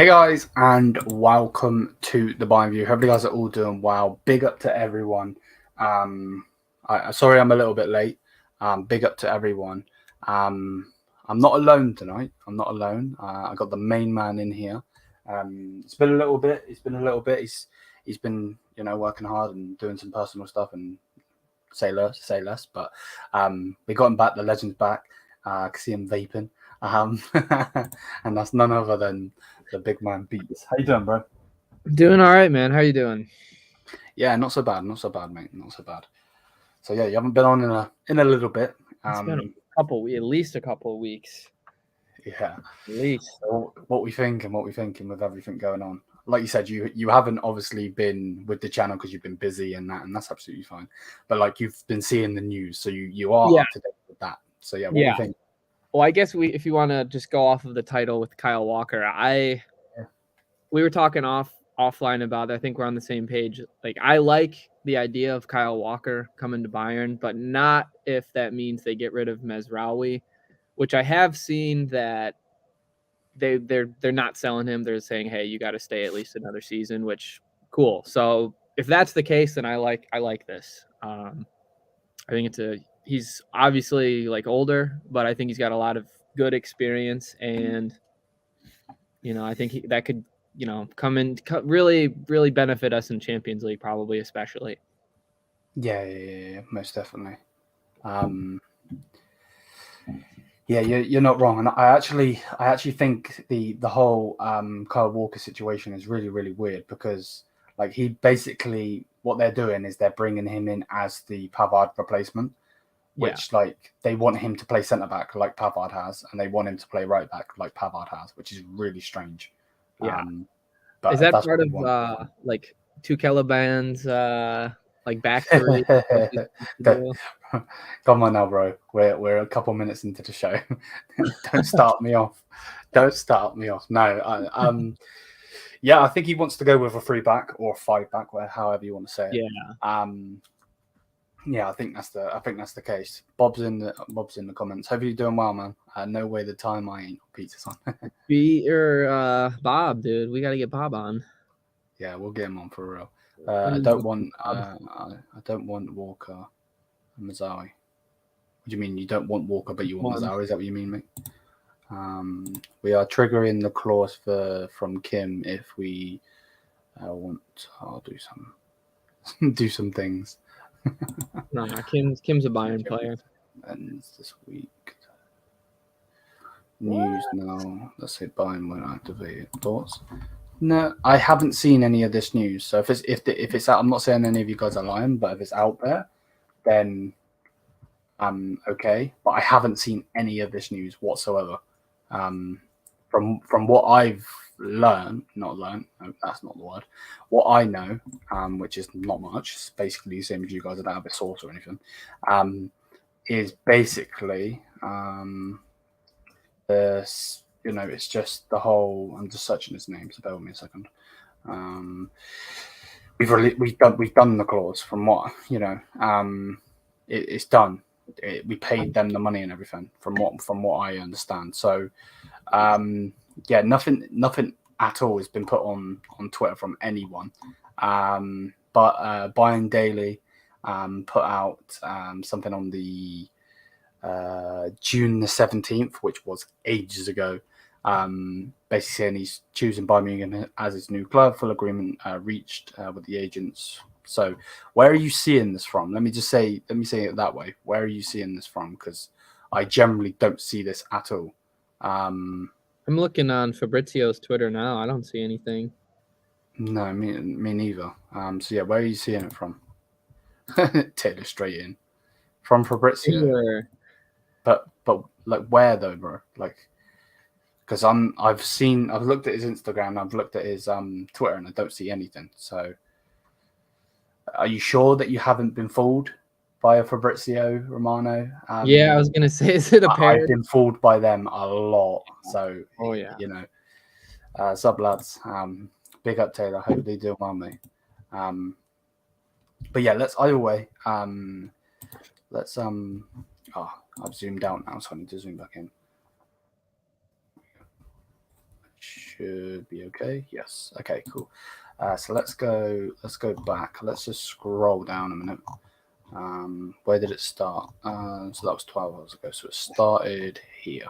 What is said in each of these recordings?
Hey guys, and welcome to the Bayern View. Hope you guys are all doing well. Big up to everyone. Sorry I'm a little bit late. Big up to everyone. I'm not alone tonight. I'm not alone. I got the main man in here. It's been a little bit. He's been working hard and doing some personal stuff and say less. But we got him back. The legend's back. I can see him vaping. And that's none other than the big man Beats. How you doing, bro? Doing all right, man. How you doing? Yeah, not so bad, mate. Not so bad. So yeah, you haven't been on in a little bit. It's been at least a couple of weeks. Yeah, at least. So what we thinking with everything going on? Like you said, you haven't obviously been with the channel because you've been busy and that's absolutely fine. But like you've been seeing the news, so you are up to date with that. So yeah, what do you think? Well, I guess if you want to just go off of the title with Kyle Walker, we were talking offline about it. I think we're on the same page. Like, I like the idea of Kyle Walker coming to Bayern, but not if that means they get rid of Mazraoui, which I have seen that they're not selling him. They're saying, hey, you got to stay at least another season, which cool. So if that's the case, then I like this. I think he's obviously like older, but I think he's got a lot of good experience, and I think that could come in really benefit us in Champions League, probably especially. Yeah, most definitely. Yeah, you're not wrong, and I actually think the whole Kyle Walker situation is really weird because like he basically what they're doing is they're bringing him in as the Pavard replacement, which like they want him to play centre back like Pavard has, and they want him to play right back like Pavard has, which is really strange. Yeah, but is that part of like Tuchel Band's like back three? Come on now, bro. We're a couple minutes into the show. Don't start me off. No, yeah, I think he wants to go with a 3-back or a 5-back, however you want to say it. Yeah, I think that's the case. Bob's in the comments. Hope you're doing well, man. No way the time I ain't pizzas on. Beat your Bob, dude. We got to get Bob on. Yeah, we'll get him on for real. I don't want Walker and Mazraoui. What do you mean you don't want Walker but you want Mazraoui? Is that what you mean, mate? We are triggering the clause from Kim if we want. I'll do some things. No, Kim's a Bayern player. And this week news now. Let's say Bayern won't activate it. Thoughts? No, I haven't seen any of this news. So if it's out, I'm not saying any of you guys are lying, but if it's out there, then okay. But I haven't seen any of this news whatsoever. From what I've learned, no, that's not the word. What I know, which is not much, it's basically the same as you guys. I don't have a source or anything. Is basically it's just the whole. I'm just searching his name, so bear with me a second. We've done the clause from what it's done. We paid them the money and everything from what I understand. So yeah, nothing at all has been put on Twitter from anyone. But Bayern Daily put out something on the June the 17th, which was ages ago. Basically saying he's choosing Bayern Munich as his new club. Full agreement reached with the agents. So where are you seeing this from? Let me say it that way. Where are you seeing this from? Because I generally don't see this at all. I'm looking on Fabrizio's Twitter now. I don't see anything. No, me neither. So yeah, where are you seeing it from? Taylor straight in from Fabrizio. Sure. But like where though, bro? Like, because I've looked at his Instagram, I've looked at his Twitter, and I don't see anything. So, are you sure that you haven't been fooled by a Fabrizio Romano? Yeah, I was gonna say, is it a pair? I've been fooled by them a lot. So, sub lads, big up Taylor. Hope they do well, mate. But yeah, let's either way. Let's I've zoomed out now, so I need to zoom back in. should be okay. Yes. Okay, cool. So let's go back. Let's just scroll down a minute. Where did it start? So that was 12 hours ago. So it started here.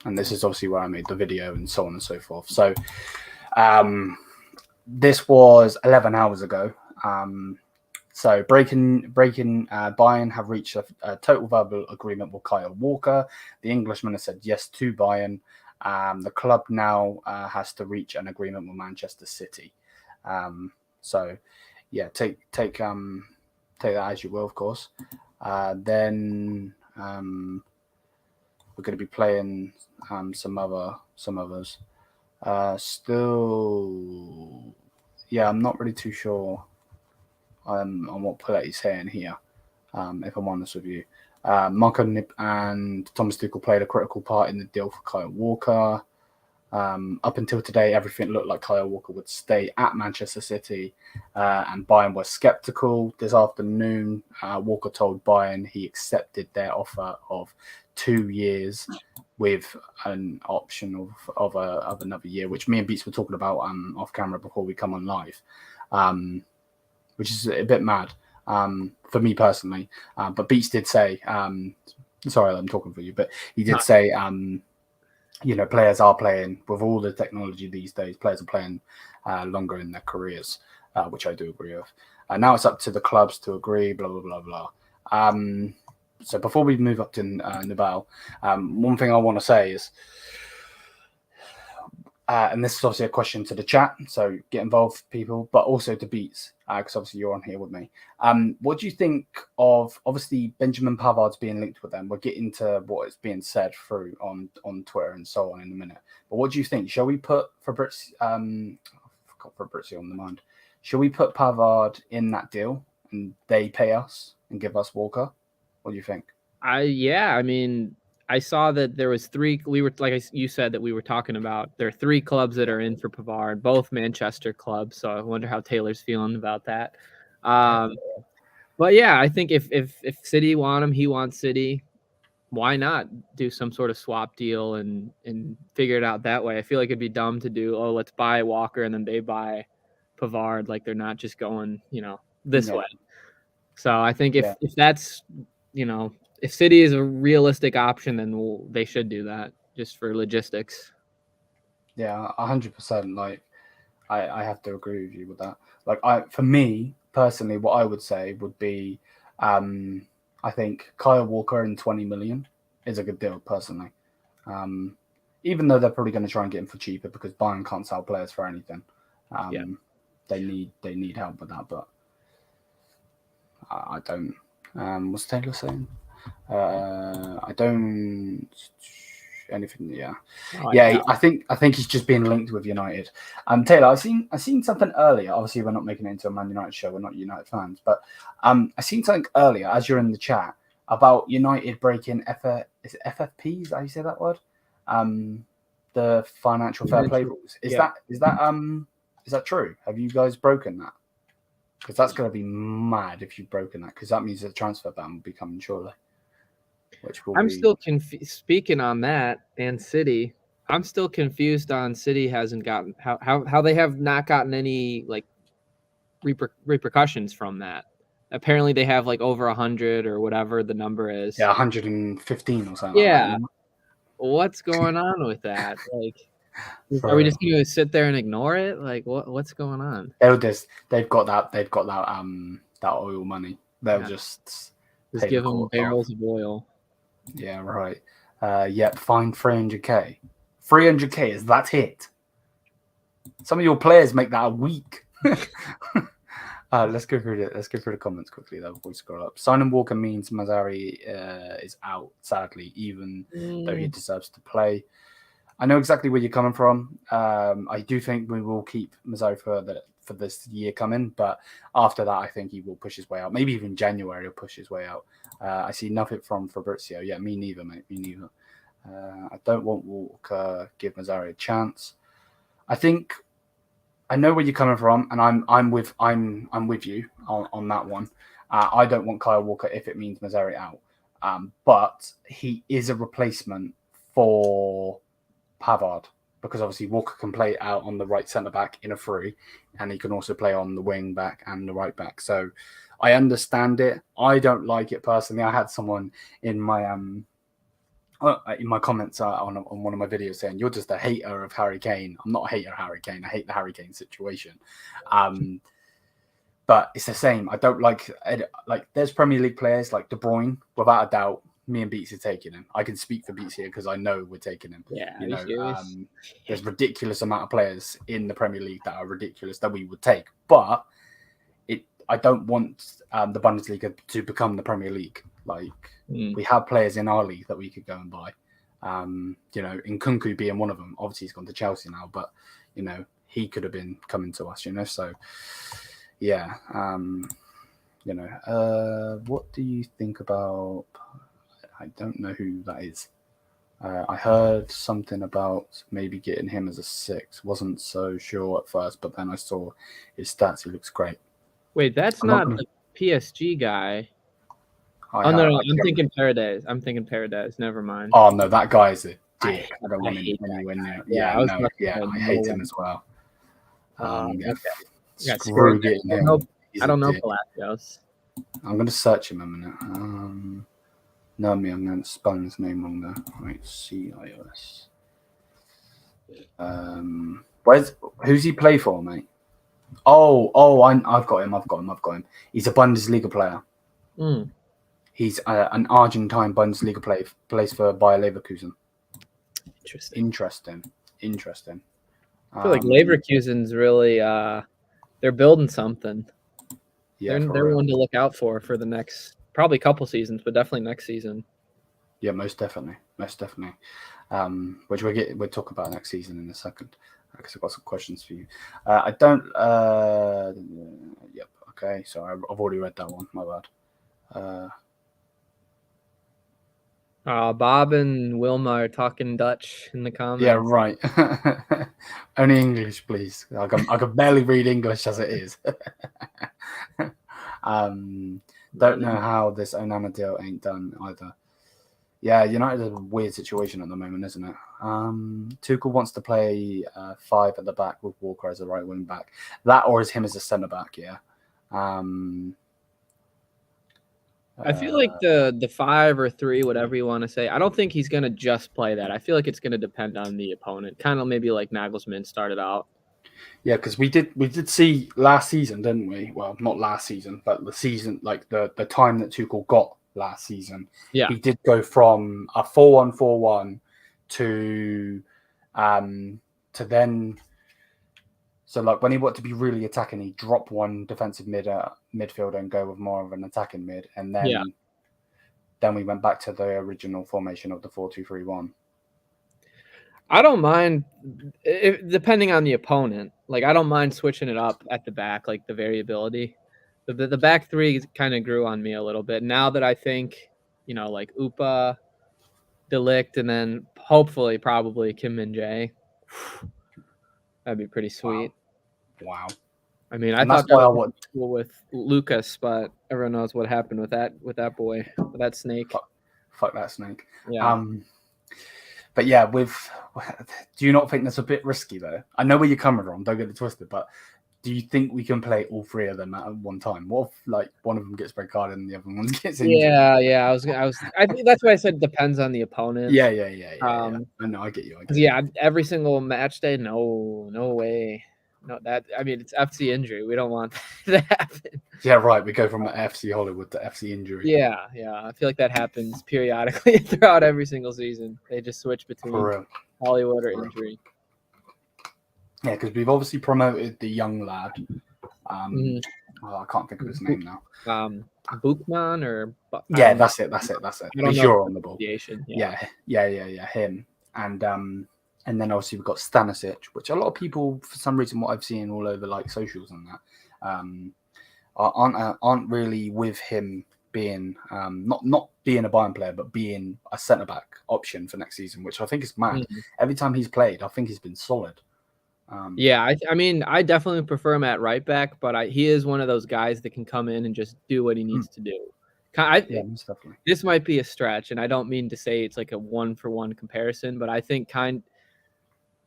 And this is obviously where I made the video and so on and so forth. So this was 11 hours ago. So Bayern have reached a total verbal agreement with Kyle Walker. The Englishman has said yes to Bayern. The club now has to reach an agreement with Manchester City. So yeah, take that as you will, of course. Then we're going to be playing some others. Still, yeah, I'm not really too sure on what play he's saying here. If I'm honest with you, Marco Nip and Thomas Tuchel played a critical part in the deal for Kyle Walker. Up until today, everything looked like Kyle Walker would stay at Manchester City, and Bayern were sceptical. This afternoon, Walker told Bayern he accepted their offer of 2 years with an option of another year, which me and Beats were talking about off camera before we come on live, which is a bit mad for me personally. But Beats did say, sorry, I'm talking for you, but he did say, players are playing with all the technology these days. Players are playing longer in their careers, which I do agree with. Now it's up to the clubs to agree, blah, blah, blah, blah. So before we move up to Nabal, one thing I want to say is, and this is obviously a question to the chat, so get involved, people, but also to Beats, because obviously you're on here with me. What do you think of, obviously, Benjamin Pavard's being linked with them? We'll get into what is being said through on Twitter and so on in a minute. But what do you think? Shall we put Fabrizio, I've got Fabrizio on the mind. Shall we put Pavard in that deal and they pay us and give us Walker? What do you think? I mean, I saw that there was three. We were you said that we were talking about. There are 3 clubs that are in for Pavard, both Manchester clubs. So I wonder how Taylor's feeling about that. But yeah, I think if City want him, he wants City. Why not do some sort of swap deal and figure it out that way? I feel like it'd be dumb to do. Oh, let's buy Walker and then they buy Pavard. Like they're not just going, this way. So I think if that's, if City is a realistic option, then they should do that just for logistics. Yeah, 100%. Like, I have to agree with you with that. Like, for me personally, what I would say would be, I think Kyle Walker in 20 million is a good deal personally. Even though they're probably going to try and get him for cheaper because Bayern can't sell players for anything. They need help with that, but I don't. What's Taylor saying? I don't anything. Yeah. I think he's just being linked with United. Taylor, I seen something earlier. Obviously, we're not making it into a Man United show. We're not United fans, but I seen something earlier as you're in the chat about United breaking is it FFP? Is that how you say that word? The financial fair play rules. Is that true? Have you guys broken that? Because that's going to be mad if you've broken that. Because that means the transfer ban will be coming shortly. I'm still confused. Speaking on that and City, I'm still confused on City hasn't gotten how they have not gotten any like repercussions from that. Apparently they have like over 100 or whatever the number is. Yeah, 115 or something. Yeah. Like that. What's going on with that? Like, are we just going to sit there and ignore it? Like, what's going on? They've got that oil money. They'll just give them barrels of oil. Yeah, right. Yep, fine 300k. 300k is that it? Some of your players make that a week. Let's go through the comments quickly though before we scroll up. Simon Walker means Mazraoui is out, sadly, even though he deserves to play. I know exactly where you're coming from. I do think we will keep Mazraoui for this year coming, but after that, I think he will push his way out. Maybe even January he'll push his way out. I see nothing from Fabrizio. Yeah, me neither, mate. Me neither. I don't want Walker. Give Mazraoui a chance. I know where you're coming from, and I'm with you on that one. I don't want Kyle Walker if it means Mazraoui out, but he is a replacement for Pavard, because obviously Walker can play out on the right centre back in a free, and he can also play on the wing back and the right back. So I understand it. I don't like it personally. I had someone in my comments on one of my videos saying, "You're just a hater of Harry Kane." I'm not a hater of Harry Kane. I hate the Harry Kane situation. But it's the same. I don't like there's Premier League players like De Bruyne, without a doubt. Me and Beats are taking him. I can speak for Beats here because I know we're taking him. Yeah, you know, there's ridiculous amount of players in the Premier League that are ridiculous that we would take. But I don't want the Bundesliga to become the Premier League. Like we have players in our league that we could go and buy. You know, Nkunku being one of them. Obviously, he's gone to Chelsea now, but you know, he could have been coming to us. You know, so yeah. You know, what do you think about? I don't know who that is. I heard something about maybe getting him as a 6. Wasn't so sure at first, but then I saw his stats. He looks great. Wait, that's not the PSG guy. No, I'm thinking Paradise. Never mind. Oh no, that guy is a dick. I don't want him anywhere near. Yeah, I hate him as well. Screw getting him. I don't know Palacios. I'm gonna search him a minute. No, I'm going to spell his name wrong there. Right, CIOS. Who's he play for, mate? I've got him. He's a Bundesliga player. He's an Argentine Bundesliga player. Plays for Bayer Leverkusen. Interesting. I feel like Leverkusen's really they're building something. Yeah, they're one to look out for the next probably couple seasons, but definitely next season. Yeah, most definitely. Which we'll talk about next season in a second, because I've got some questions for you. I don't. Yep. Okay. So I've already read that one. My bad. Bob and Wilma are talking Dutch in the comments. Yeah, right. Only English, please. I can barely read English as it is. Don't know how this Onana deal ain't done either. Yeah, United is a weird situation at the moment, isn't it? Tuchel wants to play 5 at the back with Walker as a right wing back. That or is him as a centre back, yeah. I feel like the 5 or 3, whatever you want to say, I don't think he's going to just play that. I feel like it's going to depend on the opponent. Kind of maybe like Nagelsmann started out. Yeah, because we did see last season, didn't we? Well, not last season, but the season, like the time that Tuchel got last season. Yeah, he did go from a 4-1-4-1 to then. So like when he wanted to be really attacking, he dropped one defensive midfielder and go with more of an attacking mid, and then we went back to the original formation of the 4-2-3-1. I don't mind, depending on the opponent. Like, I don't mind switching it up at the back, like the variability. The back 3 kind of grew on me a little bit. Now that I think, like Upa, Ligt, and then hopefully probably Kim Min-jae. That'd be pretty sweet. Wow. I mean, I thought that was cool with Lucas, but everyone knows what happened with that boy, with that snake. Fuck that snake. Yeah. But yeah, do you not think that's a bit risky though? I know where you're coming from. Don't get it twisted, but do you think we can play all 3 of them at one time? What if like one of them gets red carded and the other one gets injured? Yeah. I think that's why I said depends on the opponent. Yeah. I know. I get you. Every single match day. No way. No, it's FC injury. We don't want that to happen. Yeah, right. We go from FC Hollywood to FC injury. Yeah. I feel like that happens periodically throughout every single season. They just switch between Hollywood or injury. Yeah, because we've obviously promoted the young lad. I can't think of his name now. Bookman or yeah, that's it. You're on the ball. Yeah, him. And then obviously we've got Stanisic, which a lot of people, for some reason, what I've seen all over like socials and that, aren't really with him being not being a Bayern player, but being a centre back option for next season, which I think is mad. Every time he's played, I think he's been solid. I mean, I definitely prefer him at right back, but he is one of those guys that can come in and just do what he needs to do. Most definitely. This might be a stretch, and I don't mean to say it's like a 1-for-1 comparison, but I think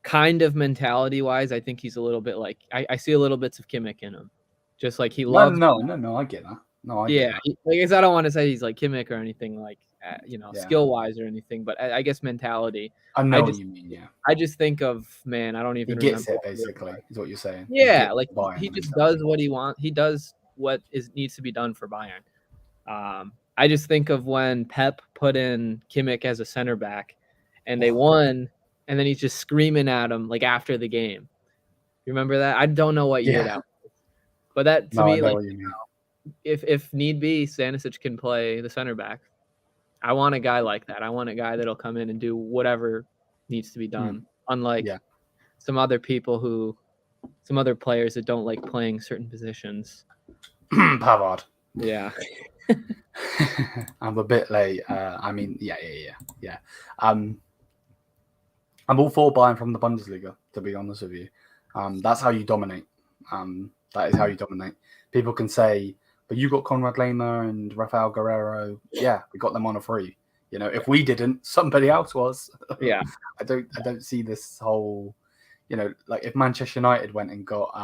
kind of mentality wise, I think he's a little bit like I see a little bits of Kimmich in him. Just like he loves. No, I get that. No, I get that. Like I guess I don't want to say he's like Kimmich or anything like Yeah. skill wise or anything, but I guess mentality. I know what you mean. Yeah. I just think of, man, I don't even He gets remember. it basically. Is what you're saying. Yeah, like he Bayern just mentality. does what he wants. He does what needs to be done for Bayern. I just think of when Pep put in Kimmich as a center back, and they won, and then he's just screaming at him like after the game. You remember that? I don't know what year that was, but that to me, I know like, what you mean. if need be, Stanisic can play the center back. I want a guy like that. I want a guy that'll come in and do whatever needs to be done. Unlike some other players that don't like playing certain positions. Pavard. Yeah. I'm a bit late. I mean, yeah. I'm all for Bayern from the Bundesliga, to be honest with you. That's how you dominate. That is how you dominate. People can say, but you got Konrad Lehmer and Rafael Guerrero. Yeah, we got them on a free. If we didn't, somebody else was. Yeah. I don't see this whole, like if Manchester United went and got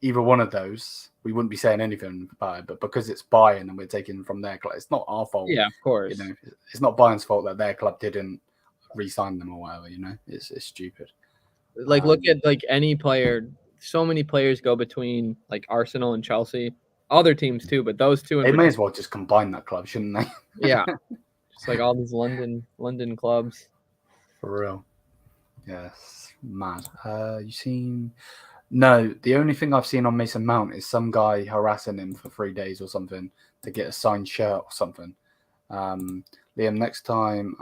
either one of those, we wouldn't be saying anything about it. But because it's Bayern and we're taking from their club, it's not our fault. Yeah, of course. It's not Bayern's fault that their club didn't re-sign them or whatever. It's stupid. Like look at like any player. So many players go between like Arsenal and Chelsea, other teams too, but those two. They may as well just combine that club, shouldn't they? Yeah, just like all these London clubs. For real. Yes, mad. You seen? No, the only thing I've seen on Mason Mount is some guy harassing him for 3 days or something to get a signed shirt or something. Liam, next time,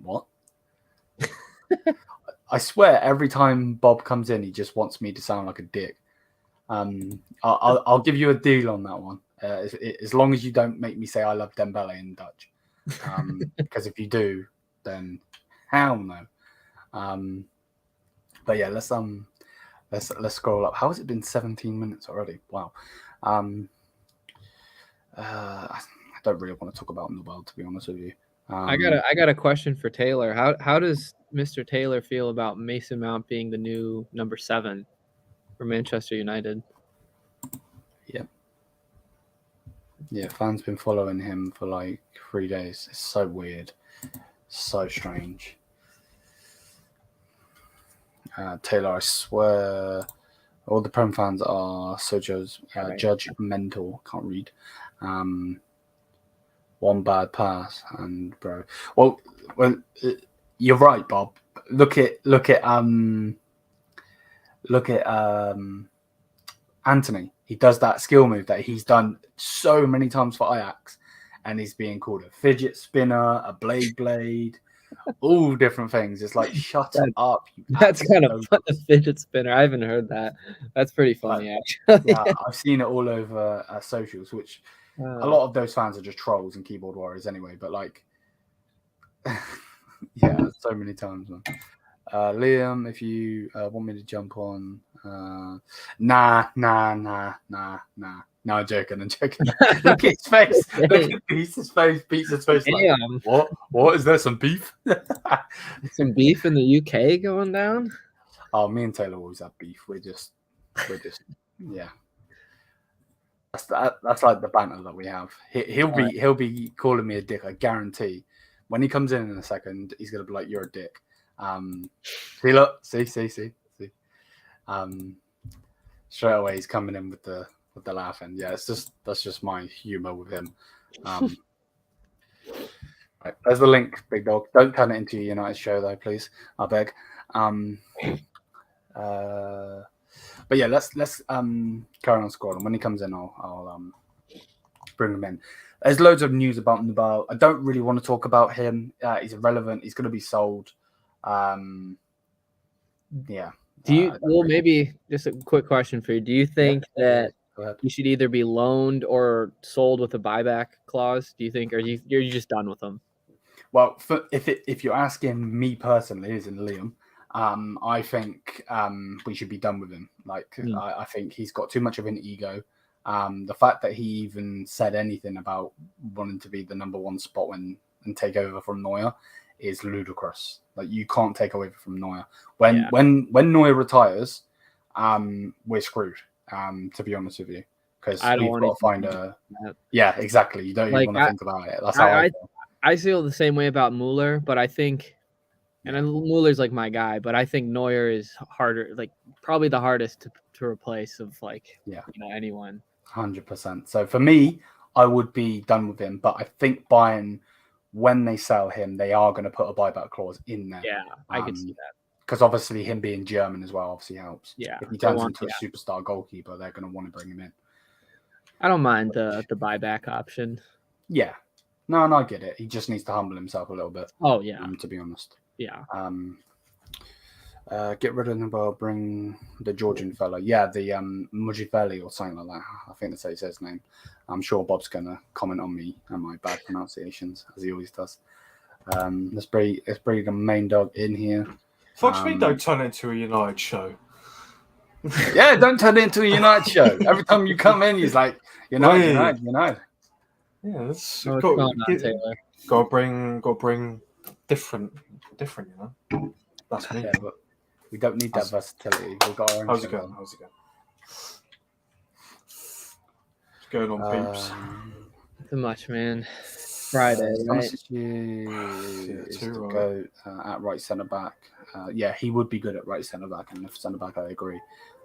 what? I swear, every time Bob comes in, he just wants me to sound like a dick. I'll give you a deal on that one. As long as you don't make me say I love Dembele in Dutch, because if you do, then hell no. But yeah, let's scroll up. How has it been 17 minutes already? Wow. I don't really want to talk about Nobel, to be honest with you. I got a question for Taylor. How does Mr. Taylor feel about Mason Mount being the new number 7 for Manchester United? Yeah, fans been following him for like 3 days. It's so weird, so strange. Taylor, I swear, all the Prem fans are so judgmental. Can't read. One bad pass and bro. Well, you're right, Bob. Look at Anthony. He does that skill move that he's done so many times for Ajax, and he's being called a fidget spinner, a blade, all different things. It's like, shut up. That's kind of fun, a fidget spinner. I haven't heard that. That's pretty funny, actually. Yeah, I've seen it all over socials, which a lot of those fans are just trolls and keyboard warriors anyway. But like, yeah, so many times, man. Liam, if you want me to jump on, nah. No, I'm joking. Look at his face. Look at Pete's face. Like, what? Is there some beef? Some beef in the UK going down? Oh, me and Taylor always have beef. We're just, yeah. That's like the banter that we have. He'll be calling me a dick. I guarantee. When he comes in a second, he's gonna be like, "You're a dick." See, look, see. Straight away, he's coming in with the laughing. Yeah, that's just my humor with him. Right, there's the link, big dog. Don't turn it into a United show, though, please. I beg. But yeah, let's carry on scrolling. When he comes in, I'll bring him in. There's loads of news about Nubal. I don't really want to talk about him. He's irrelevant. He's going to be sold. Yeah. Do you? Maybe just a quick question for you. Do you think that he should either be loaned or sold with a buyback clause? Do you think, or you're just done with him? Well, if you're asking me personally, as in Liam, I think we should be done with him. Like, I think he's got too much of an ego. The fact that he even said anything about wanting to be the number one spot and take over from Neuer is ludicrous. Like, you can't take away from Neuer. When Neuer retires, we're screwed. To be honest with you, because we've got to find a. Yeah, exactly. You don't even want to think about it. That's how I feel. I feel the same way about Mueller, but I think, and Mueller's like my guy, but I think Neuer is harder, like probably the hardest to replace of anyone. 100%. So for me, I would be done with him, but I think Bayern, when they sell him, they are going to put a buyback clause in there. Yeah, I can see that. Because obviously him being German as well obviously helps. Yeah. If he turns into a superstar goalkeeper, they're going to want to bring him in. I don't mind the buyback option. Yeah. No, I get it. He just needs to humble himself a little bit. Oh, yeah. To be honest. Yeah. Get rid of him, but bring the Georgian fella. Yeah, the Mujivelli or something like that. I think that's how he says his name. I'm sure Bob's going to comment on me and my bad pronunciations, as he always does. Let's bring the main dog in here. Fuck me, don't turn it into a United show. Yeah, don't turn it into a United show. Every time you come in, he's like, United. Yeah, that's Taylor. Got bring different, That's me. Yeah, but we don't need that versatility. We've got our own. How's it going? What's going on, peeps? Too much, man. Friday, right? To go at right centre back. He would be good at right centre back and left centre back. I agree.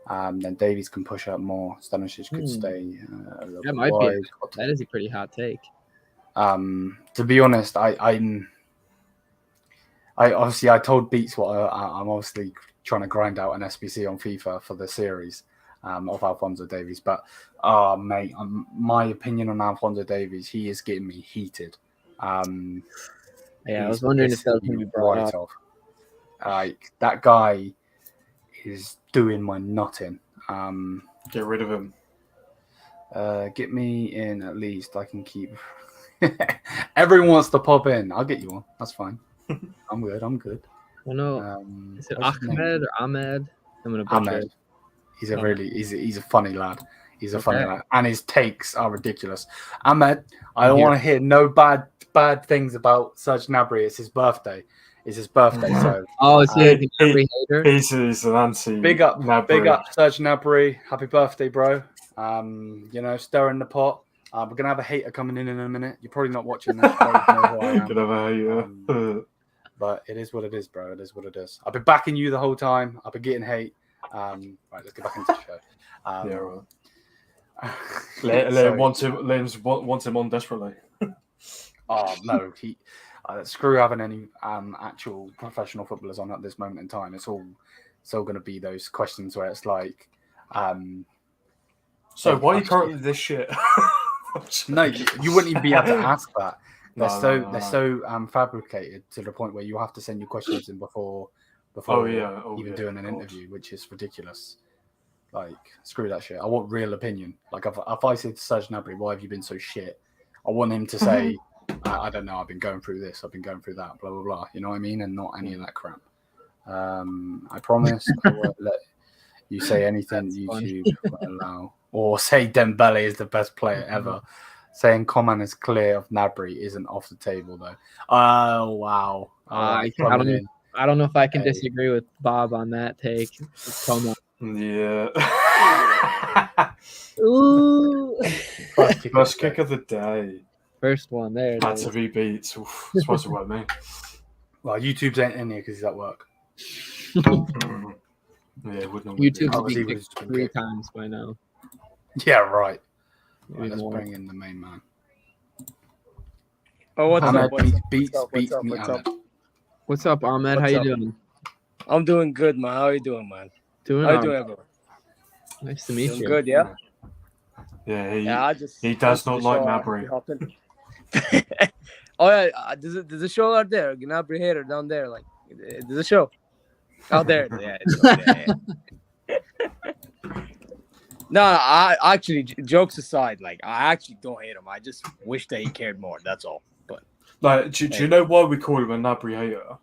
Then Davies can push up more. Stanisic could stay. That might be. That is a pretty hot take. To be honest, I told Beats what I'm obviously trying to grind out an SBC on FIFA for the series of Alphonso Davies. But mate, my opinion on Alphonso Davies, he is getting me heated. I was wondering if that was going to be brought up. Like, that guy is doing my nutting. Get rid of him. Get me in at least. I can keep. Everyone wants to pop in. I'll get you on. That's fine. I'm good. Well, no. Is it Ahmed or Ahmed? I'm gonna butcher it. He's a funny lad. He's a funny lad, and his takes are ridiculous. Ahmed, I don't want to hear no bad things about Serge Gnabry. It's his birthday. So. Oh, is he a Gnabry hater? He's an anti. Big up, Gnabry. Serge Gnabry. Happy birthday, bro. Stirring the pot. We're gonna have a hater coming in a minute. You're probably not watching that. Gonna have a hater. But it is what it is, bro. It is what it is. I've been backing you the whole time. I've been getting hate. Right, let's get back into the show. Liam wants him on desperately. Oh no, screw having any actual professional footballers on at this moment in time. It's all going to be those questions where it's like, so why are you currently this shit? No, you wouldn't even be able to ask that. They're so fabricated to the point where you have to send your questions in before doing an interview, which is ridiculous. Like, screw that shit. I want real opinion. Like, if I say to Serge Gnabry, why have you been so shit? I want him to say, I don't know, I've been going through this, I've been going through that, blah, blah, blah. You know what I mean? And not any of that crap. I promise I won't let you say anything YouTube will allow. Or say Dembele is the best player ever. Saying Coman is clear of Gnabry isn't off the table, though. Oh, wow. I don't know if I can disagree with Bob on that take. Coman. Yeah. Ooh. First kick of the day. First one there. That's a beats. It's supposed to work me. Well, YouTube's ain't in here because he's at work. YouTube's been kicked 3 times by now. Yeah, right. Let's bring in the main man. Oh, what's up? What's up, Ahmed? How you doing? I'm doing good, man. How you doing, man? How you doing, bro? Nice to meet you. Good, yeah? Yeah, he does not like Gnabry. Oh, yeah. There's a show out there. Gnabry hater down there. Like, there's a show out there. Yeah. No, I actually, jokes aside, like, I actually don't hate him. I just wish that he cared more. That's all. But like, do you know why we call him a Gnabry hater?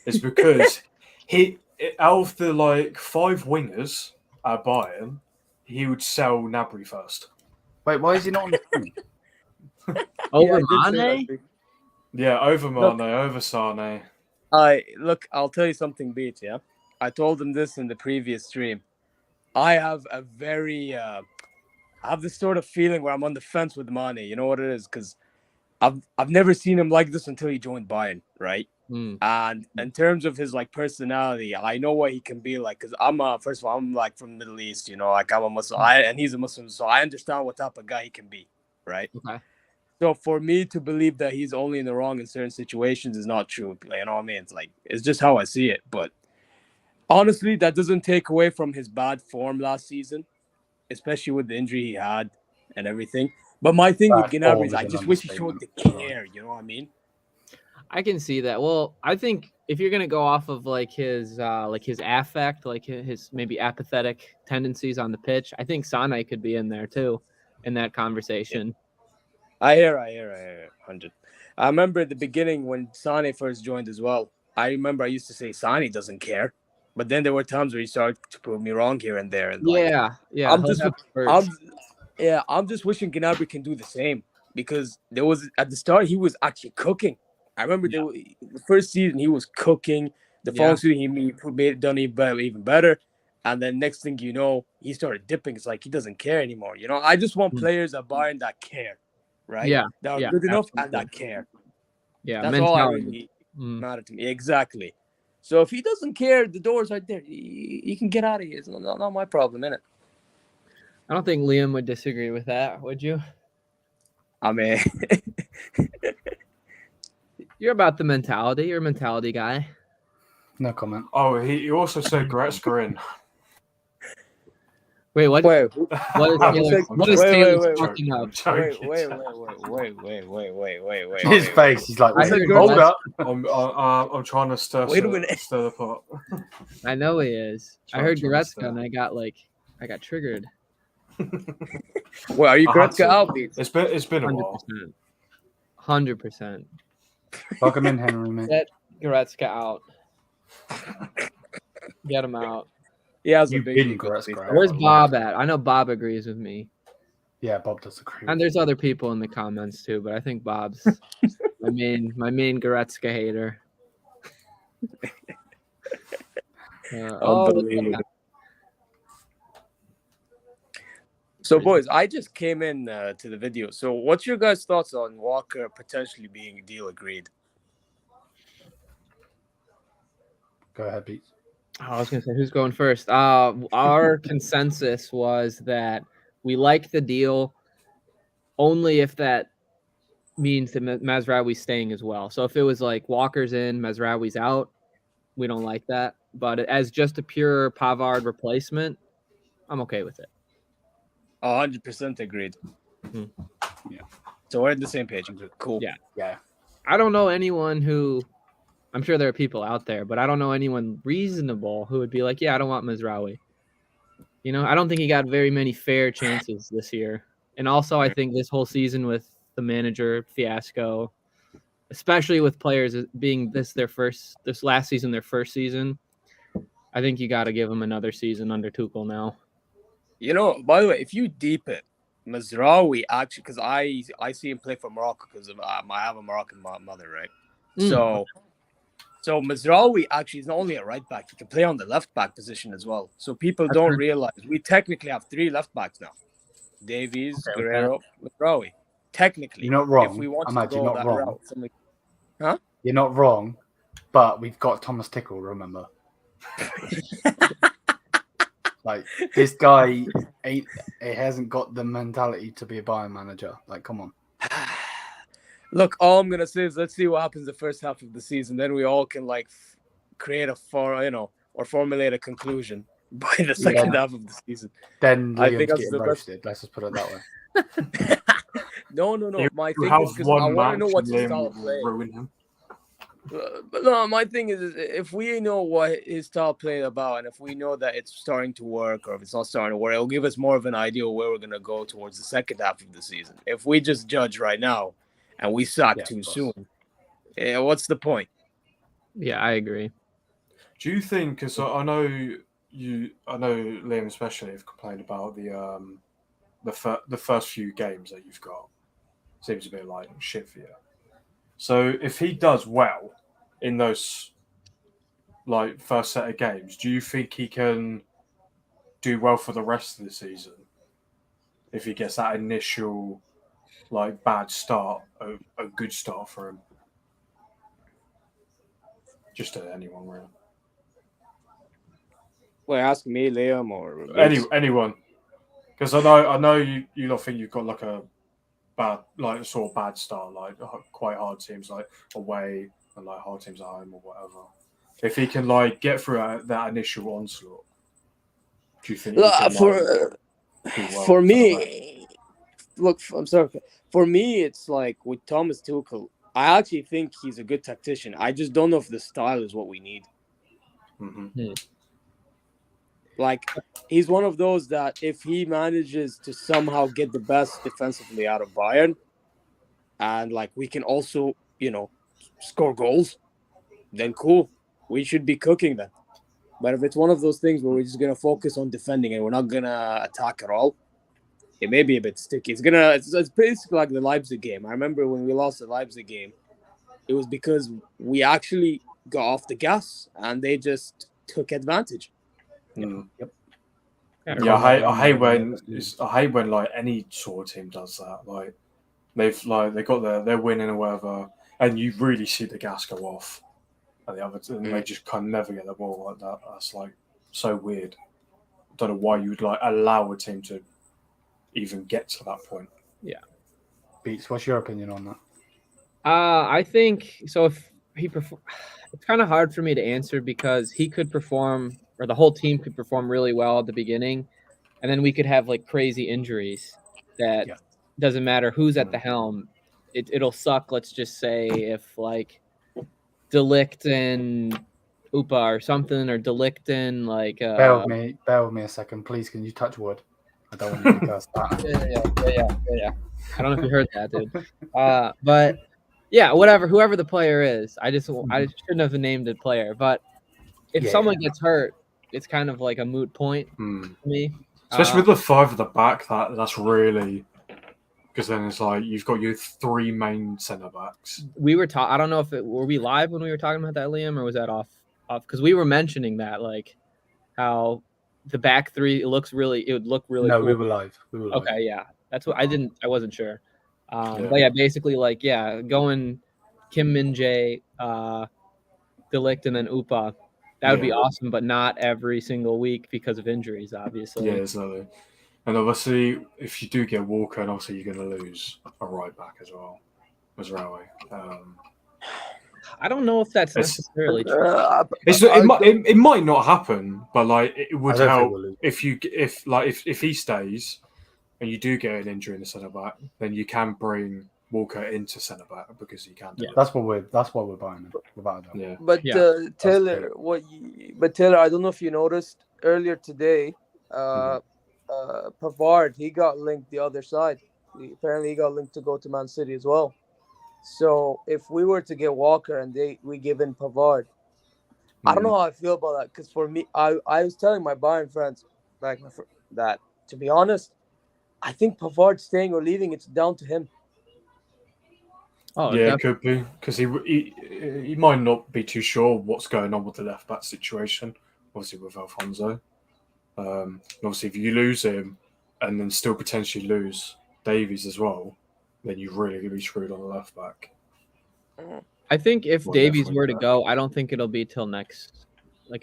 It's because out of the 5 wingers at Bayern, he would sell Gnabry first. Wait, why is he not on the team? Over I did say that, Mane? Beach. Yeah, over Look. Mane, over Sane. Look, I'll tell you something, Beach. Yeah, I told him this in the previous stream. I have a very, I have this sort of feeling where I'm on the fence with Mane. You know what it is? Because I've never seen him like this until he joined Bayern, right? Mm. And in terms of his like personality, I know what he can be like. Because first of all, I'm like from the Middle East, you know, like I'm a Muslim, and he's a Muslim, so I understand what type of guy he can be, right? Okay. So for me to believe that he's only in the wrong in certain situations is not true. You know what I mean? It's like it's just how I see it. But honestly, that doesn't take away from his bad form last season, especially with the injury he had and everything. But my thing with Bad Gnabry form is is I an just wish he showed the understatement. care. You know what I mean? I can see that. Well, I think if you're gonna go off of like his affect, like his maybe apathetic tendencies on the pitch, I think Sane could be in there too, in that conversation. I hear, 100. I remember at the beginning when Sane first joined as well. I remember I used to say Sane doesn't care, but then there were times where he started to prove me wrong here and there. And like, Yeah. I'm he'll just, have spurts. I'm just wishing Gnabry can do the same because there was at the start he was actually cooking. I remember the first season he was cooking. The following season he made it done even better. And then next thing you know, he started dipping. It's like he doesn't care anymore. You know, I just want players at Bayern that care, right? Yeah, that are yeah, good enough absolutely. and that care. Yeah, That's all I mentality. really matter to me. Exactly. So if he doesn't care, the door's right there. He can get out of here. It's not my problem, innit? I don't think Liam would disagree with that, would you? I mean, You're about the mentality. You're a mentality guy. No comment. Oh, he also said Goretzka in. Wait, what? wait, What is Taylor? What is wait, Taylor wait, talking I'm of? joking. wait. His face, he's like, I heard hold Goretzka. up. I'm trying to stir Wait a minute. the pot. I know he is. I Try heard to Goretzka understand. and I got triggered. Well, are you I had Goretzka to. out, Beats? It's been a 100%. while. 100%. Plug him in, Henry, mate. Get Goretzka out. Get him out. He has a You've big been ego. Goretzka out. Where's Bob at? I know Bob agrees with me. Yeah, Bob does agree. And there's other people in the comments too, but I think Bob's my main Goretzka hater. Unbelievable. So, boys, I just came in to the video. So, what's your guys' thoughts on Walker potentially being deal agreed? Go ahead, Pete. I was gonna say who's going first. Our consensus was that we like the deal only if that means that Mazraoui's staying as well. So if it was like Walker's in, Mazraoui's out, we don't like that. But as just a pure Pavard replacement, I'm okay with it. 100% agreed. Hmm. Yeah. So we're on the same page. Cool. Yeah. I don't know anyone who, I'm sure there are people out there, but I don't know anyone reasonable who would be like, yeah, I don't want Mazraoui. You know, I don't think he got very many fair chances this year. And also, I think this whole season with the manager fiasco, especially with players being this last season, their first season, I think you got to give them another season under Tuchel now. You know, by the way, if you deep it, Mazraoui actually, because I see him play for Morocco because of I have a Moroccan mother, right? So Mazraoui actually is not only a right back; he can play on the left back position as well. So people don't realize we technically have 3 left backs now: Davies, Guerrero, Mazraoui. Technically, You're not wrong. If we want to Ahmad, go you're not that wrong. route, You're not wrong, but we've got Thomas Tuchel, remember? Like, this guy hasn't got the mentality to be a Bayern manager. Like, come on. Look, all I'm gonna say is let's see what happens the first half of the season. Then we all can like create or formulate a conclusion by the second half of the season. Then I Liam's think that's getting the roasted. Let's just put it that way. No. My You thing have is because I one want to know match what's and his Liam style of will play. ruin him. But no, my thing is if we know what his style of play is about, and if we know that it's starting to work, or if it's not starting to work, it'll give us more of an idea of where we're gonna go towards the second half of the season. If we just judge right now and we suck too soon, what's the point? Yeah, I agree. Do you think? Because I know Liam especially have complained about the the first few games that you've got seems a bit like shit for you. So if he does well in those like first set of games, do you think he can do well for the rest of the season? If he gets that initial like bad start, a good start for him. Just to anyone really. Well, ask me, Liam, or Anyone. Because I know you don't think you've got like a bad like sort of bad start, like quite hard teams like away and like hard teams at home or whatever. If he can like get through that initial onslaught, do you think he can, for me? Look, I'm sorry. For me, it's like with Thomas Tuchel. I actually think he's a good tactician. I just don't know if the style is what we need. Mm-hmm. Like, he's one of those that if he manages to somehow get the best defensively out of Bayern, and like we can also, score goals, then cool. We should be cooking then. But if it's one of those things where we're just gonna focus on defending and we're not gonna attack at all, it may be a bit sticky. It's basically like the Leipzig game. I remember when we lost the Leipzig game, it was because we actually got off the gas and they just took advantage. Mm. Yep. Yeah, I hate when like any sort of team does that. Like they got they're winning or whatever, and you really see the gas go off, and the other and they just kind of never get the ball like that. That's like so weird. I don't know why you would like allow a team to even get to that point. Yeah. Beats, what's your opinion on that? I think so. If he it's kind of hard for me to answer because he could perform, or the whole team could perform really well at the beginning, and then we could have like crazy injuries that doesn't matter who's at the helm. It'll suck. Let's just say if like ligt and Upa or something, or ligt and like. Bear with me a second, please. Can you touch wood? I don't want you to curse that. Yeah. I don't know if you heard that, dude. But yeah, whoever the player is, I shouldn't have named a player. But if someone gets hurt, it's kind of like a moot point to me. Especially with the 5 at the back, that's really, because then it's like you've got your 3 main centre backs. We were I don't know if were we live when we were talking about that, Liam, or was that off? Because we were mentioning that, like how the back 3 it would look really. No, cool. we were live. Okay, yeah, that's what I wasn't sure. But yeah, basically going Kim Min-jae, de Ligt, and then Upa. That would be awesome, but not every single week because of injuries, obviously. Yeah, exactly. And obviously, if you do get Walker, and obviously you're going to lose a right back as well, mazraoui. I don't know if that's necessarily true. It might not happen, but like it would help if he stays and you do get an injury in the centre back, then you can bring Walker into centre back because he can. That's why we're buying him. Without that. Yeah. But Taylor, Taylor, I don't know if you noticed earlier today, Pavard, he got linked the other side. Apparently, he got linked to go to Man City as well. So if we were to get Walker and we give in Pavard, I don't know how I feel about that. Because for me, I was telling my Bayern friends that, to be honest, I think Pavard staying or leaving, it's down to him. Oh, yeah, it could be because he might not be too sure what's going on with the left back situation. Obviously, with Alfonso, obviously if you lose him and then still potentially lose Davies as well, then you're really going to be screwed on the left back. I think if Davies were to go, I don't think it'll be till a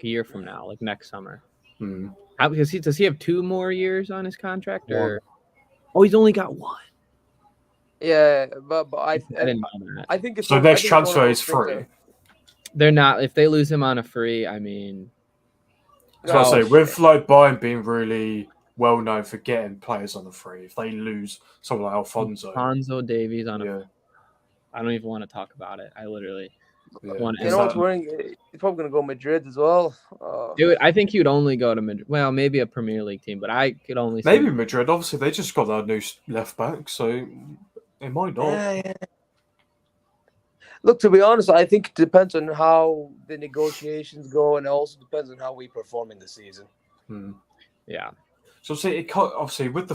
year from now, like next summer. Does he have 2 more years on his contract? Or he's only got 1. Yeah, but I didn't know that. I think it's so. Next transfer is free. They're not. If they lose him on a free, I mean. So I say with like Bayern being really well known for getting players on the free, if they lose someone like Alfonso Davies on a, I don't even want to talk about it. I literally. Want to. What's worrying? He's probably going to go Madrid as well. Dude, I think he would only go to Madrid. Well, maybe a Premier League team, but I could only. Maybe Madrid. Obviously, they just got their new left back, so. It might not. Yeah. Look, to be honest, I think it depends on how the negotiations go, and it also depends on how we perform in the season. Yeah. So, obviously, with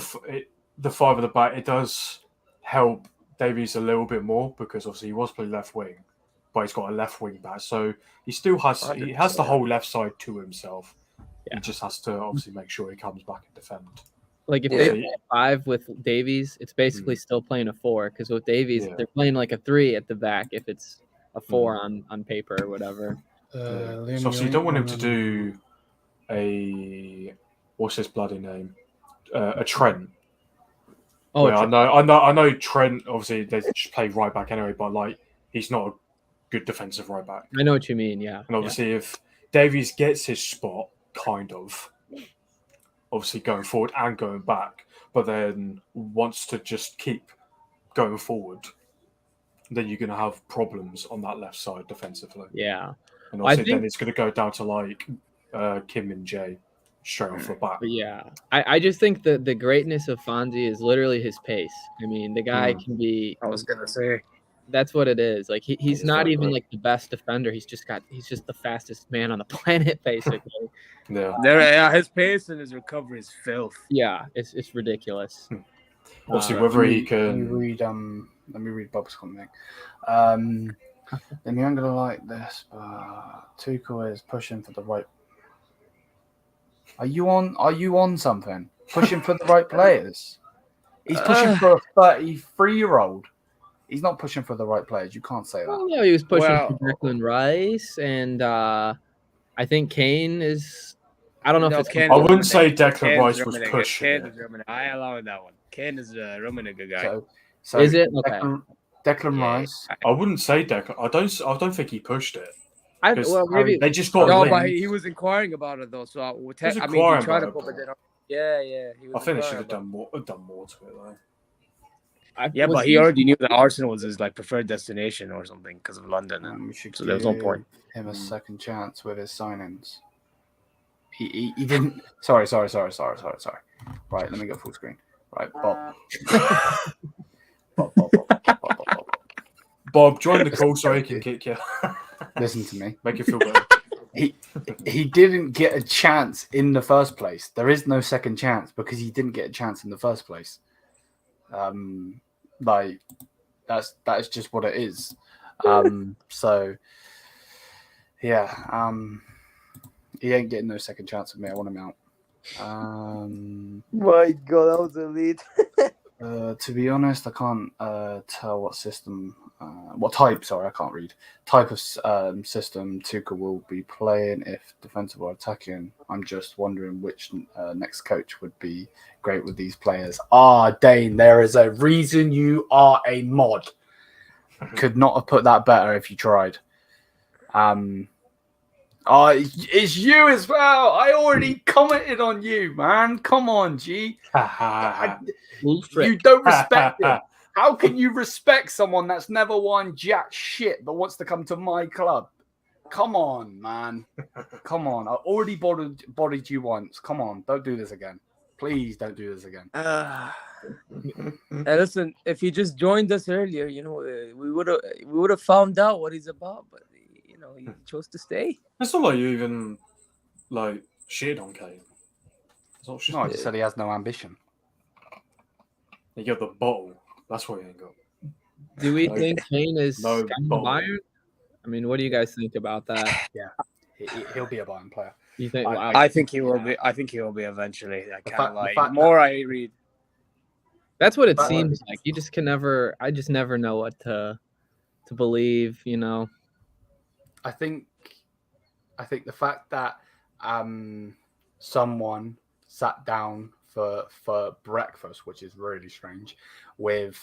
the five at the back, it does help Davies a little bit more because obviously he was playing left wing, but he's got a left wing back, so he still has the whole left side to himself. He just has to obviously make sure he comes back and defend. Like if they play 5 with Davies, it's basically still playing a 4 because with Davies they're playing like a 3 at the back if it's a 4 on paper or whatever. So obviously you don't want him to do a what's his bloody name? A Trent. Oh, I know Trent. Obviously, they just play right back anyway, but like he's not a good defensive right back. I know what you mean. Yeah, and obviously, if Davies gets his spot, kind of, obviously going forward and going back, but then wants to just keep going forward, then you're going to have problems on that left side defensively. Yeah, and obviously then it's going to go down to like Kim and Jay. Straight off the bat. But yeah, I just think the greatness of Fonzie is literally his pace. I mean, the guy can be. I was gonna say that's what it is. Like he's not even like the best defender. He's just the fastest man on the planet, basically. His pace and his recovery is filth. Yeah, it's ridiculous. Obviously, whether he can let me read Bob's comment. Then you're gonna like this, but Tuchel is pushing for the right. Are you on something? Pushing for the right players. He's pushing for a 33-year-old. He's not pushing for the right players. You can't say that. Well, no, he was pushing for Declan Rice, and I think Kane is. I don't know if it's. Kane I wouldn't say Declan Rice was pushing. I allow that one. Kane is a Rummenigge guy. So is it okay? Declan Rice. I wouldn't say Declan. I don't think he pushed it. Maybe they just got. No, but he was inquiring about it though. So I mean, he tried to put it. Yeah. I think they should have done more to it though. But he already knew that Arsenal was his like preferred destination or something because of London, so there was no point. Him a second chance with his signings. He didn't. Sorry. Right, let me go full screen. Right, Bob. Bob, join the call so he can kick you. Listen to me. Make you feel better. He didn't get a chance in the first place. There is no second chance because he didn't get a chance in the first place. Like that's just what it is. So yeah, he ain't getting no second chance with me. I want him out. My God, that was elite. To be honest, I can't tell what system, what type. Sorry, I can't read. Type of system Tuchel will be playing if defensive or attacking. I'm just wondering which next coach would be great with these players. Dane, there is a reason you are a mod. Could not have put that better if you tried. It's you as well. I already commented on you, man. Come on, G. You don't respect it. How can you respect someone that's never won jack shit but wants to come to my club? Come on, man. Come on. I already bodied you once. Come on. Don't do this again. Please don't do this again. Listen, if he just joined us earlier, we would have found out what he's about, but he chose to stay. It's not like you even shit on Kane. No, I just said he has no ambition. He got the bottle. That's what he ain't got. Do we think Kane is Bayern? I mean, what do you guys think about that? Yeah, he'll be a Bayern player. You think? I think he will be. I think he will be eventually. The more I read, that's what it seems like. You just can never. I just never know what to believe. I think the fact that someone sat down for breakfast, which is really strange, with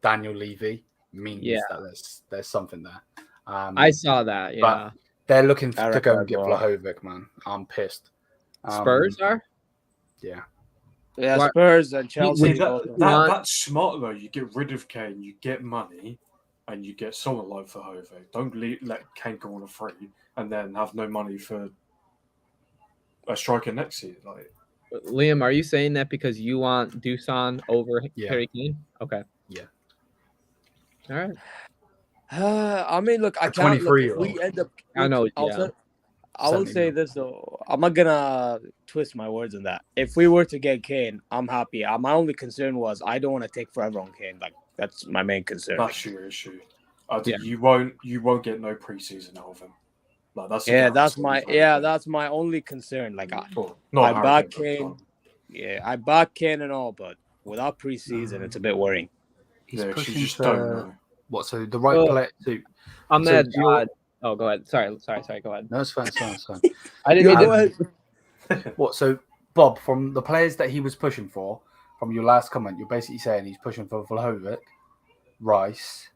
Daniel Levy means that there's something there. I saw that. Yeah, but they're looking to go and get Vlahovic, man. I'm pissed. Spurs are. Yeah. Yeah, Spurs and Chelsea. That's smart though. You get rid of Kane, you get money, and you get someone like Vlahovic. Don't let Kane go on a free and then have no money for a striker next year. Liam, are you saying that because you want Dusan over Harry Kane? Okay. Yeah. All right. I mean, look, I can't. Look, if we end up, I know. I will 70 say mil. this though. I'm not gonna twist my words on that. If we were to get Kane, I'm happy. My only concern was I don't want to take forever on Kane. Like that's my main concern. That's your issue. Yeah. You won't get no preseason out of him. Like that's a that's my only concern. Like not I back Harry Kane, Kane. Yeah, I back Kane and all, but without preseason, it's a bit worrying. He's Yeah, 'cause pushing you just to don't know. what? So the right Oh. player to. Ahmed, So you're- oh, go ahead. Sorry. Go ahead. No, it's fine. It's fine. It's fine. I didn't mean Go to. ahead. What? So Bob, from the players that he was pushing for, from your last comment, you're basically saying he's pushing for Vlahovic, Rice,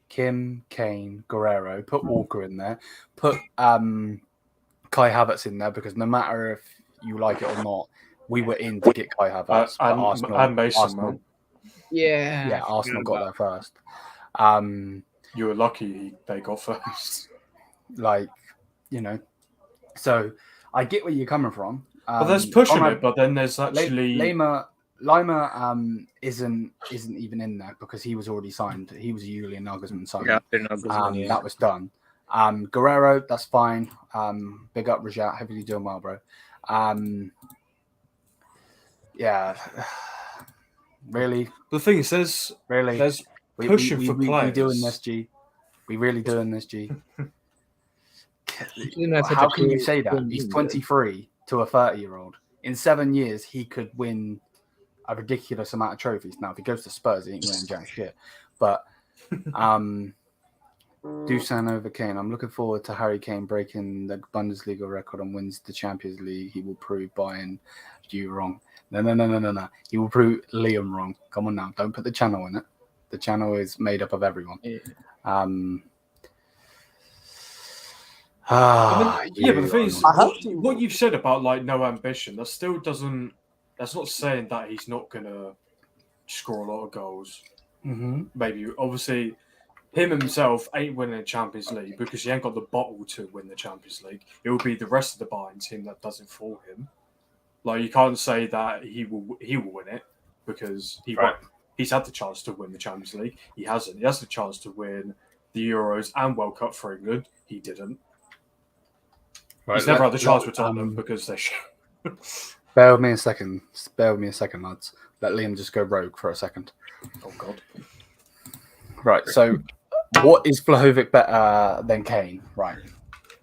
Kim, Kane, Guerrero. Put Walker in there. Put Kai Havertz in there because no matter if you like it or not, we were in to get Kai Havertz. but and Mason Arsenal, Mount. Yeah. Arsenal got there first. You were lucky they got first. Like, so I get where you're coming from. But there's pushing Conrad, it, but then there's actually Lima isn't even in there because he was already signed. He was a Julian Nagelsmann signed. That was done. Guerrero, that's fine. Big up Rajat, hope you're doing well, bro. Yeah, really. The thing is, there's pushing for players. We doing this, G. We really doing this, G. That's How can you say that? He's 23 to a 30-year-old. In 7 years, he could win a ridiculous amount of trophies. Now, if he goes to Spurs, he ain't winning jack shit. But Dusan over Kane. I'm looking forward to Harry Kane breaking the Bundesliga record and wins the Champions League. He will prove Bayern View wrong. No. He will prove Lyon wrong. Come on now. Don't put the channel in it. The channel is made up of everyone. Yeah. But the thing is, what you've said about like no ambition, that still doesn't. That's not saying that he's not gonna score a lot of goals. Mm-hmm. Maybe, obviously, him himself ain't winning the Champions League because he ain't got the bottle to win the Champions League. It will be the rest of the Bayern team that does it for him. Like you can't say that he will win it because he won't. He's had the chance to win the Champions League. He hasn't. He has the chance to win the Euros and World Cup for England. He didn't. He's never had the chance with Tottenham because they should. Bear with me a second. Bear with me a second, lads. Let Liam just go rogue for a second. Oh, God. Right, so what is Vlahovic better than Kane? Right.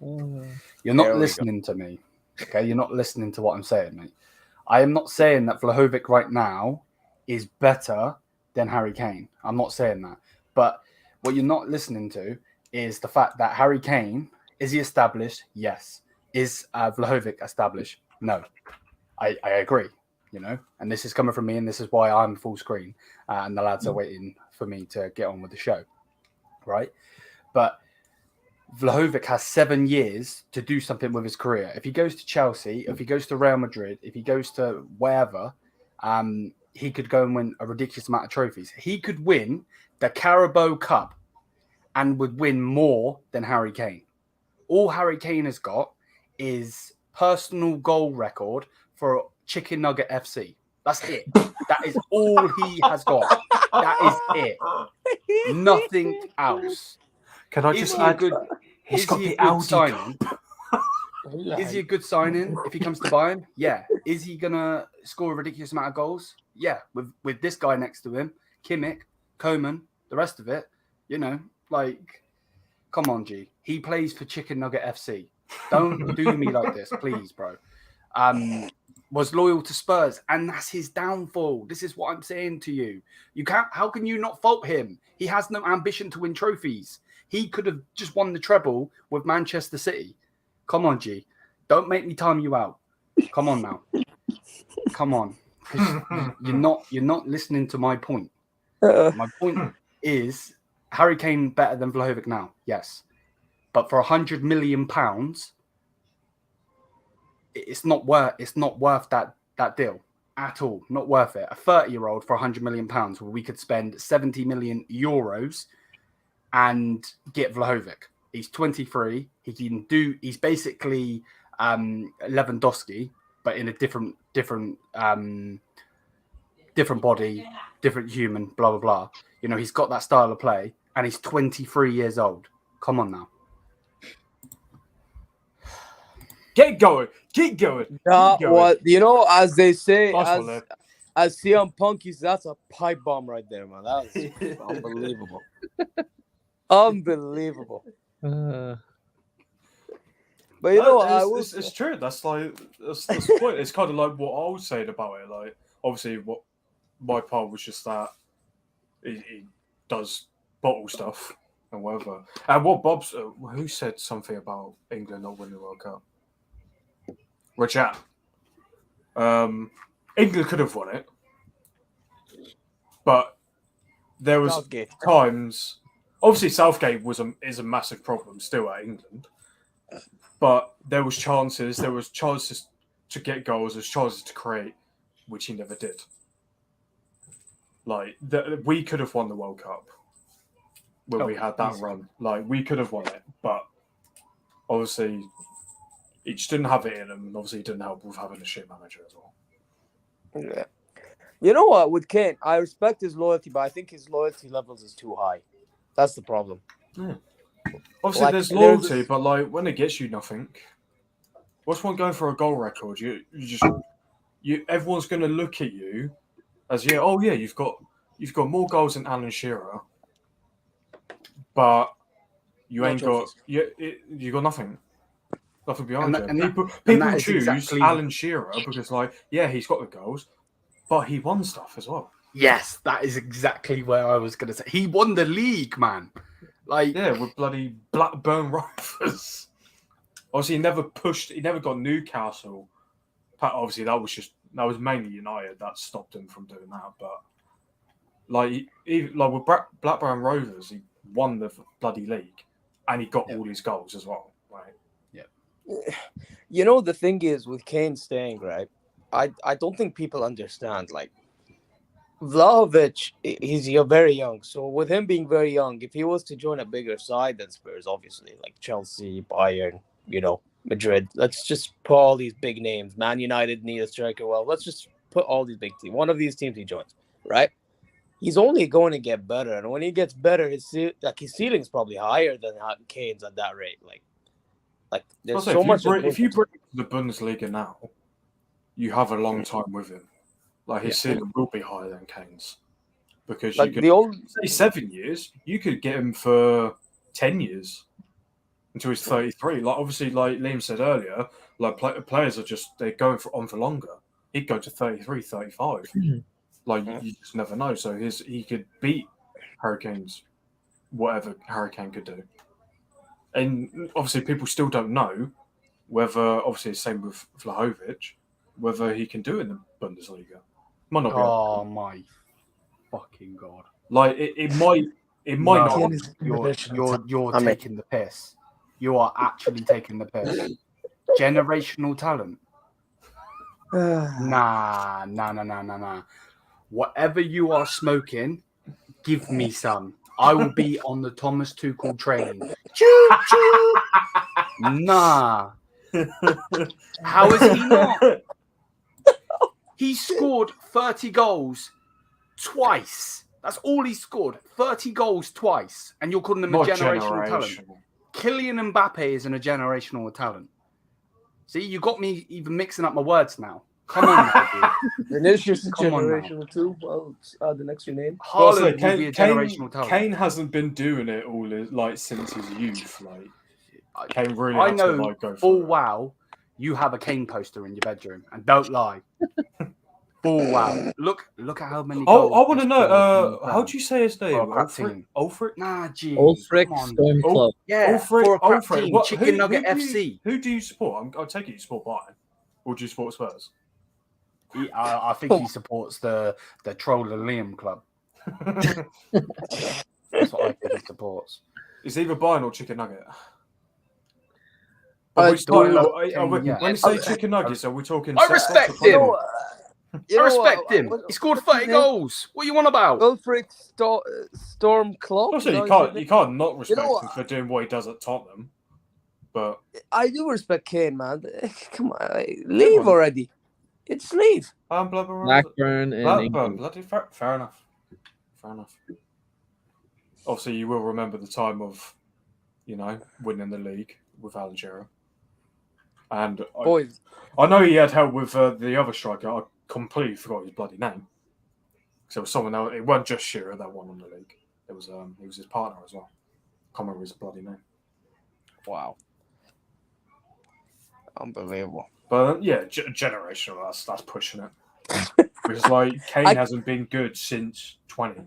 You're not listening to me. Okay, you're not listening to what I'm saying, mate. I am not saying that Vlahovic right now is better than Harry Kane. I'm not saying that. But what you're not listening to is the fact that Harry Kane, is he established? Yes. Is Vlahovic established? No. I agree, and this is coming from me, and this is why I'm full screen, and the lads are waiting for me to get on with the show, right? But Vlahovic has 7 years to do something with his career. If he goes to Chelsea, if he goes to Real Madrid, if he goes to wherever, he could go and win a ridiculous amount of trophies. He could win the Carabao Cup and would win more than Harry Kane. All Harry Kane has got is personal goal record for Chicken Nugget FC. That's it. That is all he has got. That is it. Nothing else. Can I just add? Is he a good signing? Is he a good signing if he comes to Bayern? Yeah. Is he gonna score a ridiculous amount of goals? Yeah. With this guy next to him, Kimmich, Coman, the rest of it, come on, G. He plays for Chicken Nugget FC. Don't do me like this, please, bro. Was loyal to Spurs, and that's his downfall. This is what I'm saying to you. How can you not fault him? He has no ambition to win trophies. He could have just won the treble with Manchester City. Come on, G. Don't make me time you out. Come on now. Come on. You're not listening to my point. My point is Harry Kane better than Vlahovic now. Yes. But for £100 million, it's not worth that deal at all. Not worth it. A 30-year-old for £100 million, where we could spend 70 million euros and get Vlahovic. He's 23. He's basically Lewandowski, but in a different body, different human. Blah blah blah. He's got that style of play, and he's 23 years old. Come on now. Get going. Keep going. Nah, Keep going. what you know, as they say, Nice one, Liv. as CM Punk is, that's a pipe bomb right there, man. That was unbelievable. Unbelievable. But you know, it's true. That's the point. It's kind of like what I was saying about it. Like, obviously, what my part was just that he does bottle stuff and whatever. And what Bob's who said something about England not winning the World Cup? Rajat. England could have won it, but there was Southgate. times. Obviously, Southgate is a massive problem still at England, but there was chances. There was chances to get goals. There's chances to create, which he never did. Like we could have won the World Cup when we had that run. Like we could have won it, but obviously he just didn't have it in him. And obviously, he didn't help with having a shit manager as well. Yeah. You know what? With Kane, I respect his loyalty, but I think his loyalty levels is too high. That's the problem. Yeah. Obviously, Like, there's loyalty, but like when it gets you nothing, what's one going for a goal record? Everyone's going to look at you as you've got more goals than Alan Shearer, but you ain't got you got nothing. Nothing behind it. People choose Alan Shearer because he's got the goals, but he won stuff as well. Yes, that is exactly where I was going to say. He won the league, man. With bloody Blackburn Rovers. Obviously, he never got Newcastle. Obviously, that was mainly United that stopped him from doing that. But with Blackburn Rovers, he won the bloody league, and he got all these goals as well. Right? Yeah. You know, the thing is with Kane staying, right? I don't think people understand. Like, Vlahovic, he's very young. So with him being very young, if he was to join a bigger side than Spurs, obviously, like Chelsea, Bayern, Madrid, let's just put all these big names. Man United need a striker. Well, let's just put all these big teams. One of these teams he joins, right? He's only going to get better. And when he gets better, his ceiling is probably higher than Kane's at that rate. Like there's so much. If you bring the Bundesliga now, you have a long time with him. Like his ceiling will be higher than Kane's because you could say 7 years. You could get him for 10 years until he's 33. Like obviously, like Liam said earlier, like players are they're going on for longer. He'd go to 33, 35. Mm-hmm. You just never know. So he could beat Hurricanes, whatever Hurricane could do. And obviously, people still don't know whether. Obviously, the same with Vlahovic, whether he can do it in the Bundesliga. Might not be. Oh my fucking god! Like it might not. You're taking the piss. You are actually taking the piss. Generational talent. Nah. Whatever you are smoking, give me some. I will be on the Thomas Tuchel train. Choo choo. Nah. How is he not? He scored 30 goals twice. That's all he scored. 30 goals twice. And you're calling him a generational talent. Kylian Mbappe isn't a generational talent. See, you got me even mixing up my words now. Come on, now, Vinicius is generational too. Well, the next name. Haaland will be a generational talent. Kane hasn't been doing it all since his youth. Kane really. I know full well you have a Kane poster in your bedroom, and don't lie. Full wow. Look at how many. I want to know. How do you say his name? Ulfric? Nah, geez. Ulfric Storm Club. Yeah, Ulfric. What, Chicken Nugget FC. Who do you support? I'll take it you support Bayern, or do you support Spurs? I think he supports the Troller Liam club. That's what I think he supports. It's either Bayern or Chicken Nugget. When you say Chicken Nuggets, are we talking? I respect him. I respect him. He scored 30 goals. What are you on about? Ulfric Storm Club. Also, you can't not respect him for doing what he does at Tottenham. But I do respect Kane, man. Come on, leave already. It's leave. Blackburn and England. Bloody fair enough. Obviously, you will remember the time of, winning the league with Alan Shearer. And Boys, I know he had help with the other striker. I completely forgot his bloody name. So it was someone else. It wasn't just Shearer that won on the league. It was his partner as well. Can't remember his bloody name. Wow. Unbelievable. But yeah, generational. That's pushing it. Because like Kane hasn't been good since 20.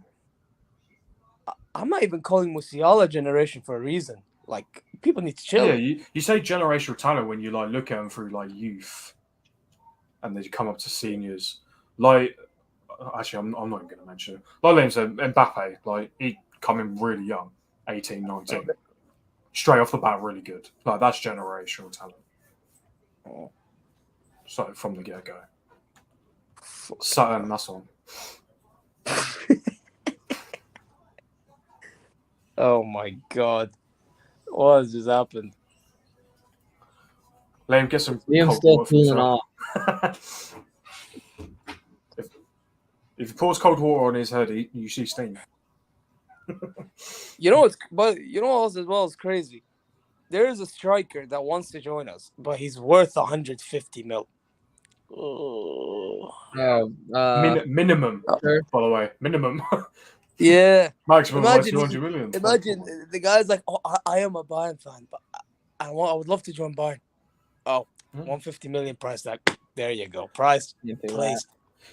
I'm not even calling Musiala generation for a reason. Like, people need to chill. Yeah, you say generational talent when you like look at them through like youth, and then you come up to seniors. Like, actually, I'm not even going to mention it. Like Liam said, Mbappe, like he come in really young, 18, 19, straight off the bat, really good. Like that's generational talent. Oh. So from the get go. So that's on. Oh my God. What has just happened? Liam, get some Liam's cold still water for cooling himself. off. If he pours cold water on his head, you see steam. You know what else as well is crazy? There is a striker that wants to join us, but he's worth 150 mil. Oh. Minimum, Sure. by the way. Minimum. Yeah. Maximum Imagine 200 million. Imagine the guy's like, oh, I am a Bayern fan, but I would love to join Bayern. Oh, 150 million price tag. There you go. Price placed.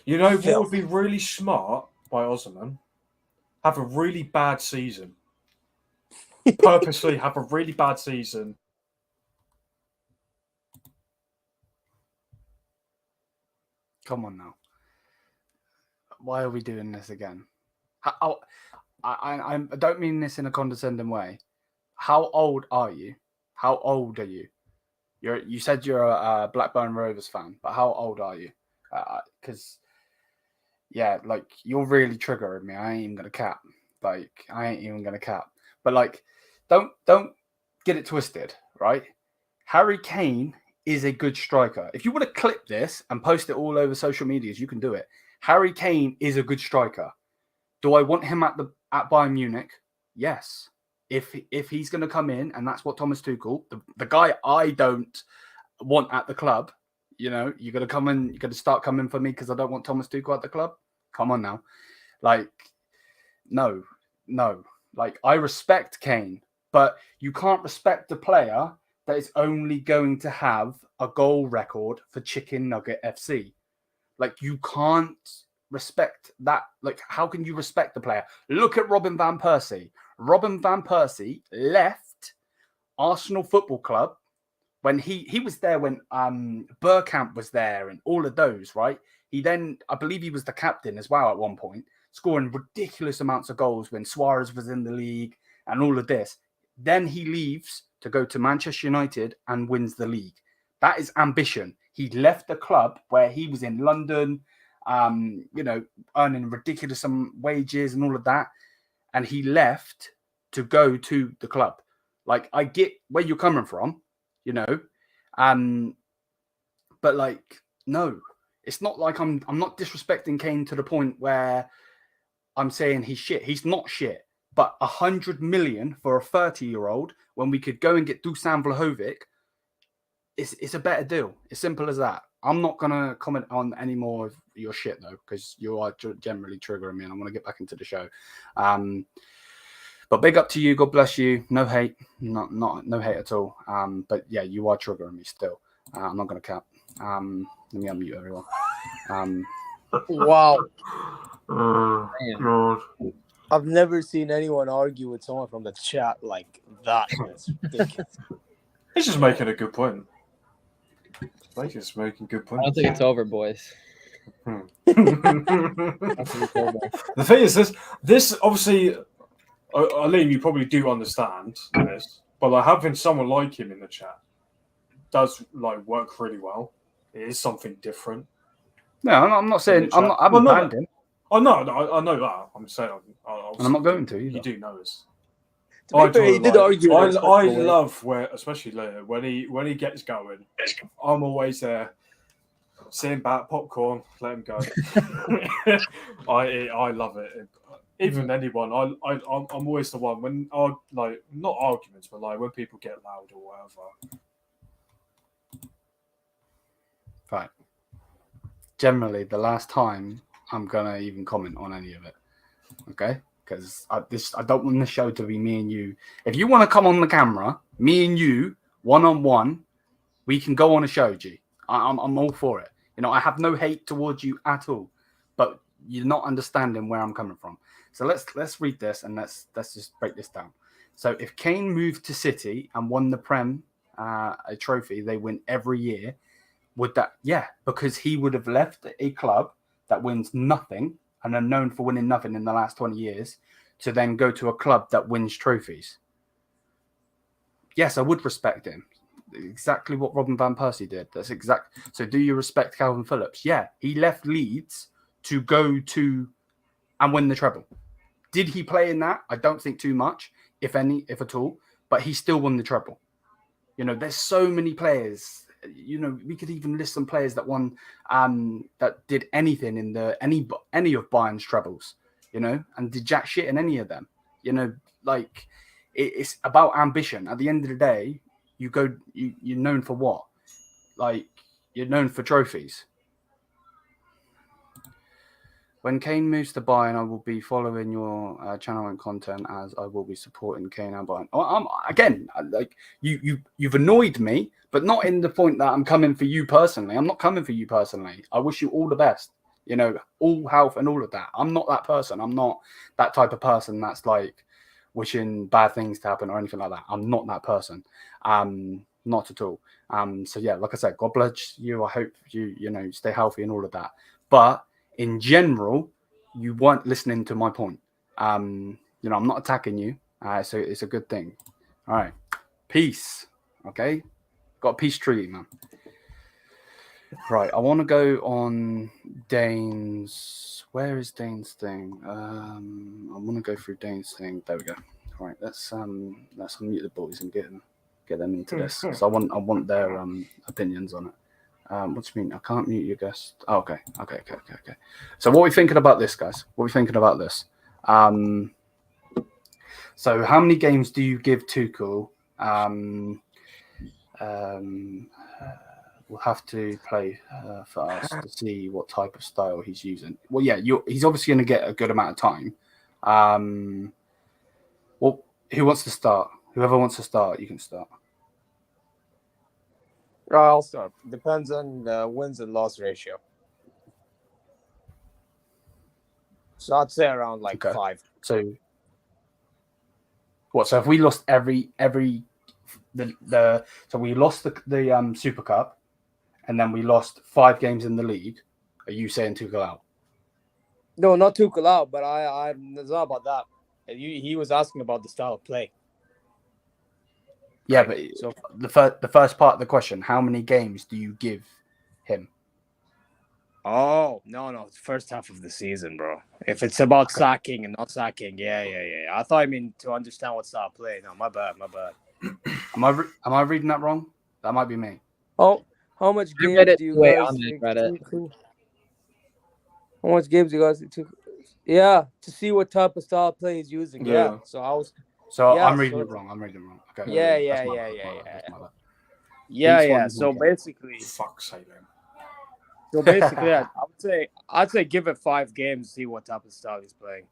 You know what would be really smart by Osman? Have a really bad season. Purposely have a really bad season. Come on now. Why are we doing this again? I don't mean this in a condescending way. How old are you? How old are you? You said you're a Blackburn Rovers fan, but how old are you? Because yeah, like you're really triggering me. I ain't even gonna cap. But like, don't get it twisted, right? Harry Kane is a good striker. If you want to clip this and post it all over social medias, you can do it. Harry Kane is a good striker. Do I want him at Bayern Munich? Yes. If he's going to come in, and that's what Thomas Tuchel, the guy I don't want at the club, you know, you're going to come in, you're going to start coming for me because I don't want Thomas Tuchel at the club. Come on now. Like, no. Like, I respect Kane, but you can't respect a player that is only going to have a goal record for Chicken Nugget FC. Like, you can't respect that. Like, how can you respect the player? Look at Robin van Persie. Robin van Persie left Arsenal Football Club when he was there when Bergkamp was there and all of those, right? He then, I believe he was the captain as well at one point, scoring ridiculous amounts of goals when Suarez was in the league and all of this. Then he leaves to go to Manchester United and wins the league. That is ambition. He left the club where he was in London, you know, earning ridiculous wages and all of that. And he left to go to the club. Like, I get where you're coming from, you know. But like, no, it's not like I'm not disrespecting Kane to the point where I'm saying he's shit. He's not shit. But 100 million for a 30-year-old when we could go and get Dusan Vlahovic, it's a better deal. It's simple as that. I'm not going to comment on any more of your shit, though, because you are generally triggering me and I want to get back into the show. But big up to you. God bless you. No hate. No hate at all. But yeah, you are triggering me still. I'm not going to cap. Let me unmute everyone. Wow. God. I've never seen anyone argue with someone from the chat like that. It's ridiculous. He's just making a good point. He's just making good I points. don't think it's over, boys. The thing is, this obviously, Liam, you probably do understand this, but like having someone like him in the chat does like work really well. It is something different. No, I'm not saying I haven't banned him. I know that. I'm saying, and I'm not going to either. You do know this. To be fair, he did argue. I love where, especially later when he gets going. I'm always there, sitting back, popcorn, let him go. I love it. Even anyone, I'm always the one when like not arguments, but like when people get loud or whatever. Right. Generally, the last time I'm gonna even comment on any of it, okay? Because I don't want the show to be me and you. If you want to come on the camera, me and you, one-on-one, we can go on a show, G. I'm all for it. You know, I have no hate towards you at all, but you're not understanding where I'm coming from. So let's read this and let's just break this down. So if Kane moved to City and won the Prem, a trophy they win every year, would that? Yeah, because he would have left a club that wins nothing and are known for winning nothing in the last 20 years to then go to a club that wins trophies. Yes, I would respect him. Exactly what Robin van Persie did. That's exact. So do you respect Calvin Phillips? Yeah, he left Leeds to go to and win the treble. Did he play in that? I don't think too much, if any, if at all, but he still won the treble. You know, there's so many players. You know, we could even list some players that won, that did anything in any of Bayern's trebles, you know, and did jack shit in any of them. You know, like it's about ambition. At the end of the day, you're known for what? Like, you're known for trophies. When Kane moves to Bayern, I will be following your channel and content, as I will be supporting Kane and Bayern. You've annoyed me, but not in the point that I'm coming for you personally. I'm not coming for you personally. I wish you all the best. You know, all health and all of that. I'm not that person. I'm not that type of person that's like wishing bad things to happen or anything like that. I'm not that person. Not at all. So yeah, like I said, God bless you. I hope you know, stay healthy and all of that. But in general, you weren't listening to my point. You know, I'm not attacking you. So it's a good thing. All right. Peace. Okay. Got a peace treaty, man. Right. I want to go on Dane's. Where is Dane's thing? I want to go through Dane's thing. There we go. All right. Let's unmute the boys and get them into this. So I want their opinions on it. What do you mean? I can't mute your guest. Oh, okay. So what are we thinking about this, guys? What are we thinking about this? So how many games do you give Tuchel? We'll have to play for us to see what type of style he's using. Well, yeah, he's obviously going to get a good amount of time. Well, who wants to start? Whoever wants to start, you can start. I'll start. Depends on the wins and loss ratio. So I'd say around like 5. So what? So if we lost so we lost the Super Cup, and then we lost 5 games in the league. Are you saying Tuchel out? No, not Tuchel out, but it's not about that. He was asking about the style of play. Yeah, but so the first part of the question: how many games do you give him? Oh no, it's the first half of the season, bro. If it's about sacking and not sacking, yeah. I thought I mean to understand what style of play. No, my bad. Am I reading that wrong? That might be me. Oh, how much games do you guys think? How much games do you guys think? Yeah, to see what type of style of play he's using. Yeah. So I was. I'm reading it wrong. Okay. Yeah. So basically, Fuck's sake, man. So basically, I'd say give it 5 games, see what type of style he's playing.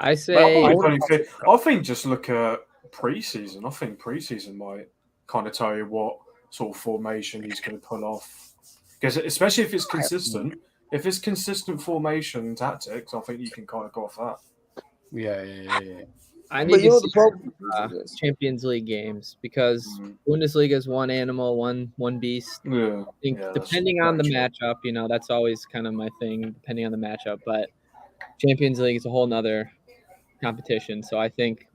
I say. I think just look at preseason. I think preseason might kind of tell you what sort of formation he's going to pull off. Because especially if it's consistent, if it's consistent formation and tactics, I think you can kind of go off that. Yeah. I need to see Champions League games because Bundesliga is one animal, one beast. Yeah. I think depending on the matchup, you know, that's always kind of my thing, depending on the matchup. But Champions League is a whole nother competition. So I think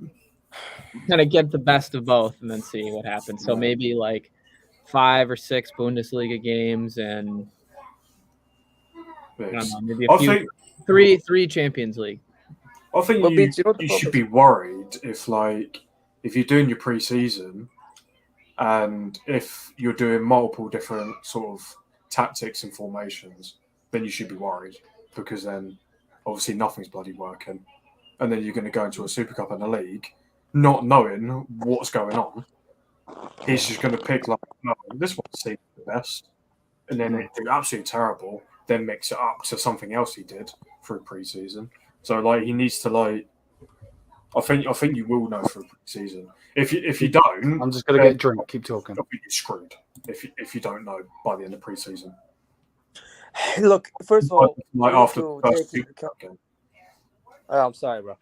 kind of get the best of both and then see what happens. So maybe like 5 or 6 Bundesliga games and I don't know, maybe three Champions League. I think you should be worried if you're doing your pre-season and if you're doing multiple different sort of tactics and formations, then you should be worried because then obviously nothing's bloody working. And then you're going to go into a Super Cup and a league not knowing what's going on. he's just going to pick like, no, this one seems the best, and then it do absolutely terrible, then mix it up to something else he did through preseason. So like he needs to like, I think you will know through preseason. If you don't, I'm just gonna get a drink. Keep talking. you'll be screwed if you don't know by the end of preseason. Look, first of all, Like we need after to the first take two into account- games. I'm sorry, bro.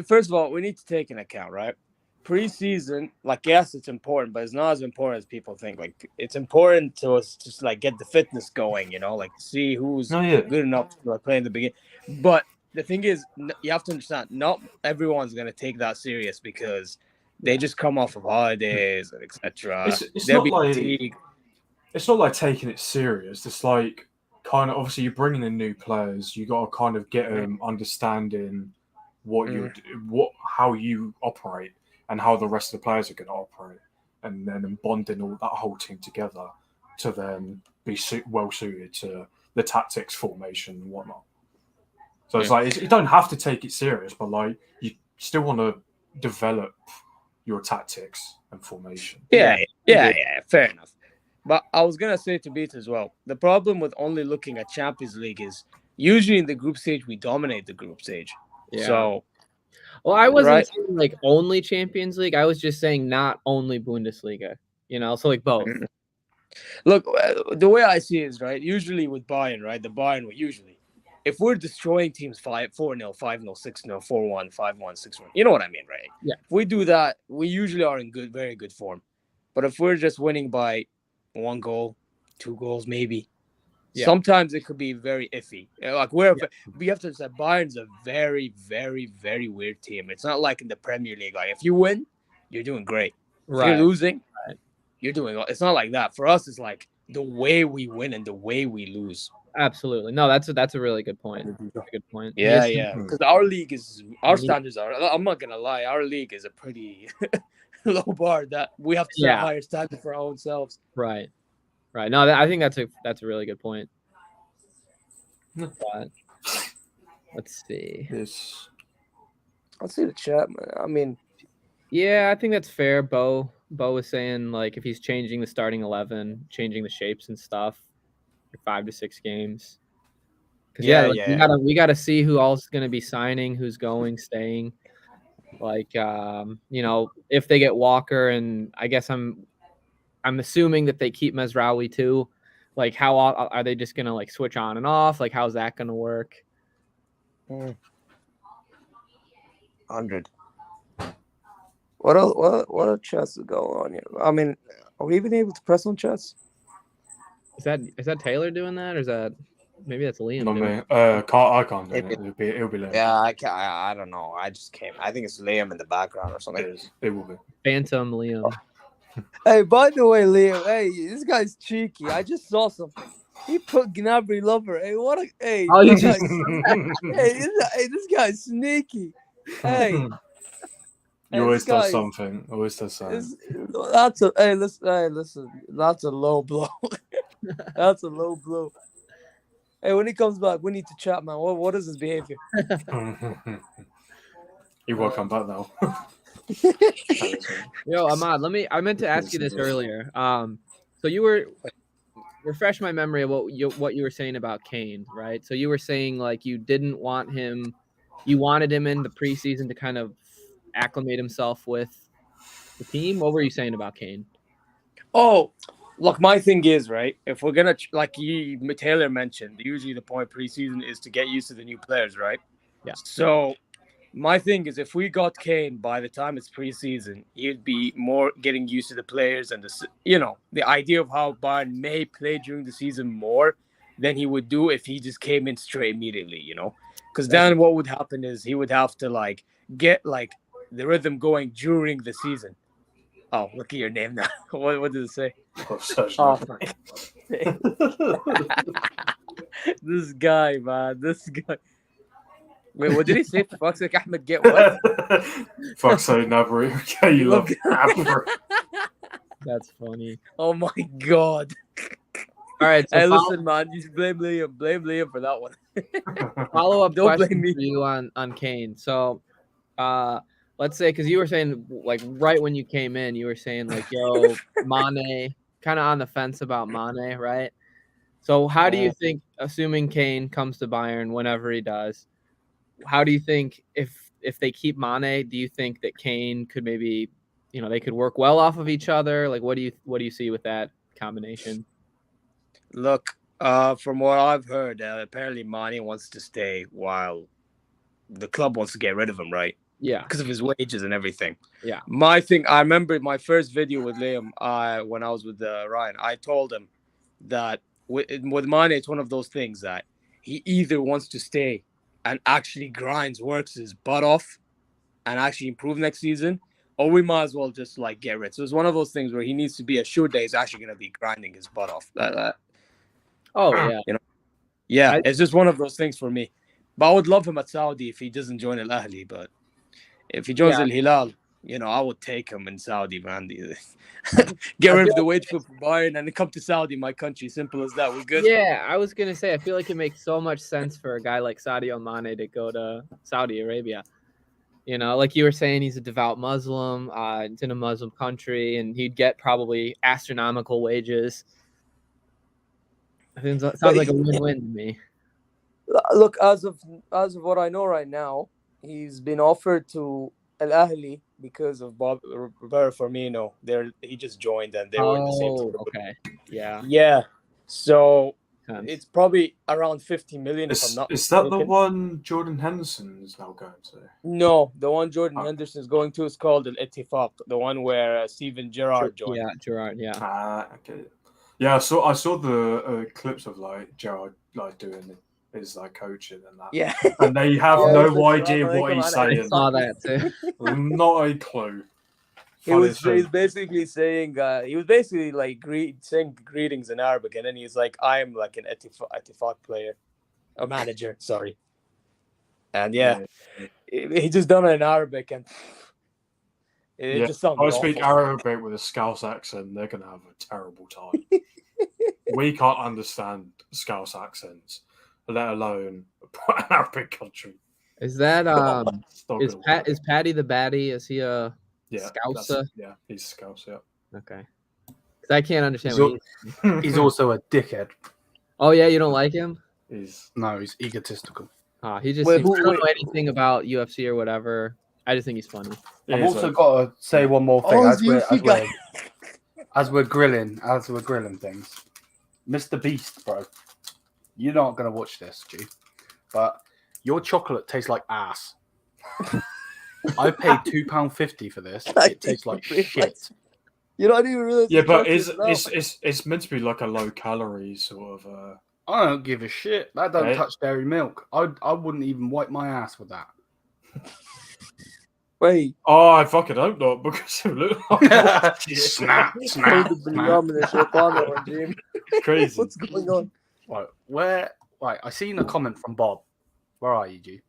First of all, we need to take into account, right? Preseason, like, yes, it's important, but it's not as important as people think. Like, it's important to us just like get the fitness going, you know, like see who's good enough to like, play in the beginning. But the thing is, you have to understand, not everyone's gonna take that serious because they just come off of holidays and etc. It's not like it's not like taking it serious. It's like kind of obviously you're bringing in new players. You got to kind of get them understanding how you operate and how the rest of the players are going to operate, and then bonding all that whole team together to then be well suited to the tactics, formation, and whatnot. So it's like you don't have to take it serious, but like you still want to develop your tactics and formation. Yeah, fair enough. But I was gonna say to Beat as well, the problem with only looking at Champions League is usually in the group stage we dominate the group stage. Yeah. So, well, I wasn't saying like only Champions League. I was just saying not only Bundesliga. You know, so like both. Look, the way I see it is right. Usually with Bayern, right? The Bayern will usually, if we're destroying teams 4-0, 5-0, 6-0, 4-1, 5-1, 6-1, you know what I mean, right? Yeah. If we do that, we usually are in very good form. But if we're just winning by 1 goal, 2 goals, maybe, sometimes it could be very iffy. Like we have to say, Bayern's a very, very, very weird team. It's not like in the Premier League. Like if you win, you're doing great. If you're losing, you're doing. It's not like that. For us, it's like the way we win and the way we lose. Absolutely. No, that's a really good point. That's a good point. Yeah. Because our league our standards are. I'm not gonna lie. Our league is a pretty low bar that we have to set a higher standard for our own selves. Right. No, I think that's a really good point. But let's see. Let's see the chat, man. I mean, yeah, I think that's fair. Bo was saying like if he's changing the starting 11, changing the shapes and stuff for 5 to 6 games. Because we gotta see who else is gonna be signing, who's going, staying. Like you know, if they get Walker, and I guess I'm assuming that they keep Mazraoui too. Like, how are they just gonna like switch on and off? Like, how's that gonna work? 100. What are chats to go on here? I mean, are we even able to press on chats? Is that Taylor doing that, or is that maybe that's Liam? Not me. I can't do it. It'll be Liam. Yeah, I don't know. I just came. I think it's Liam in the background or something. It will be. Phantom Liam. Hey, by the way, Liam. Hey, this guy's cheeky. I just saw something. He put Gnabry lover. Hey, what a hey. Oh, you just this guy's sneaky. Hey. You always does something. Always does something. Listen. That's a low blow. That's a low blow. Hey, when he comes back, we need to chat, man. What is his behavior? He will come back now. Yo, Ahmad, I meant to ask you this earlier. So you were refresh my memory of what you were saying about Kane, right? So you were saying like you didn't want him, you wanted him in the preseason to kind of acclimate himself with the team. What were you saying about Kane? Oh, look, my thing is, right, if we're gonna like Taylor mentioned, usually the point preseason is to get used to the new players, right? Yeah. So my thing is, if we got Kane by the time it's preseason, he'd be more getting used to the players and the idea of how Bayern may play during the season more than he would do if he just came in straight immediately, because then what would happen is he would have to like get like the rhythm going during the season. Oh, look at your name now. What did it say? Oh, this guy, man. This guy. Wait, what did he say? For fuck's sake, Ahmed, get what? Fuck's sake, Nabri. Okay, you love Nabri. That's funny. Oh my god. All right. So hey, listen, man. You should blame Liam. Blame Liam for that one. Follow up Don't question blame me. for you on Kane. So, let's say, because you were saying, like, right when you came in, you were saying, like, yo, Mané, kind of on the fence about Mané, right? So how do you think, assuming Kane comes to Bayern whenever he does, how do you think if they keep Mané, do you think that Kane could maybe, they could work well off of each other? Like, what do you see with that combination? Look, from what I've heard, apparently Mané wants to stay while the club wants to get rid of him, right? Yeah. Because of his wages and everything. Yeah. My thing, I remember my first video with Liam, when I was with Ryan, I told him that with Mané, it's one of those things that he either wants to stay and actually works his butt off and actually improve next season, or we might as well just like get rid. So it's one of those things where he needs to be assured that he's actually going to be grinding his butt off. Oh, yeah. Yeah, it's just one of those things for me. But I would love him at Saudi if he doesn't join Al Ahly. But if he joins Al Hilal, I would take him in Saudi, man. Get rid of the wage for Bayern and come to Saudi, my country. Simple as that. We're good. Yeah, I was gonna say, I feel like it makes so much sense for a guy like Sadio Mané to go to Saudi Arabia. Like you were saying, he's a devout Muslim. It's in a Muslim country, and he'd get probably astronomical wages. I think it sounds like a win-win to me. Look, as of what I know right now, he's been offered to Al Ahly because of Roberto Firmino. He just joined and they were in the same team. Okay. Yeah. Yeah. So it's probably around 50 million. If I'm not mistaken. That the one Jordan Henderson is now going to? No, the one Jordan Henderson is going to is called Al Ittifaq, the one where Steven Gerrard joined. Yeah, Gerrard. Yeah. Okay. Yeah, I saw the clips of like Gerrard like doing his like coaching and that. Yeah. And they have no idea what he's saying. I saw that too. Not a clue. He's basically saying he was basically like saying greetings in Arabic, and then he's like, I'm like an Ittifaq player, a manager, sorry. And he just done it in Arabic, and it just sounds I speak Arabic with a Scouse accent, they're gonna have a terrible time. We can't understand Scouse accents, let alone an Arabic country. Is that is Paddy the Batty? Is he a Scouser? Yeah, he's Scouse. Yeah. Okay. Because I can't understand. He's also a dickhead. Oh yeah, you don't like him? He's egotistical. He just I don't know anything about UFC or whatever. I just think he's funny. I've also got to say one more thing as we're grilling things. Mr. Beast, bro, you're not gonna watch this, G, but your chocolate tastes like ass. I paid £2.50 for this. It tastes like shit. You don't even realize. Yeah, but it's meant to be like a low calorie sort of. I don't give a shit. That don't touch dairy milk. I wouldn't even wipe my ass with that. Wait. Oh, I fucking hope not, because it looks like snap. Crazy. What's going on? Right, I seen a comment from Bob. Where are you, G?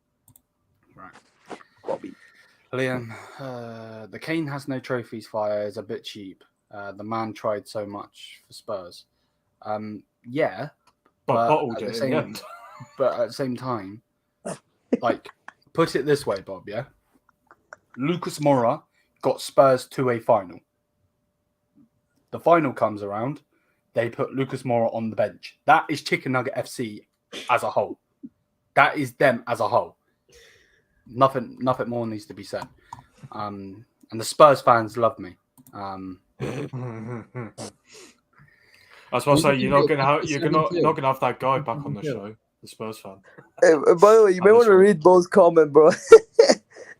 Right. Bobby. Liam, the Kane has no trophies fire is a bit cheap. The man tried so much for Spurs. Yeah. But at the same time, like, put it this way, Bob, yeah? Lucas Moura got Spurs to a final. The final comes around, they put Lucas Moura on the bench. That is Chicken Nugget FC as a whole. That is them as a whole. Nothing more needs to be said. And the Spurs fans love me. I was about to say, you're not gonna have that guy back on the show, the Spurs fan. Hey, by the way, you may want to read Bo's comment, bro.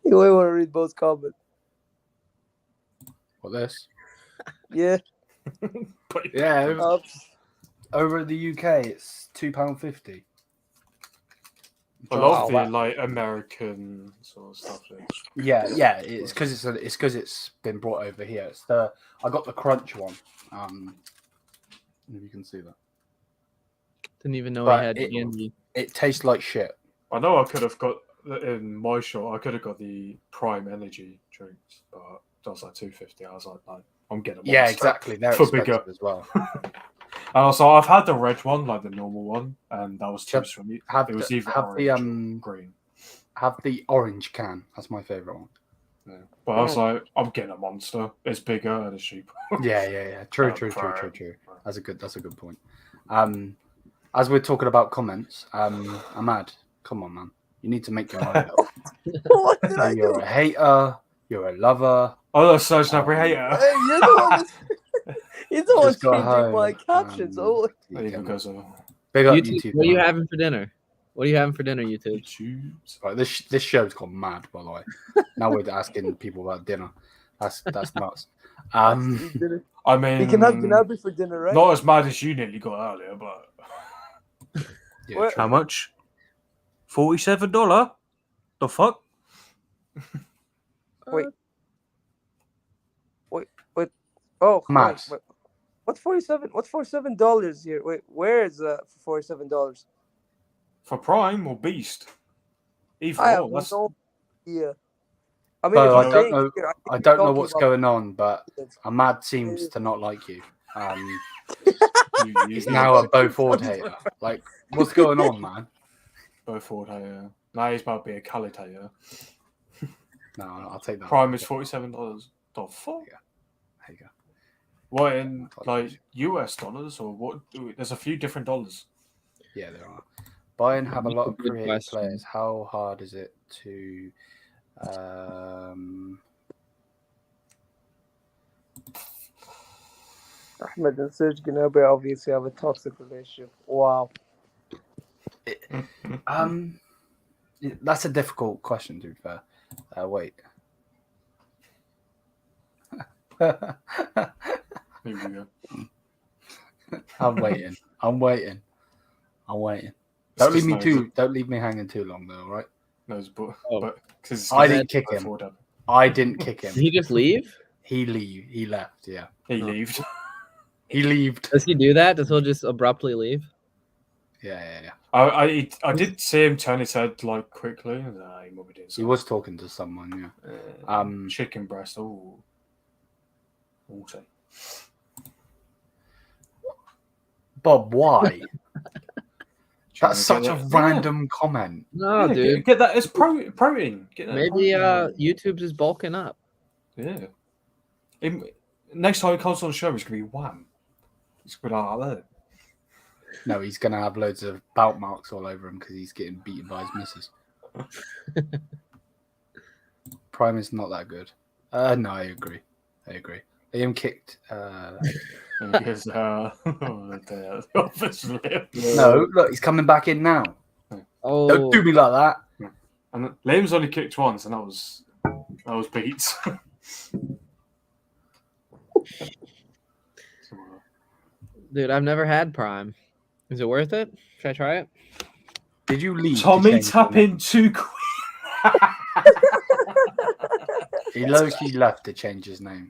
You may want to read Bo's comment. What, this? Yeah. Yeah. Over in the UK, it's £2.50. A lot of the like American sort of stuff. Yeah. It's because it's been brought over here. I got the crunch one. If you can see that. Didn't even know he had candy. It tastes like shit. I know I could have got in my shop. I could have got the Prime Energy drinks, but that was like $2.50. I was like, no, I'm getting one. Yeah, exactly. They're for expensive bigger as well. And also, I've had the red one, like the normal one, and that was too sweet. It was either orange or green. Have the orange can. That's my favorite one. Yeah. But I was like, I'm getting a monster. It's bigger and it's cheaper. Yeah. True. That's a good point. As we're talking about comments, Ahmad, come on, man. You need to make your mind up. What did I You're do? a hater. You're a lover. Oh, that's so snapper hater. Hey, you're the one that's you're the one Just go changing home. my captions. Oh, There even goes on. Big up YouTube, YouTube. what are you man. having for dinner? What are you having for dinner, YouTube? Right, this show's gone mad, by the way. Now we're asking people about dinner. That's nuts. I mean, you can have gnabry for dinner, right? not as mad as you nearly got earlier, but Yeah, What? how much? $47. The fuck? Wait. Oh, Matt. wait. What's $47 here? Wait, where is $47? For Prime or Beast? Either I have or. That's no idea. I mean, Well, if I you're don't saying know. here, I think don't you're know talking what's about- going on, but Ahmad seems to not like you. He's now a Bo Ford hater. Like, what's going on, man? both forward hater. Now he's about to be a Khaled hater. No, I'll take that. Prime is $47. The fuck? There you go. What, in like US dollars or what? There's a few different dollars. Yeah, there are. Bayern have a lot of Good creative question. players. How hard is it to Ahmed and Serge Gnabry obviously have a toxic relationship. Wow. that's a difficult question, to be fair. Wait. Here we go. I'm waiting. Don't leave me hanging too long, though, all right? No, but Oh. because I didn't kick him. I didn't kick him. Did he just leave? He left, yeah. He Oh. left. He left. Does he do that? Does he just abruptly leave? Yeah. I did see him turn his head like quickly. He might be doing He something. was talking to someone, yeah. Chicken breast. Oh, also. Bob, why? That's Get such a that- random comment. No, Yeah, dude. Get that. It's protein. Get that Maybe protein. YouTube's just bulking up. Yeah. Next time he comes on the show, it's gonna be wham. It's gonna be like that. No, he's going to have loads of bout marks all over him because he's getting beaten by his missus. Prime is not that good. No, I agree. Liam kicked. Because obviously. No, look, he's coming back in now. Oh, Don't do me like that. And Liam's only kicked once, and that was Pete's. dude, I've never had Prime. Is it worth it? Should I try it? Did you leave? to Tommy change tap the name? in 2 quid. He low-key left to change his name.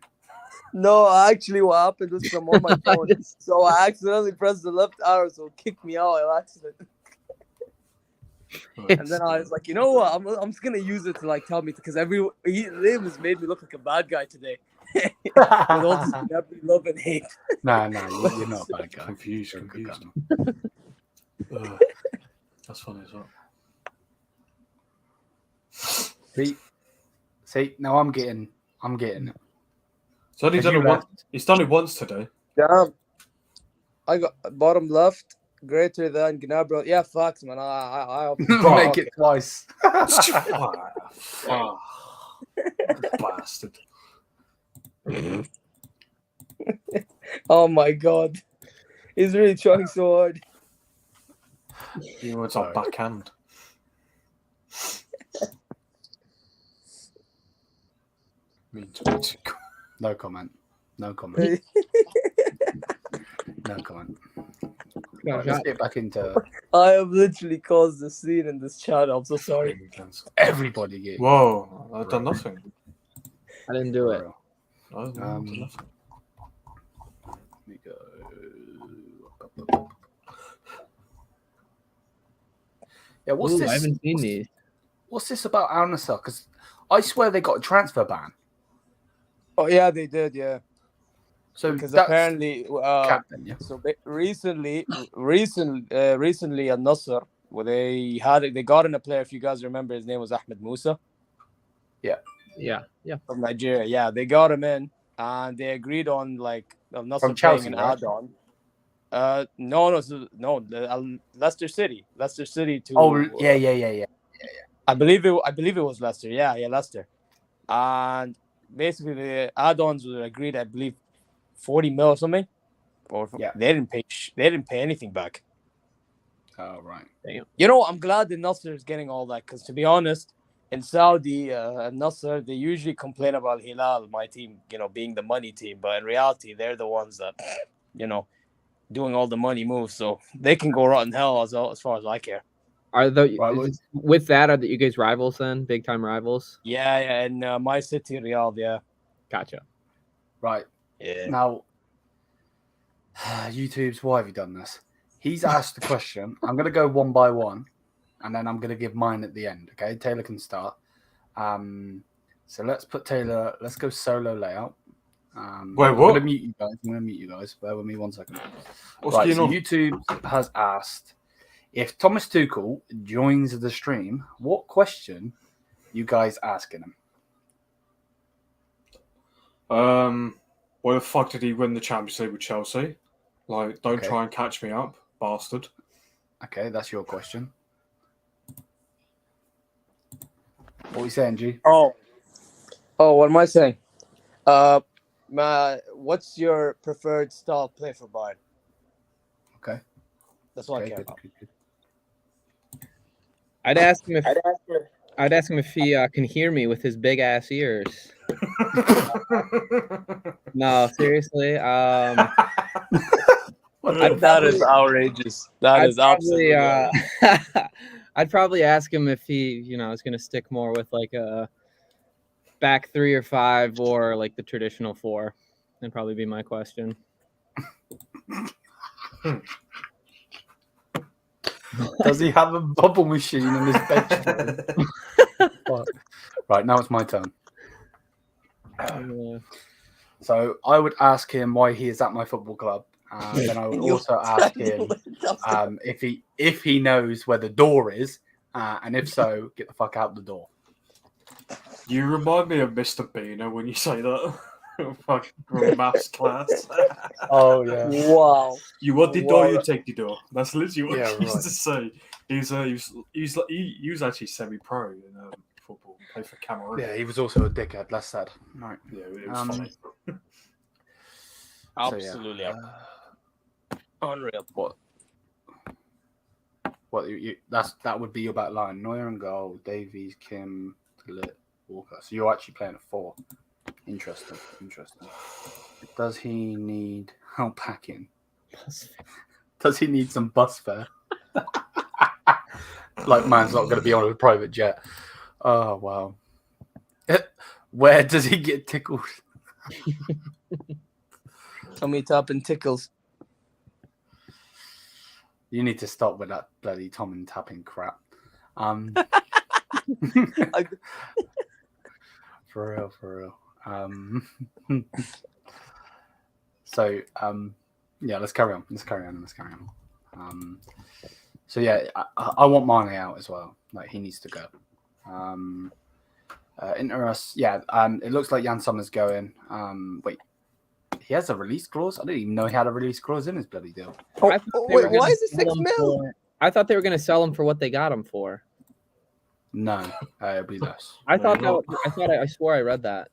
No, actually, what happened was I'm on my phone, so I accidentally pressed the left arrow, so it kicked me out by accident. And then I was like, you know what? I'm just gonna use it to like tell me because Liam has made me look like a bad guy today. With all this Gnabry love and hate. No, you're not a bad guy. Confused. You're a good guy. Ugh. That's funny as well. See, now I'm getting it. So he's Have done you it once. left? He's done it once today. Damn. I got bottom left greater than Gnabry. Yeah, facts, man. I Make it twice. Fuck. Bastard. Oh my god. He's really trying so hard. He wants our backhand. No comment. Right, let's get back into I have literally caused the scene in this chat. I'm so sorry. everybody getting. Whoa, I've done nothing. I didn't do it. I've done nothing. Let me go. Yeah, what's Ooh, this? I haven't seen these. What's this about Al Nassr? Because I swear they got a transfer ban. Oh yeah, they did, yeah. So Because that's apparently, captain, yeah. so recently at Nasser, where they got in a player. If you guys remember, his name was Ahmed Musa. Yeah. Yeah. from Nigeria. Yeah, they got him in, and they agreed on like not From paying Chelsea, an right? add-on. No, Leicester City to. Oh, yeah. I believe it was Leicester. Yeah, Leicester. And basically the add-ons were agreed. I believe 40 mil or something. Or Yeah. they didn't pay anything back. Oh, right. Damn. You know, I'm glad the Nasser is getting all that, because to be honest, in Saudi, Nasser, they usually complain about Hilal, my team, being the money team, but in reality, they're the ones that, doing all the money moves, so they can go rotten hell as far as I care. Are the Right, with that? Are you guys rivals then? Big time rivals? Yeah, and my city, Riyadh, yeah. Gotcha. Right. Yeah. Now, YouTube's, why have you done this? He's asked the question. I'm going to go one by one, and then I'm going to give mine at the end. Okay, Taylor can start. So let's put Taylor. Let's go solo layout. Wait, I'm what? going to mute you guys. Bear with me 1 second. What's Right. going So on? YouTube has asked if Thomas Tuchel joins the stream, what question you guys asking him? Why the fuck did he win the Champions League with Chelsea? Like, don't Okay. try and catch me up, bastard. Okay, that's your question. What are you saying, G? Oh, what am I saying? What's your preferred style of play for Bayern? Okay. That's what I Okay, care good, about. good. I'd ask him if he can hear me with his big ass ears. No, seriously. That is outrageous. That is absolutely outrageous. I'd probably ask him if he, is going to stick more with like a back 3 or 5 or like the traditional 4. That'd probably be my question. Does he have a bubble machine in his bedroom? Right, now it's my turn. So I would ask him why he is at my football club. Then I would also ask him if he knows where the door is, and if so, get the fuck out the door. You remind me of Mr. Beano when you say that. Fucking maths class. Oh yeah. Wow. You want the door, you take the door. That's literally what Yeah, he used right. to say. He was actually semi-pro in football. Played for Cameroon. Yeah, he was also a dickhead. Less said. Right. Yeah, it was funny. Absolutely unreal. What that would be your back line. Neuer and goal, Davies, Kim, Lit, Walker. So you're actually playing a 4. Interesting. Does he need help packing? Does he need some bus fare? Like, man's not going to be on a private jet. Oh, wow. Where does he get tickled? Tummy top and tickles. You need to stop with that bloody Tom and tapping crap. For real. So, yeah, let's carry on. So, yeah, I want Mané out as well. Like, he needs to go. It looks like Jan Sommer's going. Wait, he has a release clause? I didn't even know he had a release clause in his bloody deal. Wait, why is it 6 mil? I thought they were going to sell him for what they got him for. No, it'll be less. I swore I read that.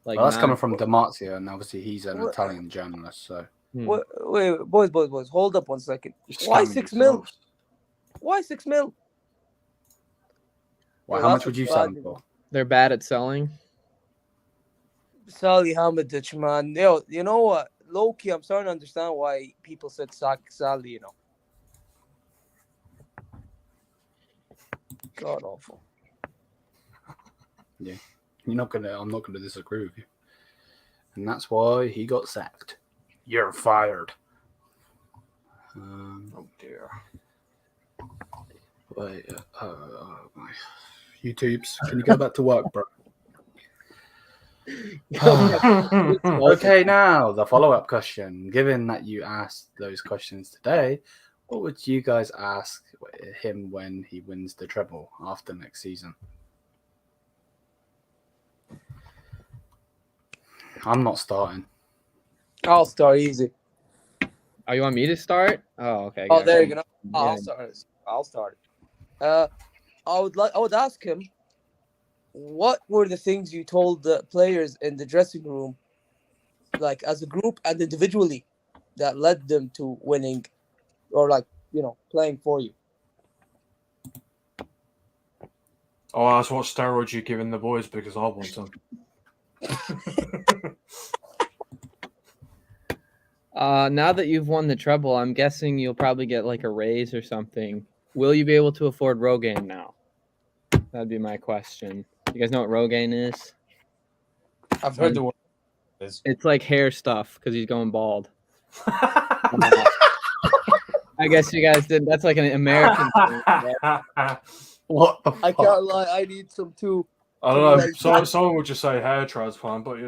Like, Well, that's coming from Damazia, and obviously he's an Italian journalist. So, Wait, boys, hold up 1 second. You're Why scamming 6 mil? yourselves. Why 6 mil? well, Well, how that's much would a you sell bad- him for? They're bad at selling. Salihamidzic, man. Yo, you know what? Low-key, I'm starting to understand why people said Sally, God awful. Yeah, I'm not gonna disagree with you, and that's why he got sacked. You're fired. Oh dear. Wait, my YouTubes, can you go back to work, bro? Okay, now the follow-up question. Given that you asked those questions today, what would you guys ask him when he wins the treble after next season? I'm not starting. I'll start easy. Oh, you want me to start? Oh, okay. Oh, got there it. you go. Yeah. I'll start. I would ask him, what were the things you told the players in the dressing room, like as a group and individually, that led them to winning, or playing for you? I'll ask what steroids you're giving the boys because I want some. Now that you've won the treble, I'm guessing you'll probably get like a raise or something. Will you be able to afford Rogaine now? That'd be my question. You guys know what Rogaine is? I've heard the word. It's like hair stuff because he's going bald. I guess you guys didn't. That's like an American thing. Right? What the fuck? I can't lie. I need some too. I don't know. Someone would just say hair transplant, but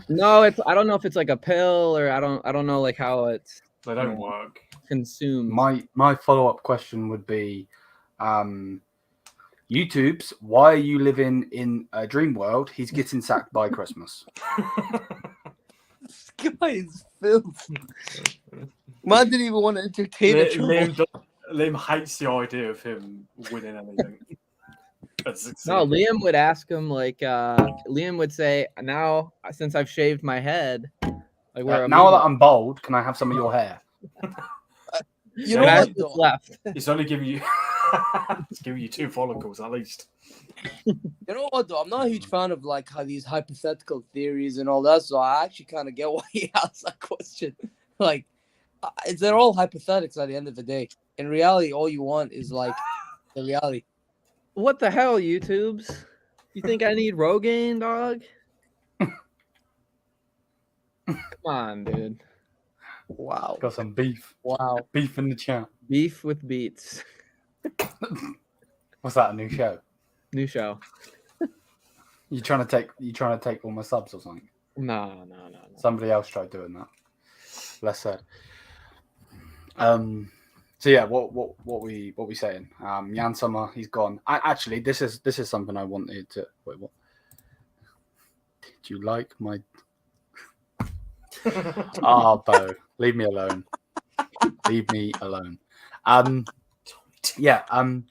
No, I don't know if it's like a pill or I don't know like how it's they don't work. consumed. My follow-up question would be, YouTube's, why are you living in a dream world? He's getting sacked by Christmas. This guy is filth. Man didn't even want to entertain it. Liam hates the idea of him winning anything. No, Liam would ask him Liam would say, now since I've shaved my head, like now that I'm bald, can I have some of your hair? You know what? What's left? He's only giving you it's giving you 2 follicles at least. You know what though? I'm not a huge fan of like how these hypothetical theories and all that. So I actually kind of get why he asked that question. Like, they're all hypothetics at the end of the day. In reality, all you want is like the reality. What the hell, YouTubes? You think I need Rogaine, dog? Come on, dude. Wow. Got some beef. Wow. Beef in the chat. Beef with beats. What's that? A new show? New show. You trying to take all my subs or something? No. Somebody else tried doing that. Less said. So yeah, what we saying? Jan Sommer, he's gone. Actually, this is something I wanted to. Wait, what? Did you like my? Bo, leave me alone. Leave me alone. Yeah. On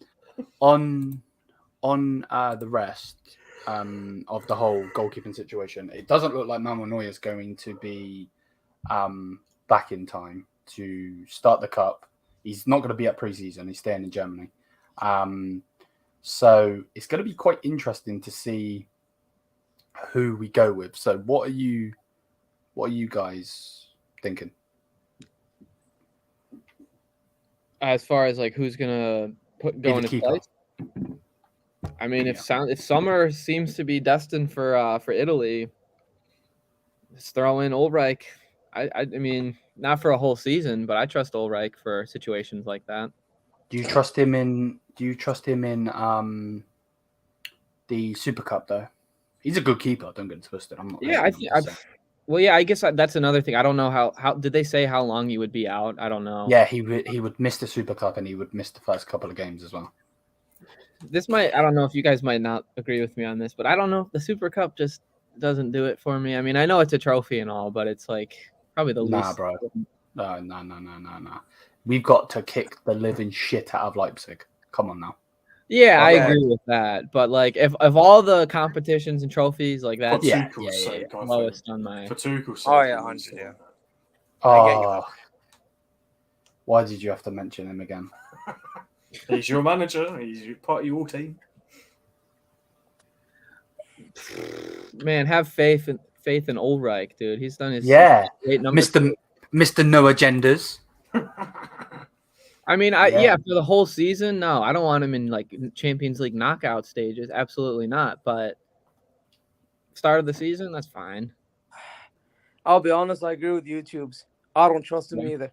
the rest of the whole goalkeeping situation, it doesn't look like Manuel Neuer is going to be back in time to start the cup. He's not going to be at preseason. He's staying in Germany. So it's going to be quite interesting to see who we go with. So what are you guys thinking? As far as like who's gonna go in his place? I mean, if Sommer seems to be destined for Italy, let's throw in Ulreich. I mean, not for a whole season, but I trust Ulreich for situations like that. Do you trust him in the Super Cup though? He's a good keeper. Don't get it twisted. I'm not. Yeah, I guess that's another thing. I don't know how did they say how long he would be out? I don't know. Yeah, he would miss the Super Cup and he would miss the first couple of games as well. I don't know if you guys might not agree with me on this, but I don't know. The Super Cup just doesn't do it for me. I mean, I know it's a trophy and all, but it's like probably the least. Nah, bro. No. We've got to kick the living shit out of Leipzig. Come on now. Yeah, I agree with that. But like, if all the competitions and trophies like that, lowest on my. For Tuchel's sake. Oh yeah, 100. Yeah. Oh, why did you have to mention him again? He's your manager. He's part of your team. Man, have faith in Ulreich, dude. He's done his great numbers. Mr. No Agendas. I mean, for the whole season, no, I don't want him in like Champions League knockout stages. Absolutely not. But start of the season, that's fine. I'll be honest, I agree with YouTube's. I don't trust him either.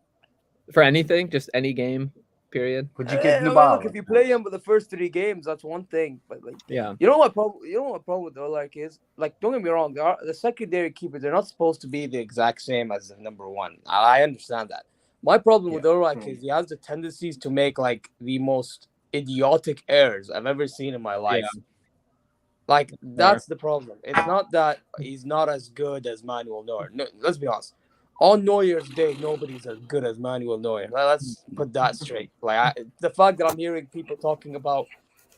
For anything, just any game, period. Would you give look, if you play him for the first 3 games, that's one thing. But like, yeah, you know what problem with Ulreich is? Like, don't get me wrong, the secondary keepers, they're not supposed to be the exact same as the number 1. I understand that. My problem with Ulreich is he has the tendencies to make like the most idiotic errors I've ever seen in my life. Like, that's the problem. It's not that he's not as good as Manuel Neuer. No, let's be honest. On Neuer's day, nobody's as good as Manuel Neuer. Let's put that straight. Like, the fact that I'm hearing people talking about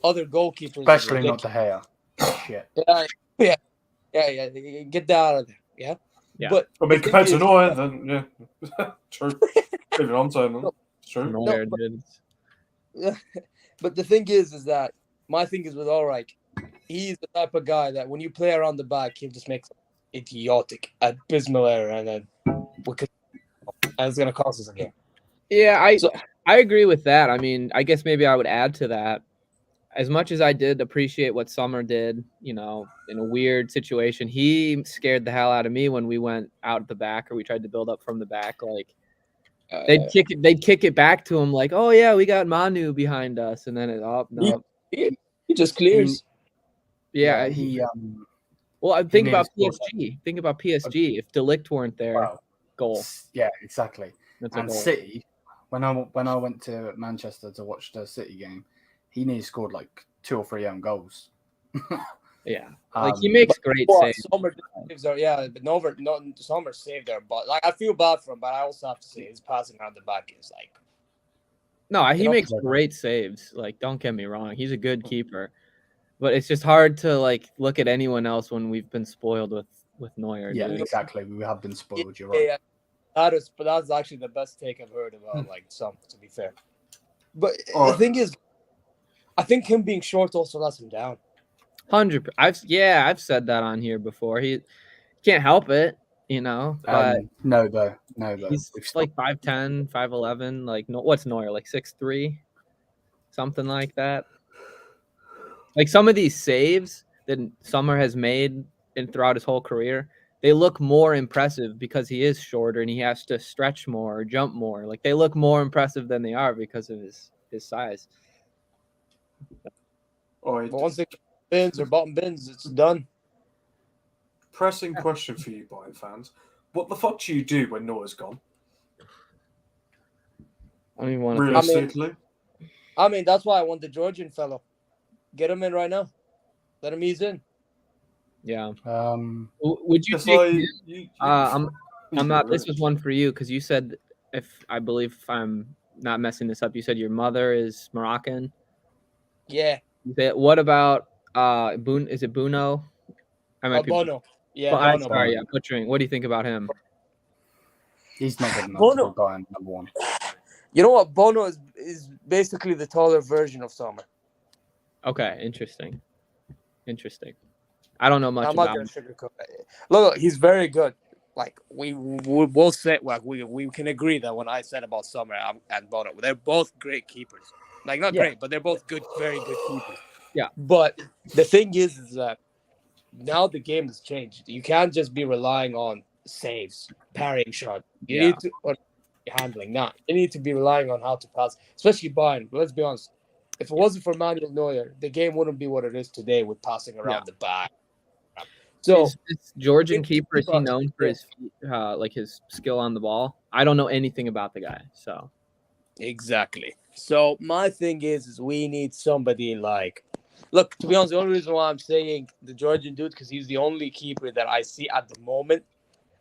other goalkeepers, Especially not De Gea. Shit. Yeah. Get that out of there. Yeah. Yeah. I mean, compared to Neuer, then yeah, true. Moving on to him, it's true. Neuer No, did. but the thing is that my thing is with Ulreich, he's the type of guy that when you play around the back, he just makes idiotic, abysmal error, and then it's going to cost us a game. Yeah, I agree with that. I mean, I guess maybe I would add to that. As much as I did appreciate what Sommer did, in a weird situation, he scared the hell out of me when we went out the back or we tried to build up from the back. Like they'd kick it back to him, like, "Oh yeah, we got Manu behind us," and then He just clears. Yeah, he. Well, I think about made a PSG. Think about PSG. If De Ligt weren't there, goal. Yeah, exactly. That's And a goal. City, when I went to Manchester to watch the City game, he nearly scored like 2 or 3 own goals. Yeah, like he makes great saves. Sommer saves are, but Sommer saved there. But like, I feel bad for him, but I also have to say his passing around the back is like. No, he makes great saves. Like, don't get me wrong, he's a good keeper, but it's just hard to like look at anyone else when we've been spoiled with Neuer. Yeah, dude. exactly. We have been spoiled. You're right. Yeah, that's actually the best take I've heard about like some. To be fair, but the thing is, I think him being short also lets him down. 100%. I've said that on here before. He can't help it, But no, though. he's like 5'10", 5'11". Like, no, what's Neuer, like 6'3", something like that. Like some of these saves that Sommer has made throughout his whole career, they look more impressive because he is shorter and he has to stretch more or jump more. Like they look more impressive than they are because of his size. But once they bins or bottom bins, it's done. Pressing question for you, Bayern fans: what the fuck do you do when Neuer's gone? Realistically, I mean, that's why I want the Georgian fellow. Get him in right now. Let him ease in. Yeah. Would you take? I'm not. This was one for you because you said, if I'm not messing this up, you said your mother is Moroccan. Yeah. What about is it Buno? Bono. Yeah, Bono. Sorry, yeah, butchering. What do you think about him? He's not good enough to be Bayern number 1. You know what? Bono is basically the taller version of Sommer. Okay, interesting. I don't know much about him. Look, he's very good. Like we will say, like we can agree that when I said about Sommer and Bono, they're both great keepers. Like not great, but they're both good, very good keepers. Yeah. But the thing is that now the game has changed. You can't just be relying on saves, parrying shot. You need to or handling. You need to be relying on how to pass, especially Bayern. Let's be honest. If it wasn't for Manuel Neuer, the game wouldn't be what it is today with passing around the back. So, is Georgian keeper, is he known for his like his skill on the ball? I don't know anything about the guy, so. Exactly. So my thing is we need somebody like, look, to be honest, the only reason why I'm saying the Georgian dude, because he's the only keeper that I see at the moment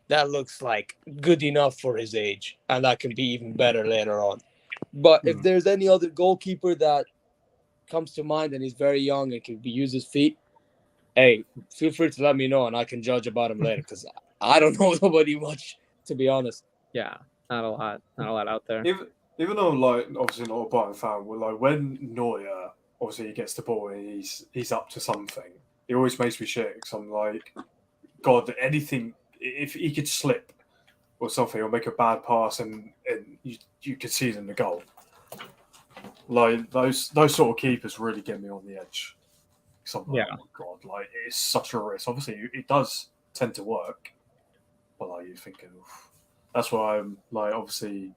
that looks like good enough for his age, and that can be even better later on. But if there's any other goalkeeper that comes to mind and he's very young and can use his feet, hey, feel free to let me know and I can judge about him later, because I don't know nobody much, to be honest. Yeah, not a lot out there. Even though, like, obviously not a Bayern fan, like when Neuer, obviously he gets the ball and he's up to something, it always makes me shake. Because I'm like, God, anything, if he could slip or something or make a bad pass and you could see it in the goal. Like those sort of keepers really get me on the edge. So I'm like, oh my God, like it's such a risk. Obviously, it does tend to work, but like you're thinking, that's why I'm like, obviously.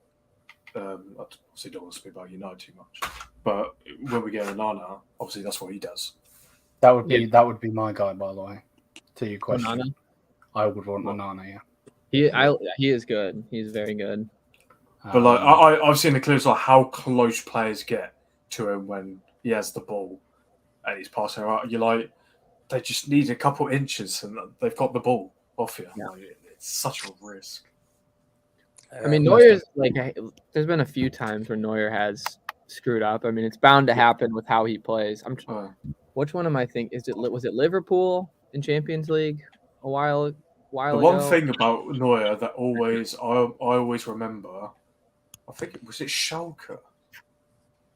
I obviously don't want to speak about United too much, but when we get Onana, obviously that's what he does. That would be my guy, by the way. To your question, Onana? I would want Onana. Yeah, he is good. He's very good. But like I've seen the clips like how close players get to him when he has the ball and he's passing around. You're like, they just need a couple inches and they've got the ball off you. Yeah. Like, it's such a risk. I mean, Neuer's like, there's been a few times where Neuer has screwed up. I mean, it's bound to happen with how he plays. Which one am I thinking? Was it Liverpool in Champions League a while ago? The one thing about Neuer that I always remember, I think it was Schalke,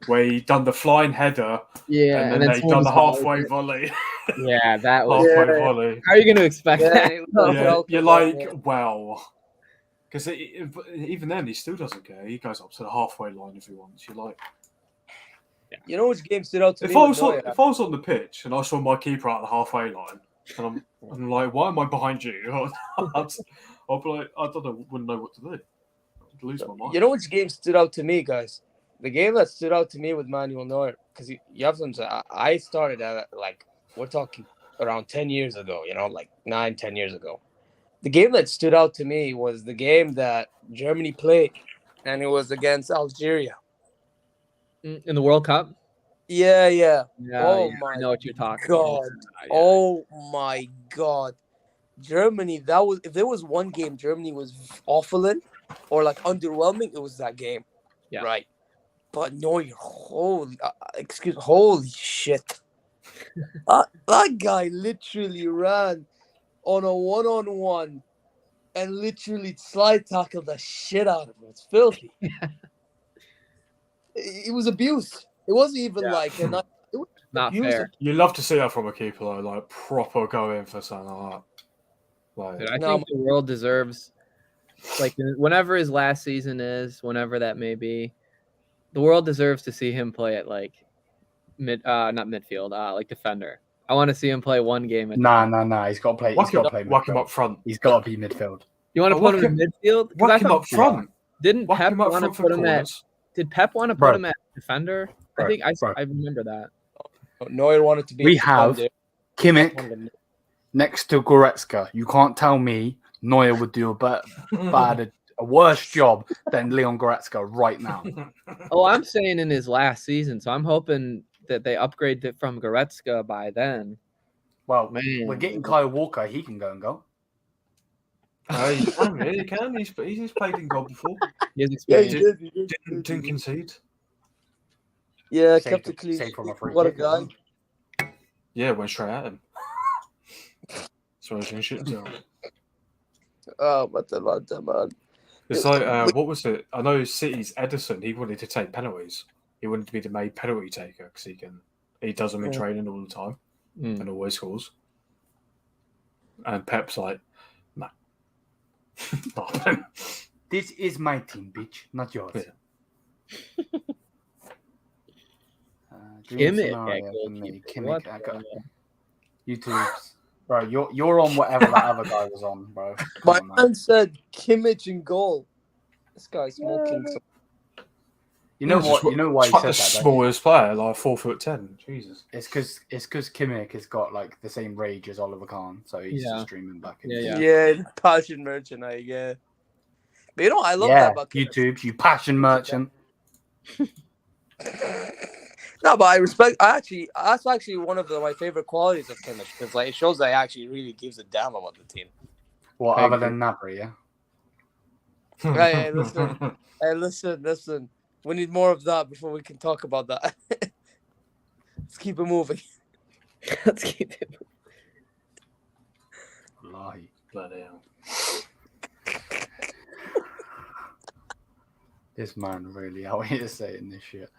where he done the flying header, yeah, and then they done the halfway volley. Yeah, that was halfway volley. How are you going to expect that? Yeah, you're like, well, because even then he still doesn't care. He goes up to the halfway line if he wants. You're like, you know which game stood out to me? If I was on the pitch and I saw my keeper at the halfway line, and I'm like, why am I behind you? I'll be like, I wouldn't know what to do. I'd lose my mind. You know which game stood out to me, guys? The game that stood out to me with Manuel Neuer, because you have to understand, I started at, like, we're talking around 10 years ago, like 9-10 years ago. The game that stood out to me was the game that Germany played, and it was against Algeria. In the World Cup? Yeah. I know what you're talking about. Yeah. Oh my God. Germany, if there was one game Germany was awful in or like underwhelming, it was that game. Yeah. Right. But Neuer, holy shit. That guy literally ran on a one-on-one and literally slide tackled the shit out of him. It's filthy. It was abuse. It wasn't even like it was not abuse. fair. You love to see that from a keeper, though, like proper go in for something like that. Like, Dude, I think the world deserves, like, whenever his last season is, whenever that may be, the world deserves to see him play at like not midfield, like defender. I want to see him play one game. Nah. He's got to play. He's got to play. Whack him up front. He's got to be midfield. You want to put him in midfield? Whack him up front. Didn't Pep want to put him at? Did Pep want to put him at defender? I think I remember that. Neuer wanted to be. We have Kimmich next to Goretzka. You can't tell me Neuer would do a worse job than Leon Goretzka right now. Oh, I'm saying in his last season, so I'm hoping that they upgrade it from Goretzka by then. Well, man, we're getting Kyle Walker. He can go and go. He can. He's played in goal before. He has experience. He Didn't concede. Yeah, kept it clean. What a guy. Yeah, went straight at him. So I was going to shoot him. Oh, but the man. It's like, what was it? I know City's Edison, he wanted to take penalties. He wanted to be the main penalty taker because he does them in training all the time and always scores. And Pep's like, no. This is my team, bitch, not yours. Kimmich. YouTube. Bro, you're on whatever that other guy was on, bro. My man said Kimmich in goal. This guy's smoking. You know what? You know why he said that? Smallest player, like 4'10". Jesus. It's because Kimmich has got like the same rage as Oliver Kahn, so he's just streaming back. Yeah, passion merchant. Yeah. But you know, I love that about Kimmich. YouTube. You passion merchant. No, but I respect. That's actually one of my favorite qualities of Kimmich because like it shows that he actually really gives a damn about the team. Well, other than Gnabry, yeah. Hey, listen. We need more of that before we can talk about that. Let's keep it moving. Lie. Bloody hell. This man really out here saying this shit.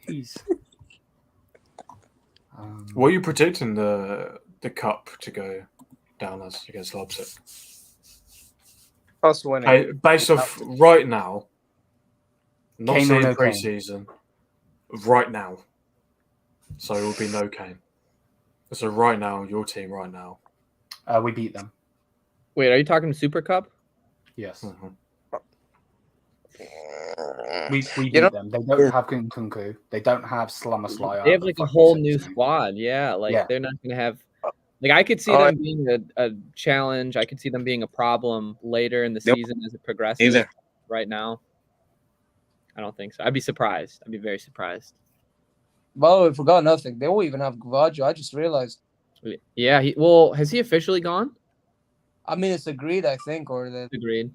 Jeez. What are you predicting the cup to go down as against Leipzig? Us winning. Hey, based off right now, not Kane saying no pre-season, right now. So it will be no Kane. So right now, your team right now. We beat them. Wait, are you talking Super Cup? Yes. Mm-hmm. We beat them. They don't have Kunku. They don't have Slummer. They have like a whole new squad. Yeah, they're not going to have. Like I could see them being a challenge. I could see them being a problem later in the season as it progresses. Right now, I don't think so. I'd be surprised. I'd be very surprised. Well, we forgot nothing. They won't even have Gavaggio. I just realized. Yeah. Has he officially gone? I mean, it's agreed, I think, or that Agreed.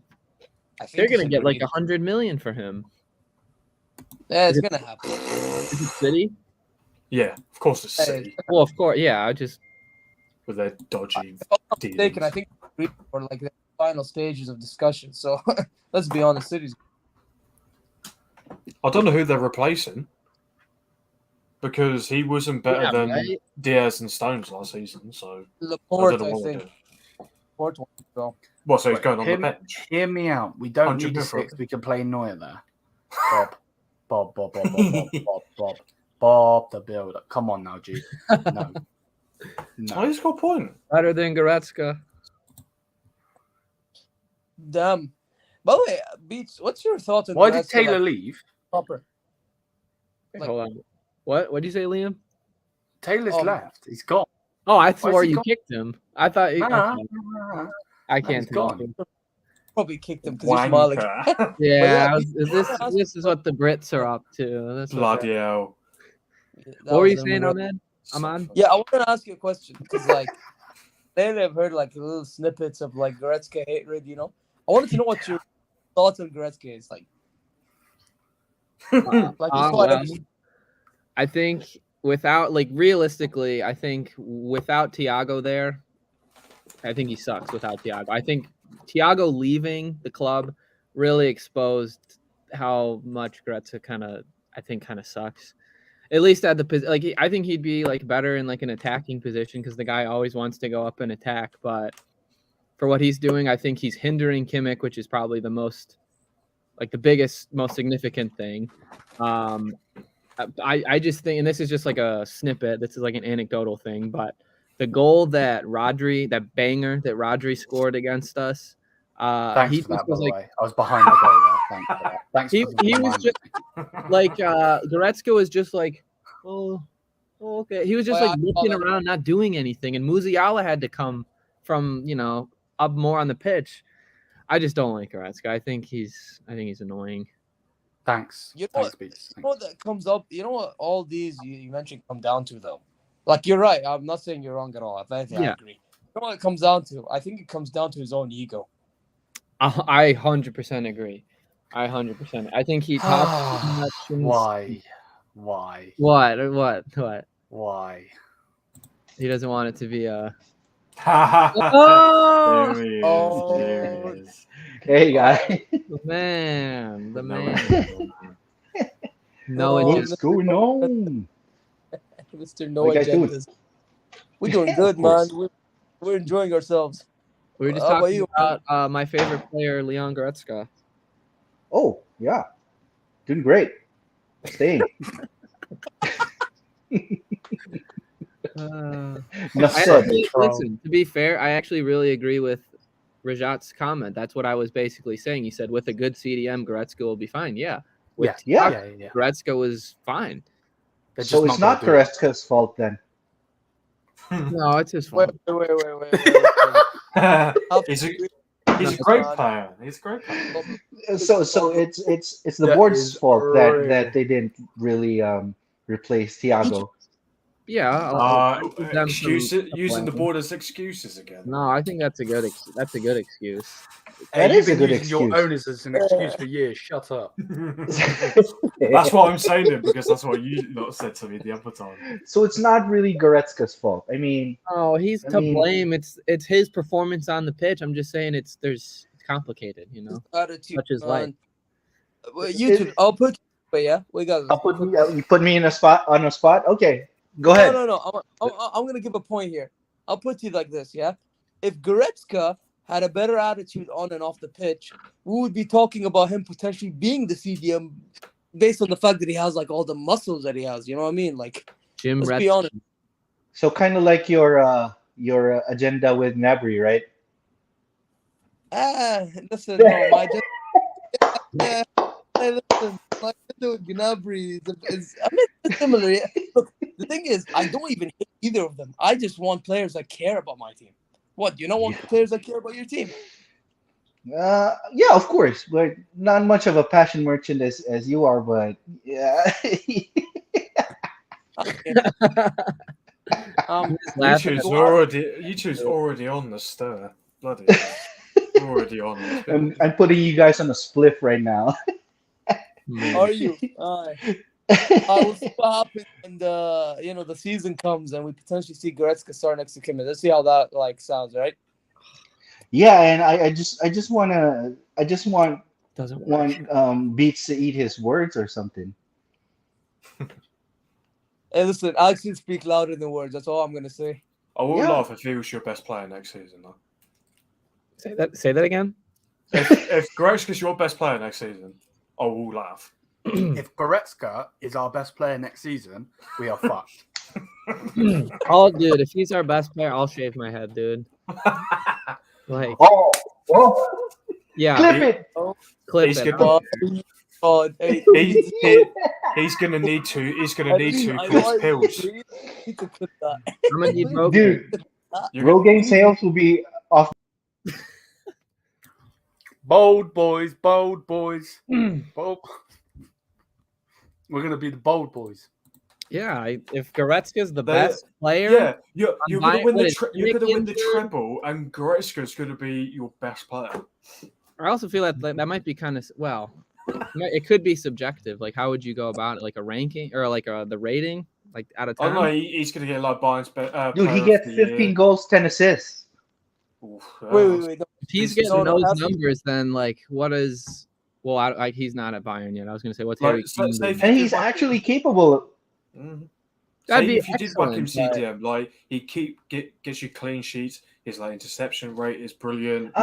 I think They're it's gonna get like agreed. 100 million for him. Yeah, it's Is it- gonna happen. Is it City? Yeah, of course it's Hey, City Well, of course. Yeah. I just. with their dodgy If I'm not mistaken, dealings. I think it's agreed for like the final stages of discussion. So let's be honest, City's. I don't know who they're replacing because he wasn't better Yeah, than right? Diaz and Stones last season. So I Laporte, don't know I what they're think. doing. Laporte wants to go. Well, so he's Wait, going on the bench. Hear me out. We don't 100 need a mil for 6. it. We can play Neuer there. Bob the Builder. Come on now, G. No. Oh, he's got a point. Better than Goretzka. Damn. By the way, Beats, what's your thoughts on Why did Goretzka, Taylor like, leave? proper? Wait, Like- hold on. What did you say, Liam? Taylor's Um, left. He's gone. Oh, I Why is swore he you gone? kicked him. I thought. Nah, Okay. nah. I No, can't he's tell. gone. Probably kicked him because he's smiling. Wanker. Yeah, yeah, this is what the Brits are up to. That's what Bloody hell. what were you saying, Ahmed? Ahmad? Yeah, I want to ask you a question because, like, lately I've heard like little snippets of like Goretzka hatred. You know, I wanted to know what your thoughts on Goretzka is like. Like, Well, I think without, like, realistically, I think without Thiago there, I think he sucks without Thiago. I think Thiago leaving the club really exposed how much Goretzka kind of sucks. At least at the I think he'd be like better in like an attacking position because the guy always wants to go up and attack. But for what he's doing, I think he's hindering Kimmich, which is probably the biggest, most significant thing. I just think, and this is just like a snippet, this is like an anecdotal thing, but the goal that banger that Rodri scored against us, Thanks he for that, just by was the like, way. I was behind the goal there. Thanks for that. Thanks he for the was reminder. just like, Goretzka was just like, oh, okay. He was just Well, like I saw looking that. around, not doing anything, and Musiala had to come from, up more on the pitch. I just don't like Goretzka. I think he's annoying. Thanks. You know Thanks, what? Beats. You know what that comes up? You know what all these you mentioned come down to, though? Like, you're right. I'm not saying you're wrong at all. I Yeah. agree. You know what it comes down to? I think it comes down to his own ego. I 100% agree. I 100%. I think he talks too much. Why? What? Why? He doesn't want it to be a. There he is. Oh. There he is. Hey, guy. The man. No. No Oh, agenda. What's going on? Mr. No What you guys doing? Agendas. We're doing good, Of course. man. We're enjoying ourselves. We were just How about talking you? about my favorite player, Leon Goretzka. Oh, yeah. Doing great. Staying. Enough said. Listen, to be fair, I actually really agree with Rajat's comment. That's what I was basically saying. He said, with a good CDM, Goretzka will be fine. Yeah. With Yeah. Yeah. Goretzka was fine. They're So just it's not gonna do it. Goretzka's fault then. No, it's his Wait. fault. He's a great player. He's a great player. So it's the That board's is fault really- that they didn't really replace Thiago. Yeah. I'll give them some Using the blame. board as excuses again. No, I think that's a good excuse. That Hey, is you've a been good using your excuse. owners as an excuse for years. Shut up. That's why I'm saying it, because that's what you lot said to me the other time. So it's not really Goretzka's fault. I mean, Oh, he's I to mean- blame. It's his performance on the pitch. I'm just saying it's complicated, you know. Attitude, Such is man. life. Well, YouTube. I'll put. But yeah, we got. you put me on a spot. Okay, go ahead. No. I'm gonna give a point here. I'll put it like this. Yeah, if Goretzka had a better attitude on and off the pitch, we would be talking about him potentially being the CDM based on the fact that he has like all the muscles that he has. You know what I mean? Like, Jim let's Red. be honest. So kind of like your agenda with Nabry, right? Listen, no, my yeah. Hey, listen, my agenda with Gnabry is it's similar. Yeah. Look, the thing is, I don't even hate either of them. I just want players that care about my team. What, you don't want players that care about your team? Yeah, of course, but not much of a passion merchant as you are. But yeah, YouTube's already on the stir. Bloody hell. Already on. I'm putting you guys on a spliff right now. Are you? We'll see what happens when the season comes and we potentially see Goretzka start next to Kimmich. Let's see how that sounds, right? Yeah, and I just want Doesn't work. Beats to eat his words or something. Hey, listen, actions speak louder than words. That's all I'm gonna say. I will laugh if he was your best player next season, though. Say that again. If Goretzka's your best player next season, I will laugh. If Goretzka is our best player next season, we are fucked. Dude, if he's our best player, I'll shave my head, dude. Like, yeah, clip He's it. He's gonna need to. He's gonna need to because pills. Need to clip that. I'm gonna need broke. Dude, Rogaine sales will be off. Bold boys, bold boys. Bold. We're gonna be the bold boys. Yeah, if Goretzka's the best player, yeah, you're gonna win the Mick treble, and Goretzka's gonna be your best player. I also feel that might be kind of it could be subjective. Like, how would you go about it? Like a ranking or like the rating, like out of 10? I don't know. He's gonna get like Bayern's Dude, he gets 15 goals, 10 assists. Oof, Wait. If he's getting those numbers, then like, what is? Well, he's not at Bayern yet. I was gonna say what's Harry Kane doing? And he's actually capable of. That'd be if you did whack him excellent, CDM, like he gets you clean sheets. His like interception rate is brilliant.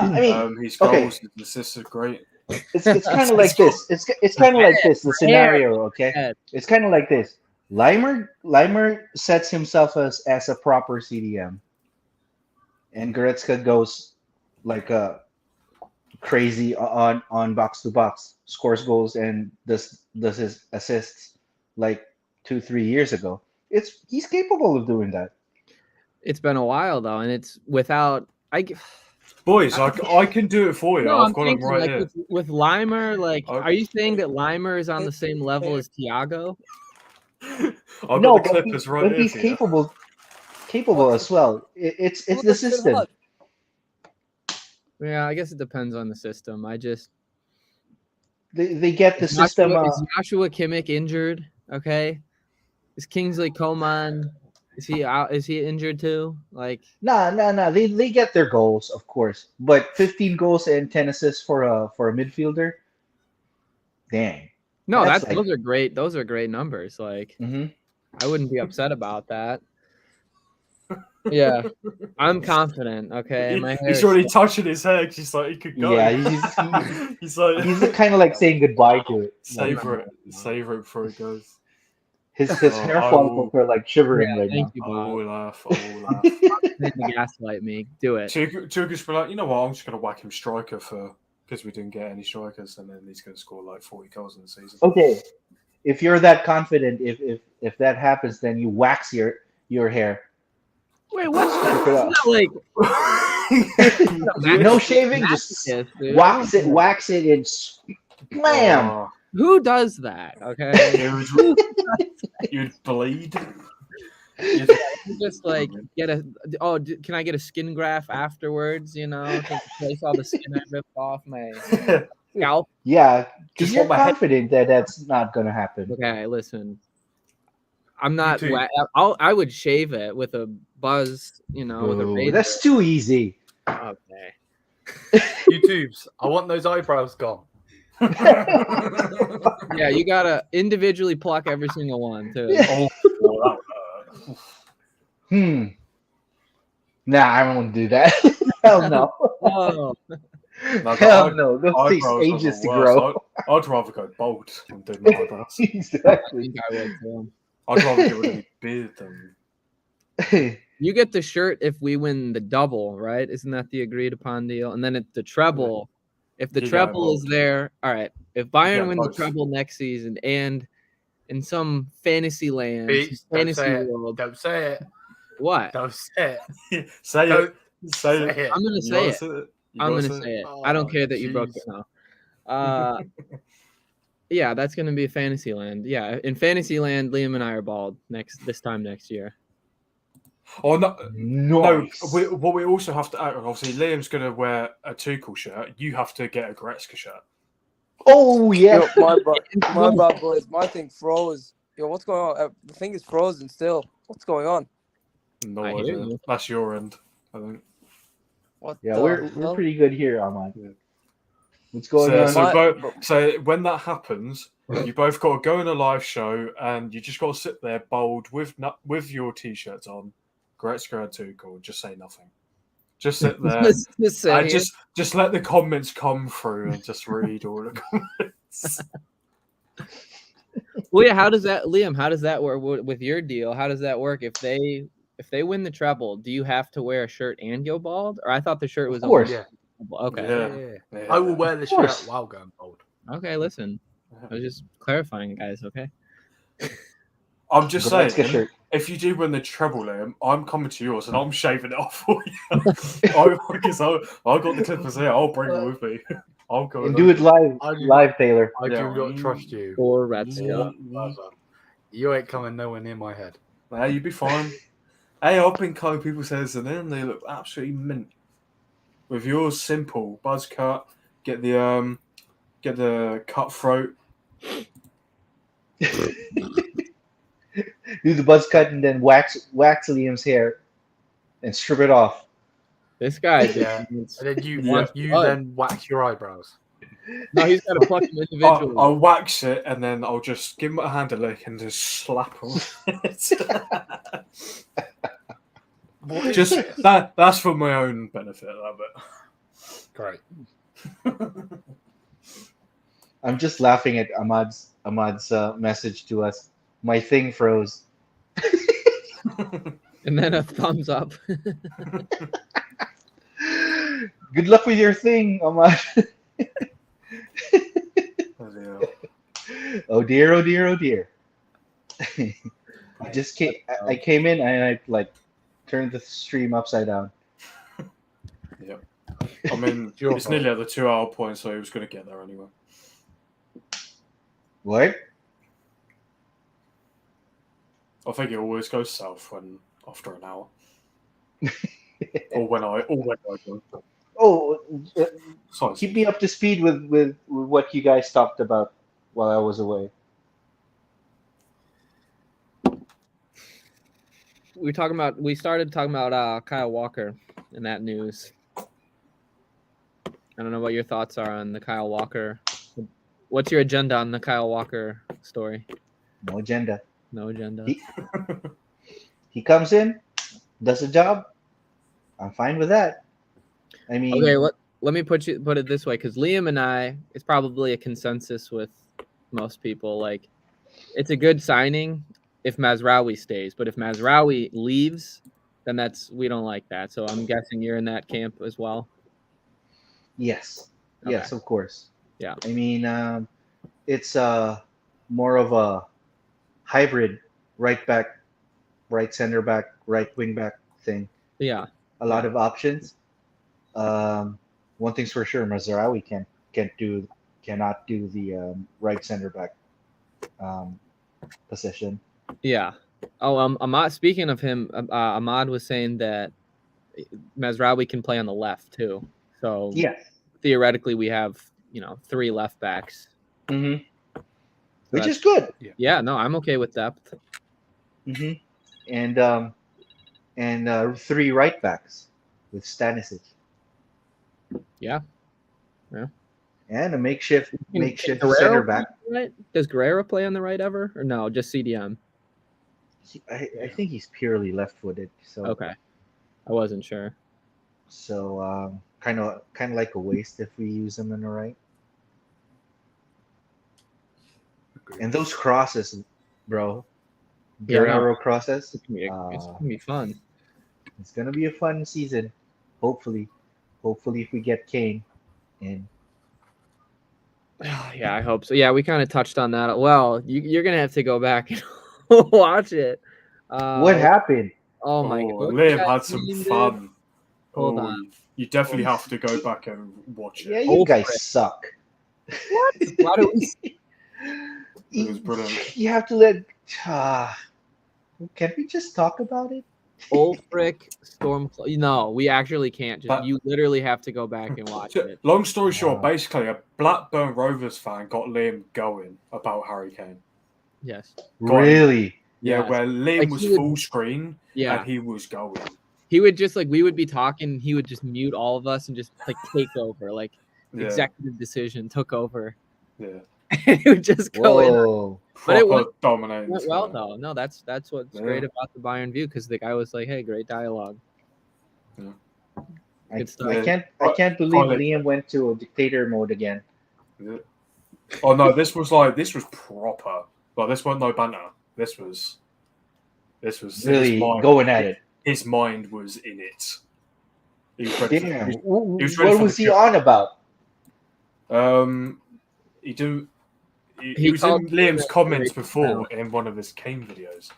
His goals, his assists are great. It's kind of like this. It's kind of like this. The scenario, okay? It's kind of like this. Limer sets himself as a proper CDM, and Goretzka goes like a crazy on box to box, scores goals and does his assists like 2-3 years ago. He's capable of doing that. It's been a while though, and it's without Boys, I can do it for you. No, I've got him right here. With Limer, are you saying that Limer is on the same level as Thiago? I've got the clippers right here. But he's capable as well. It's the system. Yeah, I guess it depends on the system. They get the system. Is Joshua Kimmich injured? Okay. Is Kingsley Coman? Is he out? Is he injured too? Like, no. They get their goals, of course, but 15 goals and 10 assists for a midfielder. Dang. No, those are great. Those are great numbers. Like, I wouldn't be upset about that. Yeah, I'm confident. Okay, he's already touching his head. He's like, he could go. Yeah, he's like, he's kind of like saying goodbye to it. Savor it before it goes. His hair follicles are like shivering right now. I will laugh. Gaslight me. Do it. Tukas be like, you know what? I'm just gonna whack him striker because we didn't get any strikers, and then he's gonna score like 40 goals in the season. Okay, if you're that confident, if that happens, then you wax your hair. Wait, what's that? Like no shaving, just wax it, and slam. Who does that? Okay, you'd bleed. You just like get can I get a skin graft afterwards? You know, to replace all the skin I ripped off my scalp. Yeah, because you're confident that that's not gonna happen. Okay, listen. I'm not. I would shave it with a buzz, with a razor. That's too easy. Okay. YouTubes, I want those eyebrows gone. Yeah, you gotta individually pluck every single one too. Nah, I won't do that. Hell no. Oh. Hell no. Those takes ages to grow. I'd rather go bald than do my eyebrows. Exactly. I would too. I'd rather get rid of the beard than. You get the shirt if we win the double, right? Isn't that the agreed upon deal? And then the treble. If the treble is there, all right. If Bayern win the treble next season and in some fantasy land, fantasy world, don't say it. What? Don't say it. Say it. Say it. I'm gonna say it. I'm gonna say it. I don't care that you broke it now. Yeah, that's gonna be Fantasyland. Yeah, in Fantasyland, Liam and I are bald this time next year. Oh no, Nice. what we also have to add, obviously Liam's going to wear a Tuchel shirt. You have to get a Goretzka shirt. Oh yeah. Yo, my bad, boys. My thing froze. Yo, what's going on? The thing is frozen still. What's going on? No I hear idea. you. That's your end, I think. What? Yeah, the we're hell? pretty good here, Ahmad. What's going on? So when that happens, you both got to go in a live show, and you just got to sit there bold with your t-shirts on, Goretzka and Tuchel, just say nothing. Just sit there. Just sit and here. just let the comments come through and just read all the comments. Well, yeah. How does that, Liam? How does that work with your deal? How does that work if they win the treble? Do you have to wear a shirt and go bald? Or I thought the shirt was Of course. Yeah. Okay. Yeah. I will wear the Of course. shirt while going bold. Okay. Listen, I was just clarifying, guys. Okay. I'm just saying, Goretzka shirt. if you do win the treble, Liam, I'm coming to yours and I'm shaving it off for you. Because I got the clippers here. I'll bring them with me. I'll go. And do it live, Taylor. I do not trust you. Or Goretzka. You ain't coming nowhere near my head. Nah, you'll be fine. Hey, I've been calling people says and then they look absolutely mint. With yours, simple buzz cut. Get the cutthroat. Do the buzz cut and then wax Liam's hair and strip it off. This guy. Yeah. And then you then wax your eyebrows. No, he's got to pluck him individually. I'll wax it and then I'll just give him a hand a lick and just slap him. Just that's for my own benefit, I love it. Great. I'm just laughing at Ahmad's message to us. My thing froze. And then a thumbs up. Good luck with your thing, Ahmad. Oh dear, oh dear, oh dear. I came in and I turned the stream upside down. Yep. I mean, it's nearly at the 2-hour point, so he was going to get there anyway. What? I think it always goes south after an hour, or when I go. Oh, Sorry. keep me up to speed with what you guys talked about while I was away. We started talking about Kyle Walker and that news. I don't know what your thoughts are on the Kyle Walker. What's your agenda on the Kyle Walker story? No agenda. No agenda. He comes in, does a job. I'm fine with that. I mean, okay. Let me put it this way, because Liam and I, it's probably a consensus with most people. Like, it's a good signing if Mazraoui stays, but if Mazraoui leaves, then we don't like that. So I'm guessing you're in that camp as well. Yes. Okay. Yes, of course. Yeah. I mean, it's more of a hybrid right back, right center back, right wing back thing. Yeah. A lot of options. One thing's for sure, Mazraoui cannot do the right center back position. Yeah. Oh, Ahmad. Speaking of him, Ahmad was saying that Mazraoui can play on the left too. So yes, theoretically, we have 3 left backs. Mm-hmm. Which is good. Yeah. No, I'm okay with depth. Mm-hmm. And 3 right backs with Stanisic. Yeah. And a makeshift center back. Right? Does Guerrero play on the right ever, or no? Just CDM. I think he's purely left-footed. So okay, I wasn't sure. So kind of like a waste if we use him on the right. And those crosses, bro. Guerrero crosses. It's gonna be fun. It's gonna be a fun season. Hopefully if we get Kane in. Yeah, I hope so. Yeah, we kind of touched on that. Well, you're gonna have to go back and watch it. What happened? Oh my god! Liam had some fun. Hold on. You definitely have to go back and watch it. Yeah, you guys suck. What? Why do we? It was brilliant. You have to let. Can we just talk about it? Ulfric Storm. No, we actually can't. But- You literally have to go back and watch it. Long story short, basically, a Blackburn Rovers fan got Liam going about Harry Kane. Yes. Really? Yeah, Yes. where Liam Like, was he would- full screen Yeah. and he was going. He would just we would be talking. He would just mute all of us and just take over. Yeah, Executive decision took over. yeah. And he would just go in. Whoa. But it Proper dominating. Went well though. No, that's what's great about the Bayern View, because the guy was like, "Hey, great dialogue." I Good stuff. I can't believe Probably- Liam went to a dictator mode again. Yeah. Oh no, this was proper. Like this wasn't no banter. This was Really his mind, going at it. His mind was in it. He was ready for- Damn. he was ready What for was the he job. on about? He was in called Liam's it comments great before channel. in one of his Kane videos,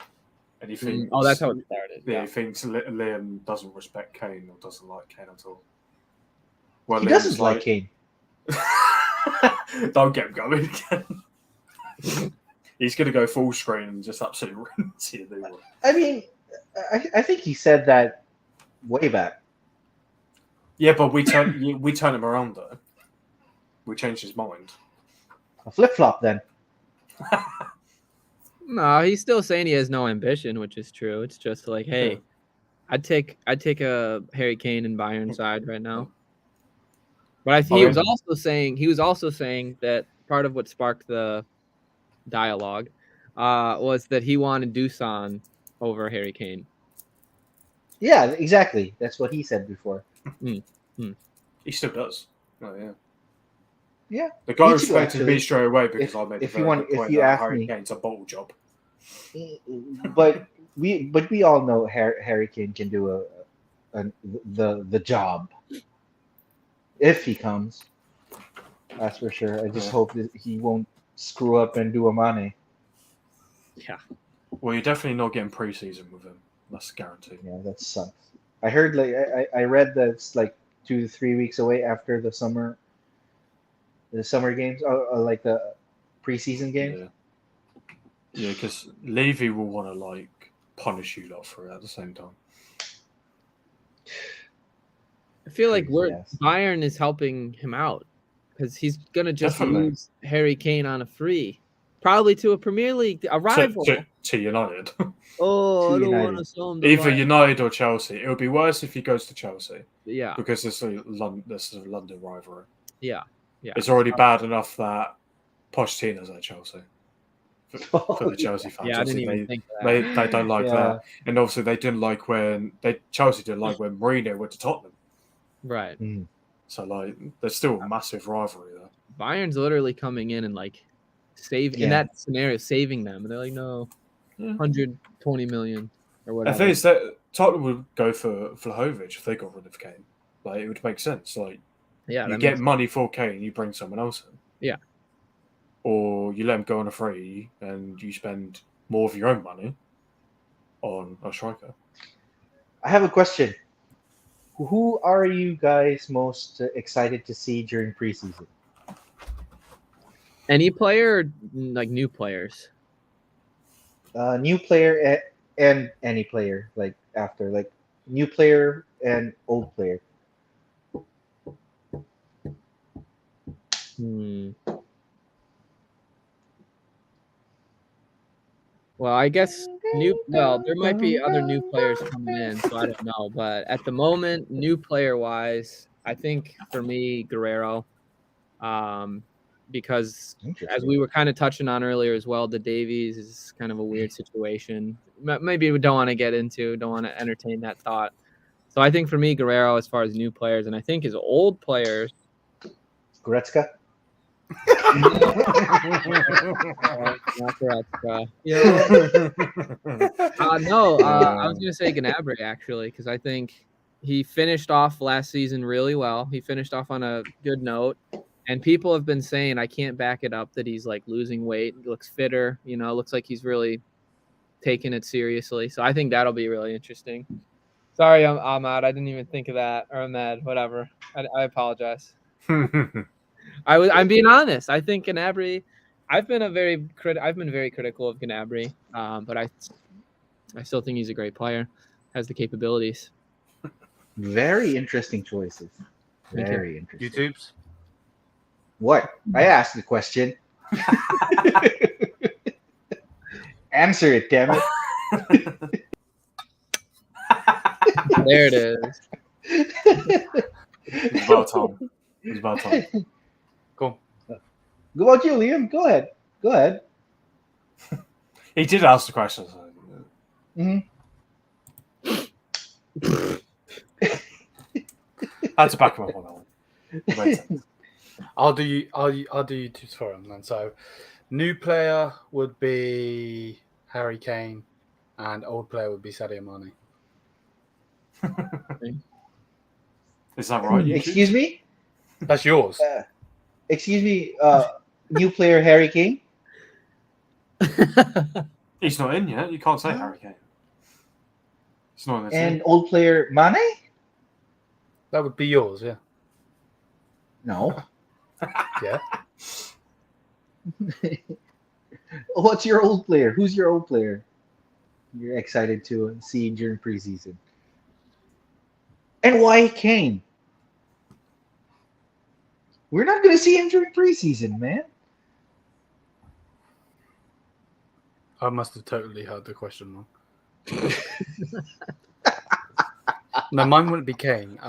and he thinks, Oh, that's how it started. yeah, Yeah. he thinks Liam doesn't respect Kane or doesn't like Kane at all. Well, He Liam's doesn't like Kane. Don't get him going again. He's going to go full screen and just absolutely rinse you. I mean, I think he said that way back. Yeah, but we turn him around though. We changed his mind. A flip flop then. No, he's still saying he has no ambition, which is true. It's just like, hey, Yeah. I'd take a Harry Kane and Bayern side right now. But he Okay. was also saying that part of what sparked the dialogue was that he wanted Dusan over Harry Kane. Yeah, exactly. That's what he said before. He still does. Oh yeah. Yeah, The guy me too, respected actually. me straight away because If- I made if the you very want- good if point you that ask Harry me- Kane's a bottle job. But we all know Harry Kane can do the job if he comes. That's for sure. I just hope that he won't screw up and do a Mané. Yeah. Well, you're definitely not getting preseason with him. That's guaranteed. Yeah, that sucks. I heard I read that it's 2 to 3 weeks away after the summer games, like the preseason games. Yeah. Yeah, because Levy will want to punish you lot for it at the same time. I feel like Yes. Bayern is helping him out because he's gonna just Definitely. use Harry Kane on a free, probably to a Premier League, a rival. To United. Oh, To I don't United. want to sell him. To Either Bayern. United or Chelsea. It would be worse if he goes to Chelsea Yeah, because this is a London rivalry. yeah, yeah. It's already bad enough that Pochettino's at Chelsea. For the Chelsea fans. Yeah, I didn't Obviously, even think of that. they don't like Yeah. that. And obviously they didn't like when Chelsea didn't like when Mourinho went to Tottenham. Right. So there's still a massive rivalry there. Bayern's literally coming in and in Yeah. that scenario, saving them, and they're like, no, Yeah. 120 million or The whatever. thing is that Tottenham would go for Vlahovic if they got rid of Kane. It would make sense. Yeah, You that get makes- money for Kane, you bring someone else in. Yeah. Or you let him go on a free and you spend more of your own money on a striker. I have a question. Who are you guys most excited to see during preseason? any player, or, new players. New player and any player after new player and old player. Well, I guess there might be other new players coming in, so I don't know. But at the moment, new player wise, I think for me, Guerrero, because as we were kind of touching on earlier as well, the Davies is kind of a weird situation. Maybe we don't want to entertain that thought. So I think for me, Guerrero, as far as new players, and I think his old players, Goretzka. I was gonna say Gnabry actually, because I think he finished off last season really well. He finished off on a good note, and people have been saying I can't back it up that he's losing weight, looks fitter. Looks like he's really taking it seriously. So I think that'll be really interesting. Sorry, Ahmad, I didn't even think of that. Or Ahmed, whatever. I apologize. I'm being honest. I think Gnabry. I've been very critical of Gnabry, but I still think he's a great player. has the capabilities. Very interesting choices. Thank you. Very interesting. YouTube's. What? I asked the question. Answer it, damn it. There it is. It's about time. It's about time. Cool. Go about you, Liam. Go ahead. Go ahead. He did ask the question. So. Mhm. I had to back him up on that one. It made sense. I'll do you two for him then. So, new player would be Harry Kane, and old player would be Sadio Mane. Is that right? Excuse me? That's yours. Excuse me, new player Harry Kane? He's not in yet. You can't say Harry Kane. He's not in this And league. old player Mane? That would be yours, yeah. No. Yeah. What's your old player? Who's your old player? You're excited to see during preseason. And why Kane? We're not going to see him during preseason, man. I must have totally heard the question wrong. No, mine wouldn't be Kane.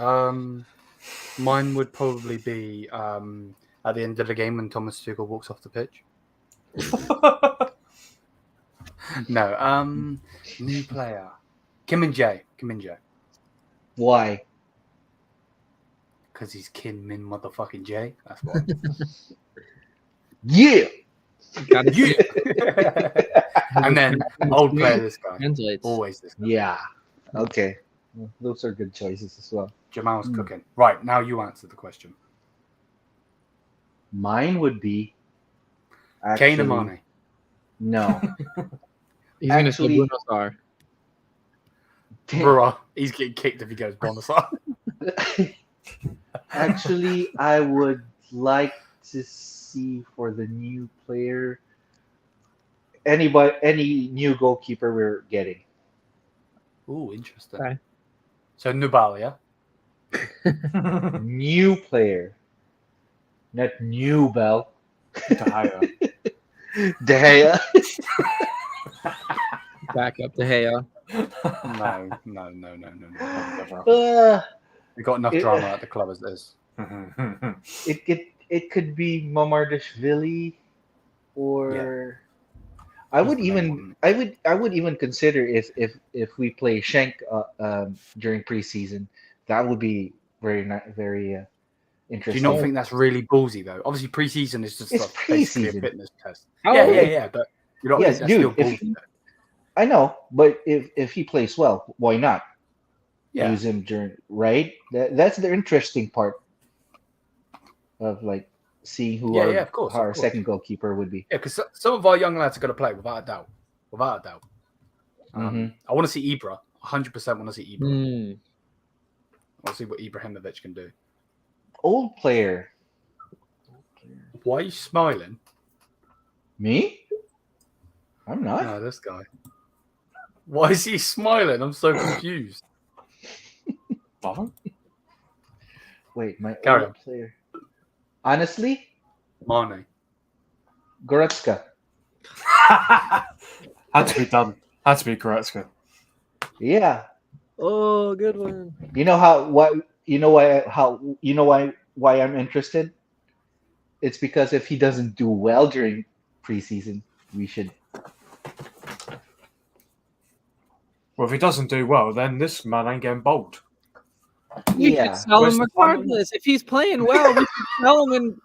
Mine would probably be at the end of the game when Thomas Tuchel walks off the pitch. No, new player. Kim Min Jae. Why? Because he's Kim Min motherfucking Jae. That's why. Yeah. And then old player, this guy. Translates. Always this guy. Yeah. Okay. Well, those are good choices as well. Jamal's cooking. Right, now you answer the question. Mine would be Kane and Mane. No. He's going to say Actually- Bruno Star. Bruh, he's getting kicked if he goes Bonasar. Actually, I would like to see for the new player any new goalkeeper we're getting. Ooh, interesting. Okay. So Nubal, yeah? New player. Not new Bell. De Gea. De Gea. Back up to Hea. No. We got enough drama at the club as it is. It could be Mamardashvili, or I would even consider if we play Schenk during preseason. That would be very Do interesting. you not think that's really ballsy though? Obviously, preseason is just It's like basically a preseason. fitness test. How Yeah, old? but you don't Yes, think that's dude, still if- ballsy though? I know, but if he plays well, why not Yeah, use him during? Right, that's the interesting part of like seeing who Yeah, of course, our of course. second goalkeeper would be. yeah, because some of our young lads are going to play without a doubt. Mhm. I want to see Ibra. 100% want to see Ibra. Mm. I want to see what Ibrahimovic can do. Old player, Why are you smiling? me? I'm not. No, this guy. Why is he smiling? I'm so confused. Bottom? Wait, my Carry old player. Honestly, Mane. Goretzka. Had to be done. Had to be Goretzka. Yeah. Oh, good one. You know why I'm interested? It's because if he doesn't do well during preseason, we should. Well, if he doesn't do well, then this man ain't getting bold. We Yeah. should sell Where's him the fun in regardless. If he's playing well, we should sell him and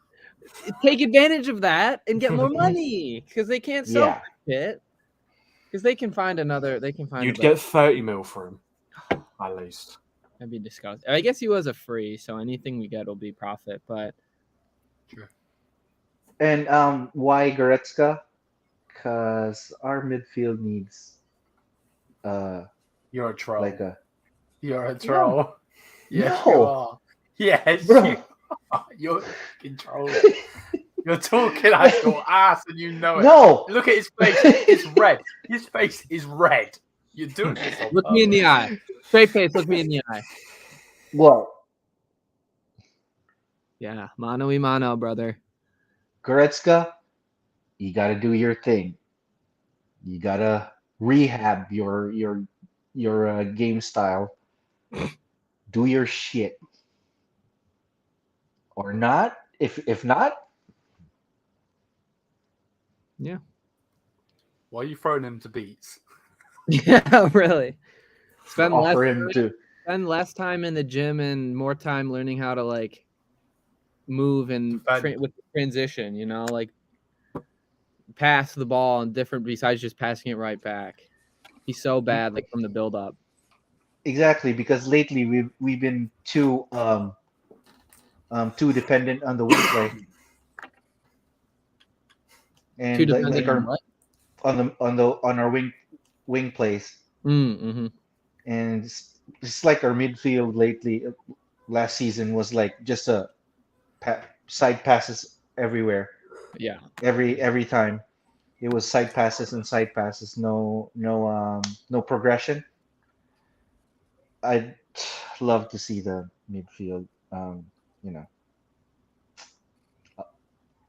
take advantage of that and get more money because they can't sell Yeah. it. Because they can find another. They can find. You'd a get 30 mil for him, at least. That'd be disgusting. I guess he was a free, so anything we get will be profit. But And why Goretzka? Because our midfield needs You're a troll. You're a No. troll. Yes, No. you are. Yes, Bro. you are. You're fucking trolling. You're talking out your ass and you know it. No. Look at his face. It's red. His face is red. You're doing this. On Look me in the purpose. eye. Straight face. Look me in the eye. What? Yeah, mano y mano, brother. Goretzka, you got to do your thing. You got to rehab your game style. Do your shit. Or not. If not, Yeah. Why are you throwing him to beats? Yeah, really. Spend offer him to. spend less time in the gym and more time learning how to like move and with the transition, you know, like pass the ball and different besides just passing it right back. He's so bad like from the build up. Exactly, because lately we've been too dependent on the wing play. And Too like dependent on what? on our wing plays. Mm-hmm. And it's like our midfield lately. Last season was like just a side passes everywhere. Yeah. Every time it was side passes and side passes. No progression. I'd love to see the midfield. You know.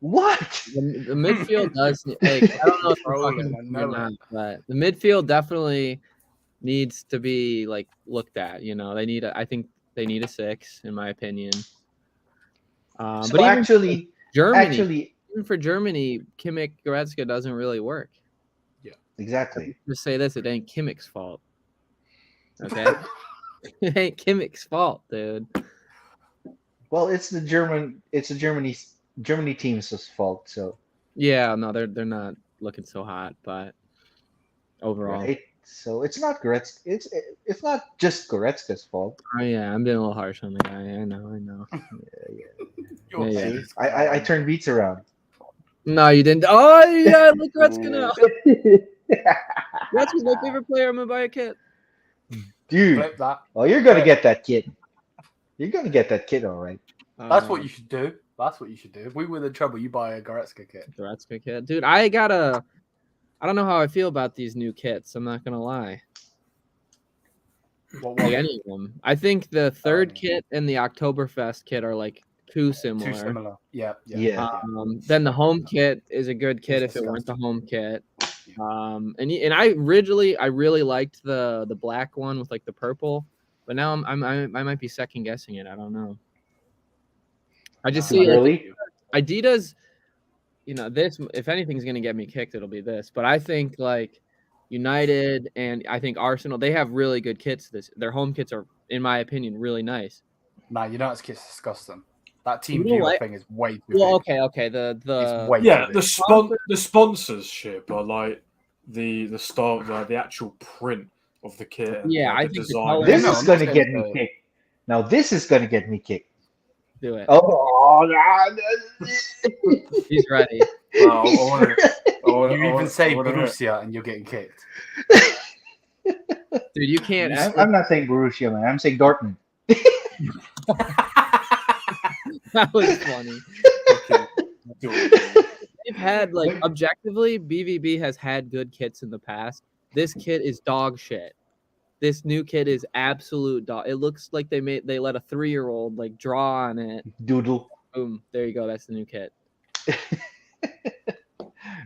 What? The midfield does like I don't know if we're talking about or not, but the midfield definitely needs to be like looked at. You know, I think they need a 6 in my opinion. So but even for Germany, Kimmich Goretzka doesn't really work. Yeah, exactly. Just say this: it ain't Kimmich's fault. Okay, it ain't Kimmich's fault, dude. Well, it's the Germany team's fault. So yeah, no, they're not looking so hot, but overall, right. So it's not Goretzka. It's not just Goretzka's fault. Oh yeah, I'm being a little harsh on the guy. I know. See, I turned beats around. No, you didn't. Oh yeah, look Goretzka now. Goretzka's my favorite player. I'm gonna buy a kit. Dude, Flip that. oh, you're gonna get that kit. You're gonna get that kit, all right. That's what you should do. That's what you should do. If we were in trouble, you buy a Goretzka kit. Goretzka kit, dude. I don't know how I feel about these new kits. I'm not gonna lie. Like any of them. I think the third kit and the Oktoberfest kit are like too similar. Too similar. Yeah. Then the home kit is a good kit if it weren't the home kit. And I really liked the black one with like the purple, but now I might be second guessing it. I don't know. I just see really Adidas. You know, this, if anything's going to get me kicked, it'll be this. But I think, like, United and I think Arsenal, they have really good kits. Their home kits are, in my opinion, really nice. Nah, United's kits disgust them. That team viewer thing is way too big. Okay. The sponsorship are like the start, like the actual print of the kit. Yeah, like I think design. This is going to get me kicked. Now this is going to get me kicked. Do it. Oh, God. He's ready. You even say Borussia and you're getting kicked. Dude, you can't. I'm not saying Borussia, man. I'm saying Dortmund. That was funny. They've had, like, objectively, BVB has had good kits in the past. This kit is dog shit. This new kit is absolute dog. It looks like they let a 3-year-old like draw on it. Doodle. Boom. There you go. That's the new kit.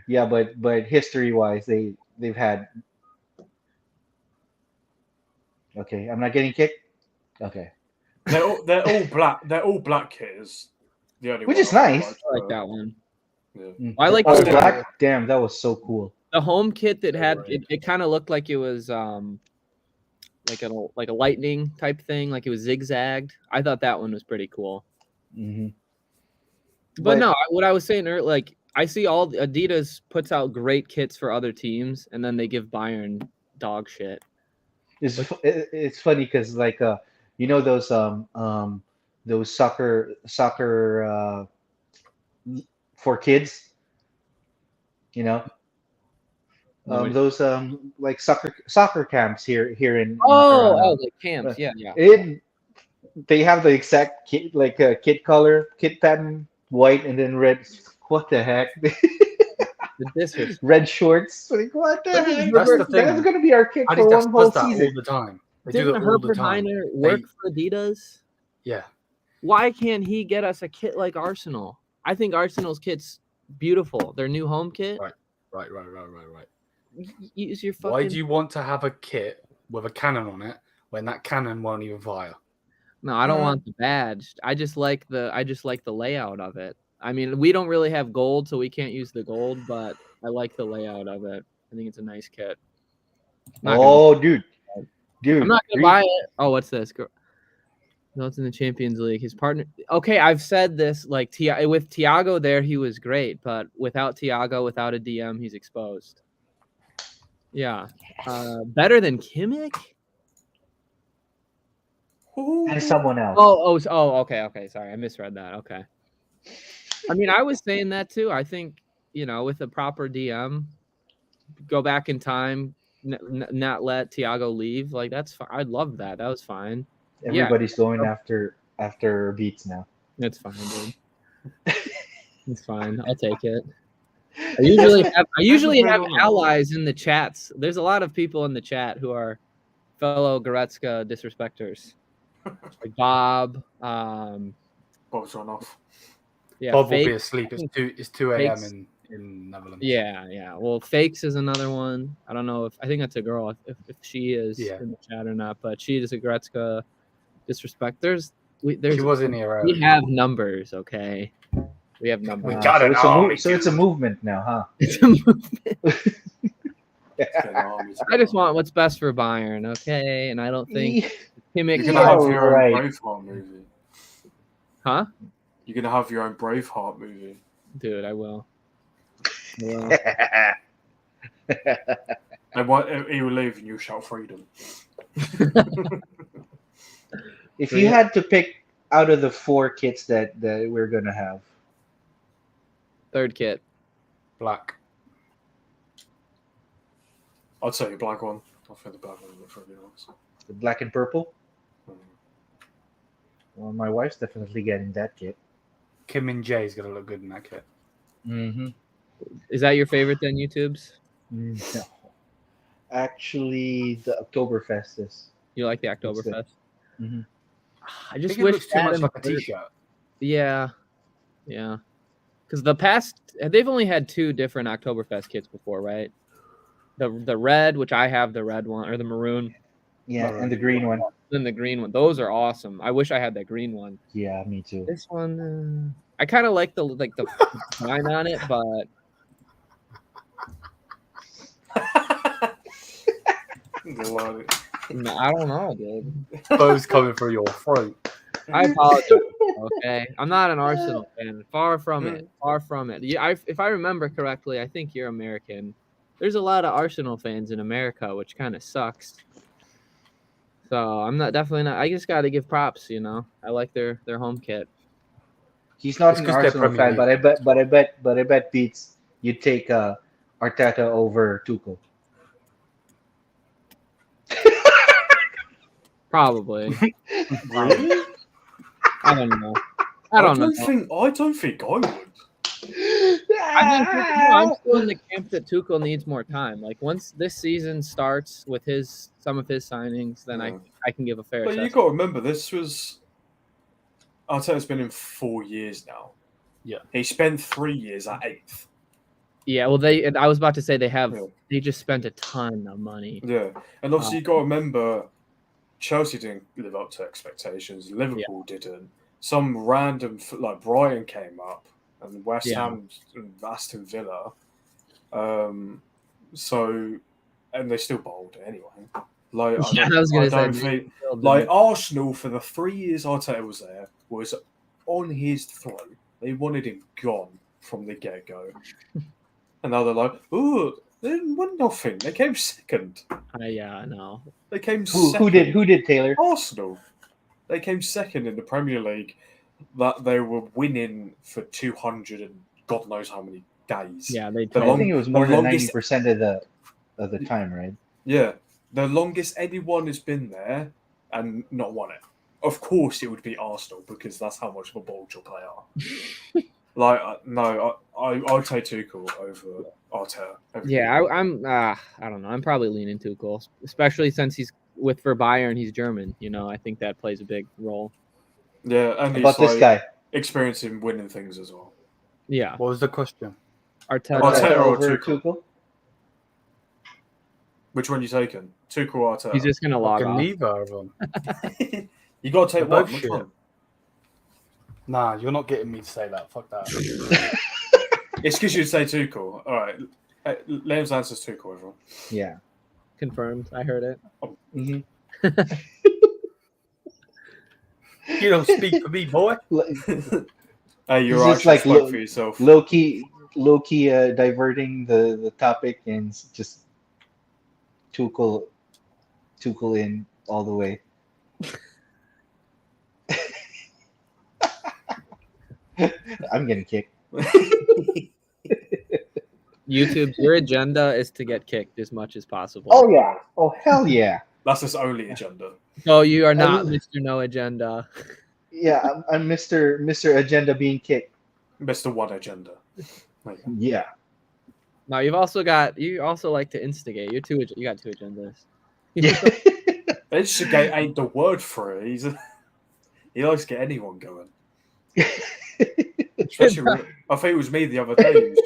Yeah, but history-wise, they've had. Okay, I'm not getting kicked. Okay. They're all black. They're all black kits. The only which is nice. I like that one. Yeah. I like all black. Damn, that was so cool. The home kit that had it kind of looked like it was like a lightning type thing, like it was zigzagged. I thought that one was pretty cool. Mm-hmm. But no, what I was saying earlier, like I see all Adidas puts out great kits for other teams, and then they give Bayern dog shit. It's funny because like you know those soccer for kids, you know. Those like soccer camps here in the camps, yeah. They have the exact kit, like kit color, kit pattern, white and then red. What the heck? The disrespect. Red shorts. Like, what the But heck? that's the thing. That's gonna be our kit for Adidas one whole does that all season. the time. They do Didn't that all the Herbert time. Heiner work for Adidas? Yeah. Why can't he get us a kit like Arsenal? I think Arsenal's kit's beautiful. Their new home kit. Right. Use your fucking. Why do you want to have a kit with a cannon on it when that cannon won't even fire? No, I don't want the badge. I just like the layout of it. I mean, we don't really have gold, so we can't use the gold, but I like the layout of it. I think it's a nice kit. Dude. I'm not gonna buy it. Oh, what's this? No, it's in the Champions League. His partner. Okay, I've said this. Like with Thiago there, he was great, but without Thiago, without a DM, he's exposed. Yeah, better than Kimmich. And someone else. Okay. Sorry, I misread that. Okay. I mean, I was saying that too. I think, with a proper DM, go back in time, not let Thiago leave. Like, that's fine. I love that. That was fine. Everybody's going after Beats now. It's fine, dude. It's fine. I'll take it. I usually have allies in the chats. There's a lot of people in the chat who are fellow Goretzka disrespecters. Like Bob. Bob's run off. Yeah, Bob will be asleep. It's 2 a.m. in Netherlands. Yeah. Well, Fakes is another one. I don't know I think that's a girl if she is in the chat or not, but she is a Goretzka disrespect. She was in here. We have numbers, okay? We have numbers. We got it's a movement now, huh? It's a movement. I just want what's best for Bayern, okay? And I don't think Kimmich. You're gonna have your own Braveheart movie. Huh? You're gonna have your own Braveheart movie. Dude, I will. And what he will leave and you shout freedom. If you had to pick out of the 4 kits that we're gonna have, third kit, black. I'd say a black one. I think the black one would look really nice. The black and purple. Well, my wife's definitely getting that kit. Kim Min Jae's gonna look good in that kit. Mm-hmm. Is that your favorite then, YouTubes? No. Actually, the Oktoberfest is. You like the Oktoberfest? Mm-hmm. I just it wish looks too much like a t-shirt. Yeah. Because they've only had 2 different Oktoberfest kits before, right? The red, which I have the red one, or the maroon. Yeah, and the green one. Then the green one. Those are awesome. I wish I had that green one. Yeah, me too. This one, I kind of like the design on it, but no, I don't know, dude. Bo's coming through your throat. I apologize. Okay, I'm not an Arsenal fan. Far from it. Far from it. If I remember correctly, I think you're American. There's a lot of Arsenal fans in America, which kind of sucks. So I'm definitely not. I just got to give props. I like their home kit. He's not an Arsenal fan, but I bet Beats you'd take Arteta over Tuchel. Probably. Really? I don't know. I don't think I would. I'm still in the camp that Tuchel needs more time. Like once this season starts with some of his signings, then I can give a fair. But assessment. you got to remember, this was. Arteta's been in 4 years now. Yeah, he spent 3 years at 8th. Yeah, well, I was about to say they just spent a ton of money. Yeah, and obviously you got to remember, Chelsea didn't live up to expectations. Liverpool didn't. Some random like Brighton came up, and West Ham and Aston Villa. And they still bowled it anyway. Like I was going to say, Arsenal for the 3 years Arteta was there was on his throat. They wanted him gone from the get-go. And now they're like, "Ooh, they didn't win nothing. They came second." Yeah, I know. They came second. Who did Taylor? Arsenal. They came second in the Premier League. That they were winning for 200 and God knows how many days. Yeah, I think it was more than 90% of the time, right? Yeah, the longest anyone has been there and not won it. Of course, it would be Arsenal because that's how much of a ball job they are. I'll take Tuchel over Arteta. Yeah, I don't know. I'm probably leaning Tuchel, especially since he's for Bayern. He's German. I think that plays a big role. Yeah, and he's About this guy. experiencing winning things as well. Yeah. What was the question? Arteta or over Tuchel? Which one you taking? Tuchel or Arteta? He's just gonna log off. Neither of them. You got to take They're one. both Which shit. one? Nah, you're not getting me to say that. Fuck that. It's because you say Tuchel. All right. Liam's answer's Tuchel, everyone. Yeah. Confirmed. I heard it. Mm-hmm. You don't speak for me, boy. Hey, you're He's right. just like Spoke for yourself. Low key diverting the topic and just Tuchel in all the way. I'm getting kicked. YouTube, your agenda is to get kicked as much as possible. Oh yeah. Oh hell yeah. That's his only agenda. No, you are not Mr. No Agenda. Yeah, I'm Mr. Agenda being kicked. Mr. One Agenda. Yeah. Now you also like to instigate. You got two agendas. Yeah. Instigate ain't the word for it. He likes to get anyone going. Especially, I think it was me the other day who was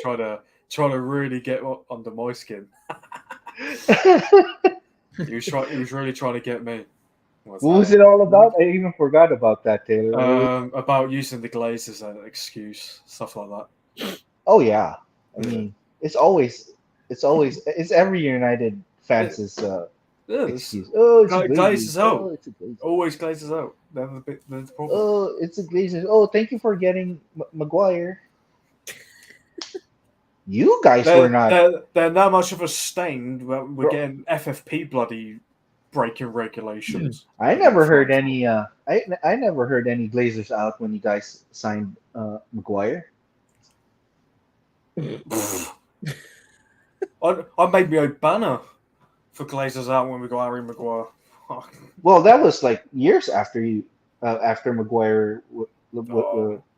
trying to really get under my skin. He was really trying to get me. What was it all about? I even forgot about that, Taylor. About using the Glazers as an excuse, stuff like that. Oh yeah. I mean, it's every United fans' excuse. Oh, it's a Glazers out. Oh, it's a Glazers. Always Glazers out. Never the problem. Oh, it's a Glazers. Oh, thank you for getting Maguire. You guys were not. They're not much of a stain. We're getting FFP bloody breaking regulations. I never heard any. I never heard any Glazers out when you guys signed Maguire. I made me a banner for Glazers out when we got Harry Maguire. Well, that was like years after Maguire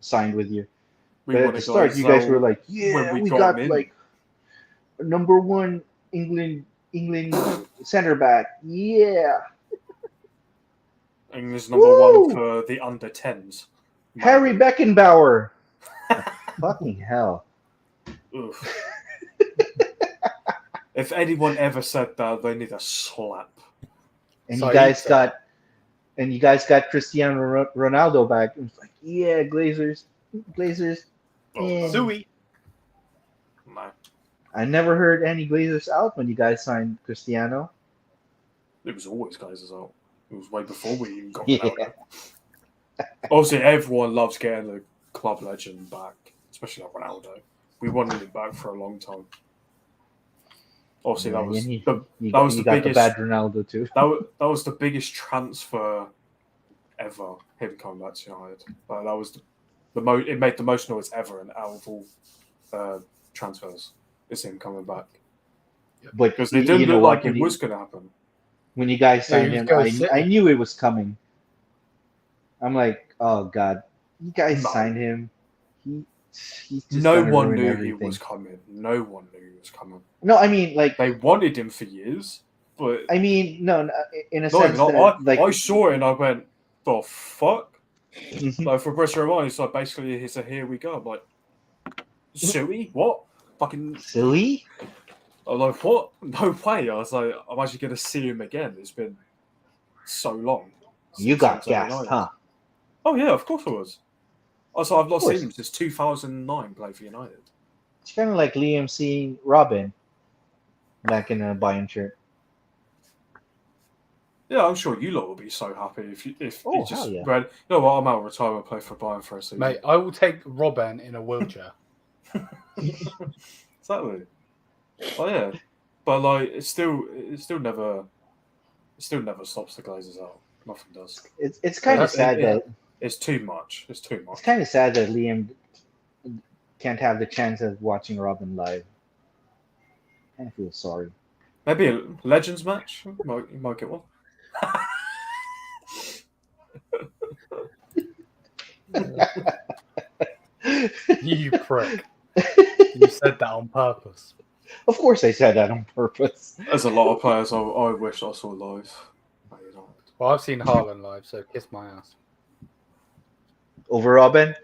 signed with you. But at the start, you guys were like, "Yeah, we got like number one England center back." Yeah, England's number one for the under 10s. Harry Beckenbauer. Fucking hell. If anyone ever said that, they need a slap. And you guys got Cristiano Ronaldo back. It's like, yeah, Glazers. Suey. No. I never heard any Glazers out when you guys signed Cristiano. It was always Glazers out. It was way before we even got Ronaldo. Obviously, everyone loves getting the club legend back, especially like Ronaldo. We wanted him back for a long time. Obviously, that was the biggest. The bad Ronaldo too. That was the biggest transfer ever. Him coming back to United. But that was it made the most noise ever in out of all transfers. Is him coming back? But because they didn't look like it was going to happen. When you guys signed him, I knew it was coming. I'm like, oh god, you guys signed him. No one knew he was coming. No one knew he was coming. No, I mean, like they wanted him for years, but I mean, no, in a sense, I saw it and I went, "The fuck!" Like for Bristol Romano, it's like basically he said, "Here we go." I'm like, "Silly? What? Fucking silly?" I'm like, "What? No way!" I was like, "I'm actually going to see him again." It's been so long. You got gassed, huh? Oh yeah, of course I was. Also, I've not seen him since 2009 play for United. It's kind of like Liam seeing Robin back in a Bayern shirt. Yeah, I'm sure you lot will be so happy if you just read. You know what? I'm out of retirement. Play for Bayern for a season. Mate, I will take Robin in a wheelchair. Exactly. Oh yeah, but like it still never stops the Glazers out. Nothing does. It's kind of sad that. It's too much. It's too much. It's kind of sad that Liam can't have the chance of watching Robin live. I kind of feel sorry. Maybe a Legends match. You might get one. You prick. You said that on purpose. Of course, I said that on purpose. There's a lot of players I wish I saw live. Well, I've seen Haaland live, so kiss my ass. Over Robin.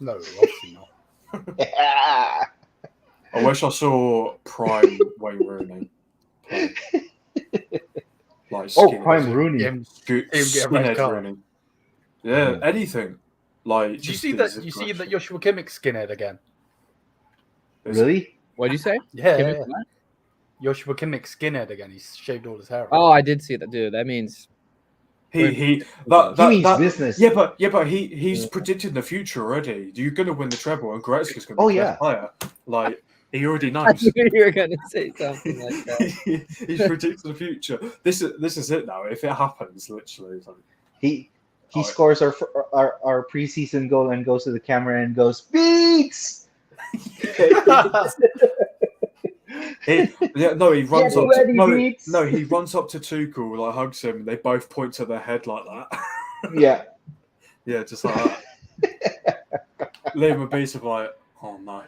No, obviously not. I wish I saw prime Wayne Rooney. Like Prime Rooney. Skinhead Rooney. Yeah, anything. Like, Do you see that? You see that Joshua Kimmich skinhead again? Really? What'd you say? Yeah, Kimmich yeah. what? Joshua Kimmich skinhead again. He's shaved all his hair. Oh, I did see that, dude. That means He means business. Yeah, but he's predicting the future already. You're going to win the treble, and Goretzka's going to be the best player. Like, he already I knows. knew you were gonna say something like that. He's predicting the future. This is it now. If it happens, literally, it's like, He scores our preseason goal and goes to the camera and goes, Beats! he runs up. He runs up to Tuchel, like hugs him. And they both point to their head like that. Yeah. Yeah, just like that. Liam and Beats are like, oh no,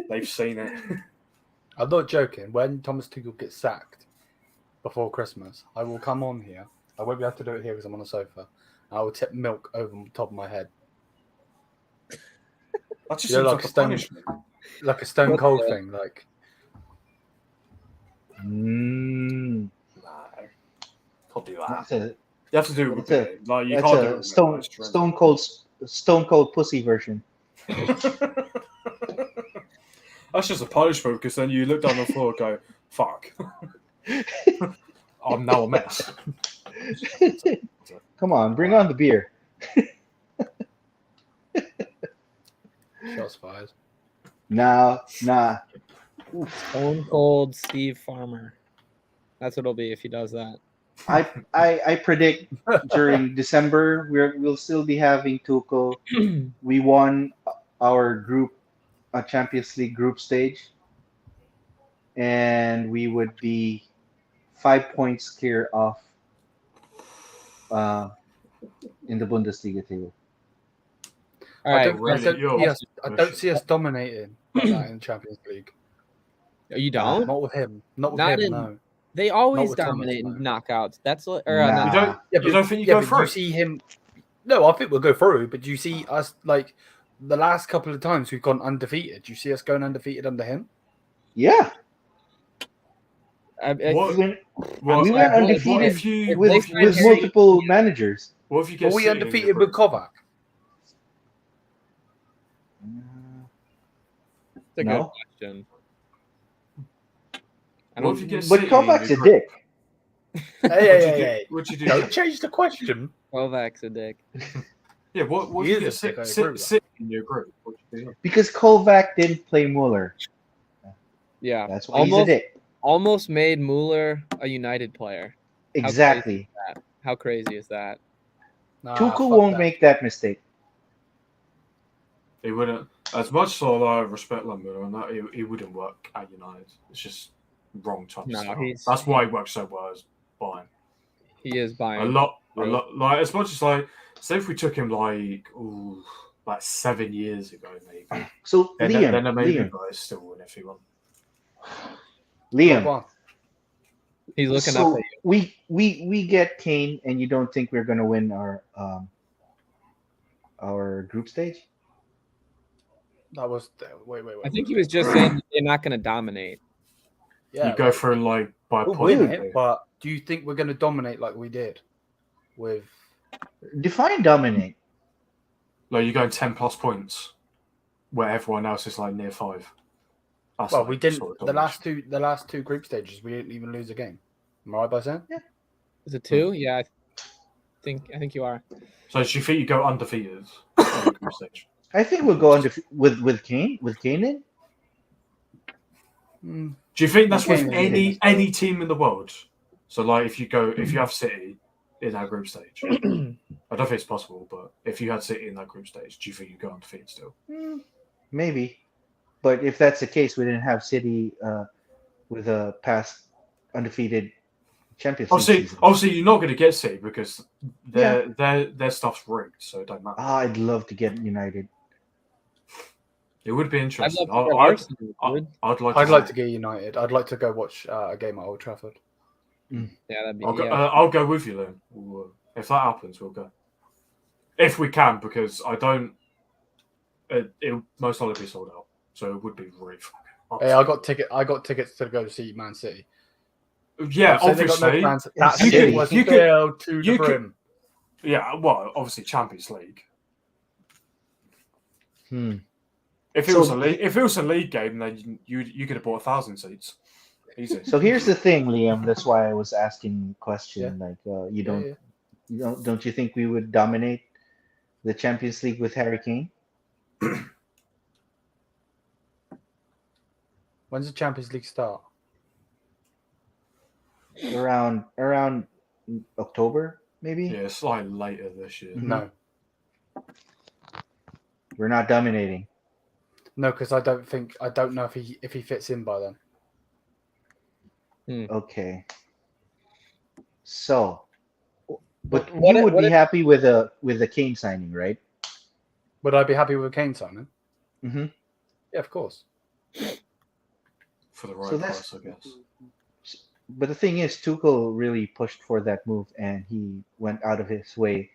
they've seen it. I'm not joking. When Thomas Tuchel gets sacked before Christmas, I will come on here. I won't be able to do it here because I'm on a sofa. I will tip milk over the top of my head. That just You know, seems like a stone cold thing. Like, No, can't do that. That's a, You have to do it with That's it. Like, you that's can't do a it. stone cold pussy version. That's just a punishment because then you look down the floor and go, fuck. I'm now a mess. Come on, bring on the beer. shots fired. Nah. Stone Cold Steve Farmer. That's what it'll be if he does that. I predict during December we'll still be having Tuchel. We won our Champions League group stage, and we would be 5 points clear off in the Bundesliga table. All right. I don't see us dominating like that in Champions League. You don't? Not with him. Not with Not him. in- No. They always with Thomas, dominate in no. knockouts. That's Nah. not. You don't think you go but through? you see him. No, I think we'll go through. But do you see us like the last couple of times we've gone undefeated? Do you see us going undefeated under him? Yeah, What- we went what undefeated if you, with multiple managers. what if you get Were we City in your undefeated group? with Kovac? That's a No. good question. I What don't. if you get But City in Kovac's your a group? dick. Hey. What'd you do? Don't change the question. Kovac's a dick. Yeah, what He if you is get a dick, I agree with City in your group? What'd you do? Because Kovac didn't play Mueller. Yeah. That's why he's a dick. Almost made Mueller a United player. Exactly. How crazy is that? Nah, Tuchel fuck won't that. make that mistake. He wouldn't. As much as I respect Lambert on that, he wouldn't work at United. It's just wrong type of No, stuff. he's- That's why he works so well as Bayern. He is A buying lot. Like, as much as, like, say if we took him, like 7 years ago, maybe. So Then maybe, Liam, but it's still win if he won. Liam. He's looking So up at you. we get Kane, and you don't think we're gonna win our group stage? That was wait. I think he was just saying that they're not going to dominate. Yeah, You go through, like, by we'll point. win it, but do you think we're going to dominate like we did with? Define dominate. Like, you're going 10 plus points, where everyone else is, like, near 5. That's, Well, like, we didn't. sort of The last two group stages, we didn't even lose a game. Am I right by saying? Is it 2? Yeah, I think you are. So do you think you go undefeated in the group stage? I think we'll go on with Kane in. Mm, Do you think that's with Okay. any team in the world? So, like, if you have City in that group stage, I don't think it's possible. But if you had City in that group stage, do you think you go undefeated still? Maybe, but if that's the case, we didn't have City with a past undefeated Champions League season. Obviously, you're not going to get City because their stuff's rigged, so it don't matter. I'd love to get United. It would be I'd interesting. love to get Arsenal, dude. I'd like to get United. I'd like to go watch a game at Old Trafford. Yeah, that'd be. I'll go with you then. If that happens, we'll go. If we can, because I don't. It'll most likely be sold out, so it would be really. Hey, I got tickets to go see Man City. Yeah, So they got obviously. no plans. That You shit could- was you could- filled to you the could- brim. Yeah, well, obviously Champions League. Hmm. If it So- was a league game, then you could have bought 1,000 seats. Easy. So here's the thing, Liam. That's why I was asking the question. Yeah. Like, Yeah. don't you think we would dominate the Champions League with Harry Kane? When's the Champions League start? Around October, maybe. Yeah, slightly later this year. No, We're not dominating. no, because I don't know if he fits in by then. Okay. So, but What you if- would what be if- happy with a Kane signing, right? Would I be happy with Kane signing? Mm-hmm. Yeah, of course. For the right So that's- price, I guess. But the thing is, Tuchel really pushed for that move, and he went out of his way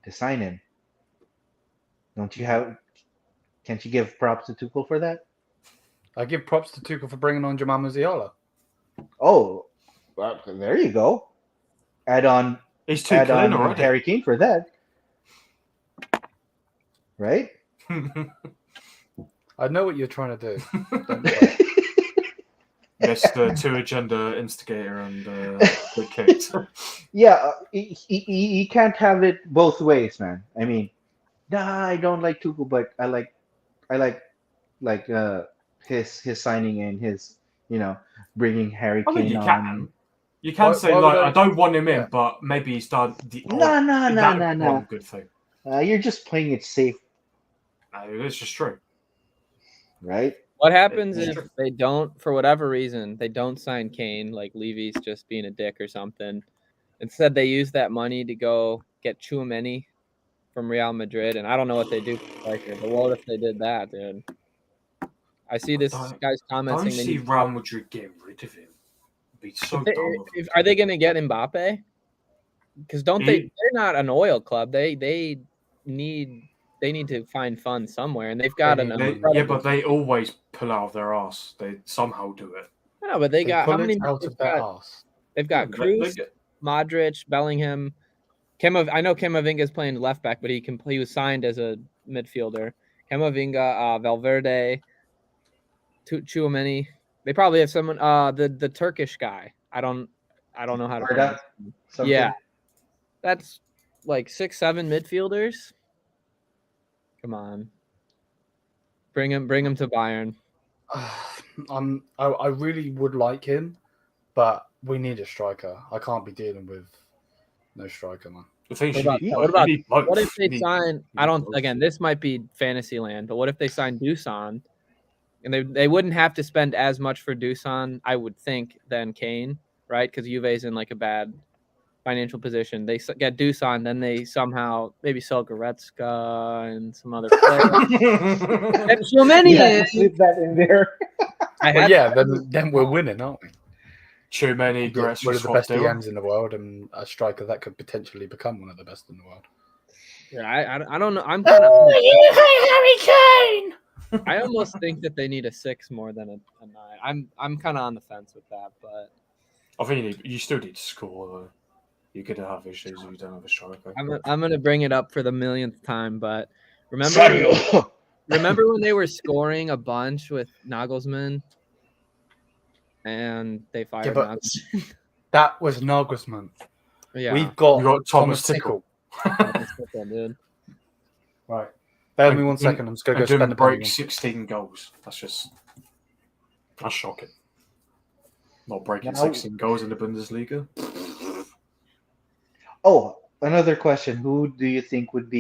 to sign him. Can't you give props to Tuchel for that? I give props to Tuchel for bringing on Jamal Musiala. Oh, well, there you go. Add on He's too clean already. Harry Kane for that, right? I know what you're trying to do. Don't worry. Mr. Two Agenda Instigator and the kicked. Yeah, he can't have it both ways, man. I mean, nah, I don't like Tuchel, but I like his signing and his bringing Harry I mean, Kane you on. can. You can say, why would I don't want him in, Yeah. but maybe he's done the No. one good thing. You're just playing it safe, No, it's just true. right? What happens It's if they don't, for whatever reason, they don't sign Kane, like Levy's just being a dick or something? Instead, they use that money to go get Tchouaméni from Real Madrid, and I don't know what they do for striker, but what if they did that, dude? I see this guy's I comments don't saying see Real Madrid getting rid of him. It'd be so dumb. of them. are they going to get Mbappe? Because they're not an oil club. They need to find funds somewhere, and they've got But they always pull out of their ass. They somehow do it. No, but they got pull how many? it out of their ass. They've got Cruz, Modric, Bellingham. I know Camavinga's playing left back, but he was signed as a midfielder. Camavinga, Valverde, Tchouaméni. They probably have someone. The Turkish guy. I don't know how to pronounce him. Something. Yeah, that's like 6-7 midfielders. Come on, bring him to Bayern. I really would like him, but we need a striker. I can't be dealing with no striker, man. What if they sign? I don't. Again, this might be fantasy land, but what if they sign Dusan, and they wouldn't have to spend as much for Dusan, I would think, than Kane, right? Because Juve's in like a bad financial position. They get Dusan, then they somehow maybe sell Goretzka and some other players. And so many. Slip that in there. Then we're winning, aren't we? Too many Goretzka One of the swap best deal. DMs in the world, and a striker that could potentially become one of the best in the world. Yeah, I don't know. I'm kind of. You hate Harry Kane! I almost think that they need a 6 more than a 9. I'm kind of on the fence with that, but I think you still need to score though. You could have issues if you don't have a striker. I'm gonna bring it up for the millionth time. But remember when they were scoring a bunch with Nagelsmann, and they fired Nagelsmann? That was Nagelsmann. Yeah, We've got, You got Thomas Tuchel. dude. Right. Bear with me 1 second. I'm just going to go Didn't spend a break penny. 16 goals. That's shocking. Not breaking Now- 16 goals in the Bundesliga. Oh, another question: who do you think would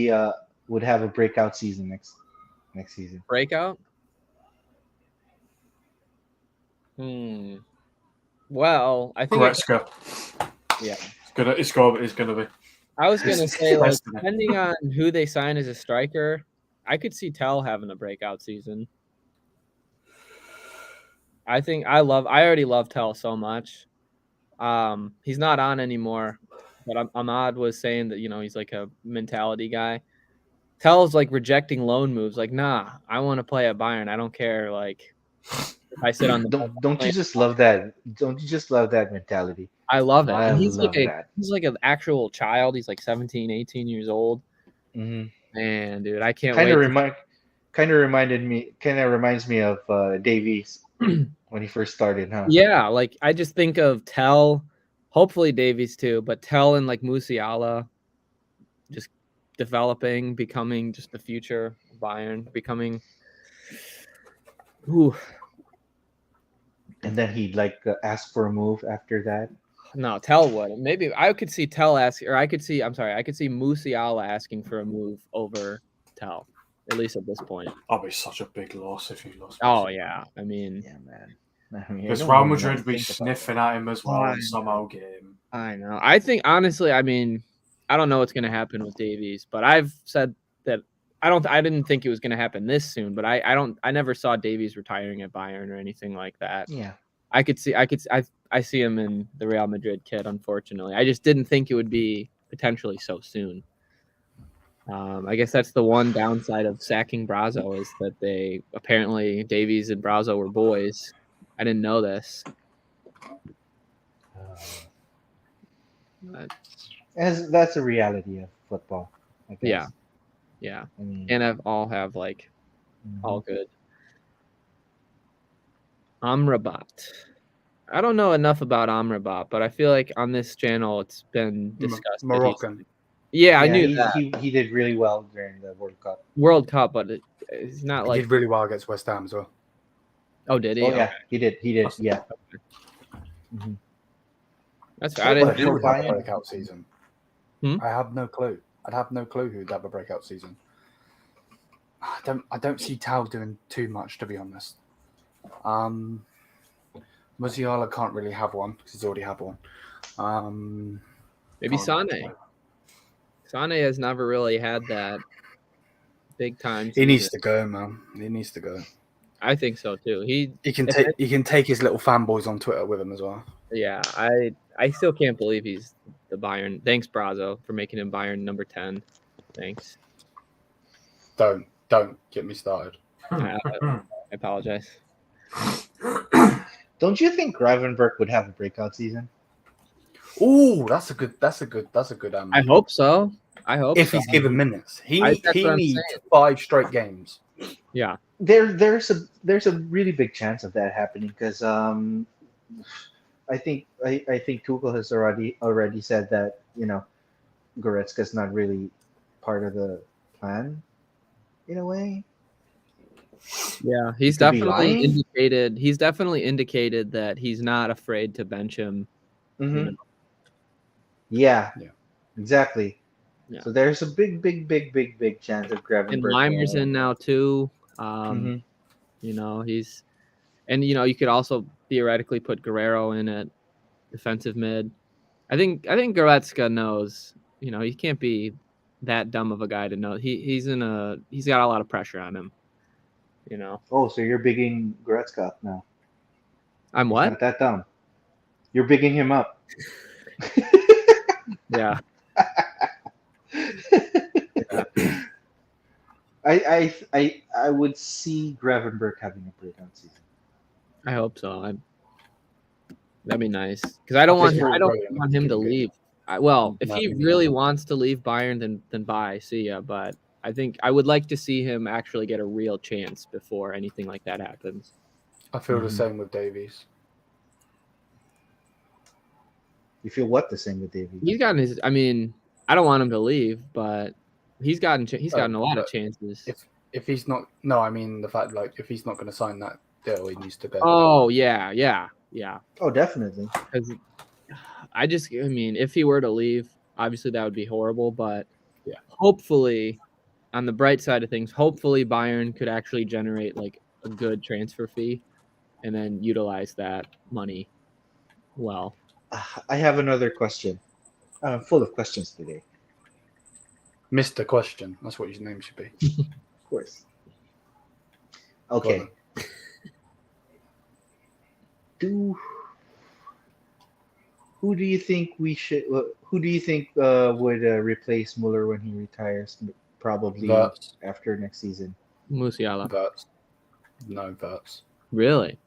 have a breakout season next season? Breakout. Well, I think Goretzka. yeah. It's gonna be. I was gonna say, like, Destiny. depending on who they sign as a striker, I could see Tell having a breakout season. I already love Tell so much. He's not on anymore, but Ahmad was saying that, he's like a mentality guy. Tell's like rejecting loan moves. Like, nah, I want to play at Bayern. I don't care. Like, if I sit on the Don't you just love that? Don't you just love that mentality? I love it. I And he's love like that. he's like an actual child. He's like 17, 18 years old. Man, dude, I can't wait. Kind of reminds me of Davies when he first started, huh? Yeah, like I just think of Tell, hopefully Davies too, but Tell and like Musiala just developing, becoming just the future of Bayern, becoming. Ooh. And then he'd ask for a move after that. No, Tell would. Maybe I could see Tell ask, or I could see Musiala asking for a move over Tell, at least at this point. That'd be such a big loss if he lost. Oh yeah, I mean, Yeah, man. Because Real Madrid would be sniffing at him as well and somehow get him. I know. I think honestly, I mean, I don't know what's going to happen with Davies, but I've said that I didn't think it was going to happen this soon, but I never saw Davies retiring at Bayern or anything like that. Yeah. I see him in the Real Madrid kit, unfortunately. I just didn't think it would be potentially so soon. I guess that's the one downside of sacking Brazo is that Davies and Brazo were boys. I didn't know this. That's a reality of football, I guess. Yeah. I mean, And all have all good. Amrabat. I don't know enough about Amrabat, but I feel like on this channel it's been discussed. Moroccan. I knew that. He did really well during the World Cup. But it's not He like. did really well against West Ham as well. Oh, did he? Oh yeah, he did. Yeah. Mm-hmm. That's I right. didn't have a breakout season. Hmm? I have no clue. I'd have no clue who'd have a breakout season. I don't see Tao doing too much, to be honest. Musiala can't really have one because he's already had one. Maybe Sané. Sané has never really had that big time. He needs to go, man. He needs to go. I think so too. He can take his little fanboys on Twitter with him as well. Yeah, I still can't believe he's the Bayern. Thanks, Brazo, for making him Bayern number 10. Thanks. Don't get me started. I apologize. Don't you think Gravenberch would have a breakout season? Oh, that's a good. I hope so. If he's given minutes, he needs 5 straight games. Yeah, there's a really big chance of that happening because I think Tuchel has already said that Goretzka's not really part of the plan in a way. Yeah, he's definitely indicated. He's definitely indicated that he's not afraid to bench him. Mm-hmm. Yeah, exactly. Yeah. So there's a big chance of Gravenberch. And Limer's in now too. He's, and you could also theoretically put Guerrero in at defensive mid. I think Goretzka knows. He can't be that dumb of a guy to know. He's got a lot of pressure on him. Oh, so you're bigging Goretzka up now? I'm what? Not that dumb. You're bigging him up. Yeah. I would see Gravenberch having a breakout season. I hope so. That'd be nice because I don't want him to leave. If he really wants to leave Bayern, then bye, see ya. But I think I would like to see him actually get a real chance before anything like that happens. I feel the same with Davies. You feel what the same with Davies? He's gotten his. I mean, I don't want him to leave, but he's gotten a lot of chances. If he's not, no, I mean the fact if he's not going to sign that deal, he needs to go. Oh yeah. Oh, definitely. Because if he were to leave, obviously that would be horrible. But hopefully, on the bright side of things, hopefully Bayern could actually generate a good transfer fee, and then utilize that money well. I have another question. I'm full of questions today. Mr. Question. That's what his name should be. course. Okay. Who do you think we should? Who do you think would replace Muller when he retires? Probably Verts. after next season. Musiala. Verts. No, Verts. Really?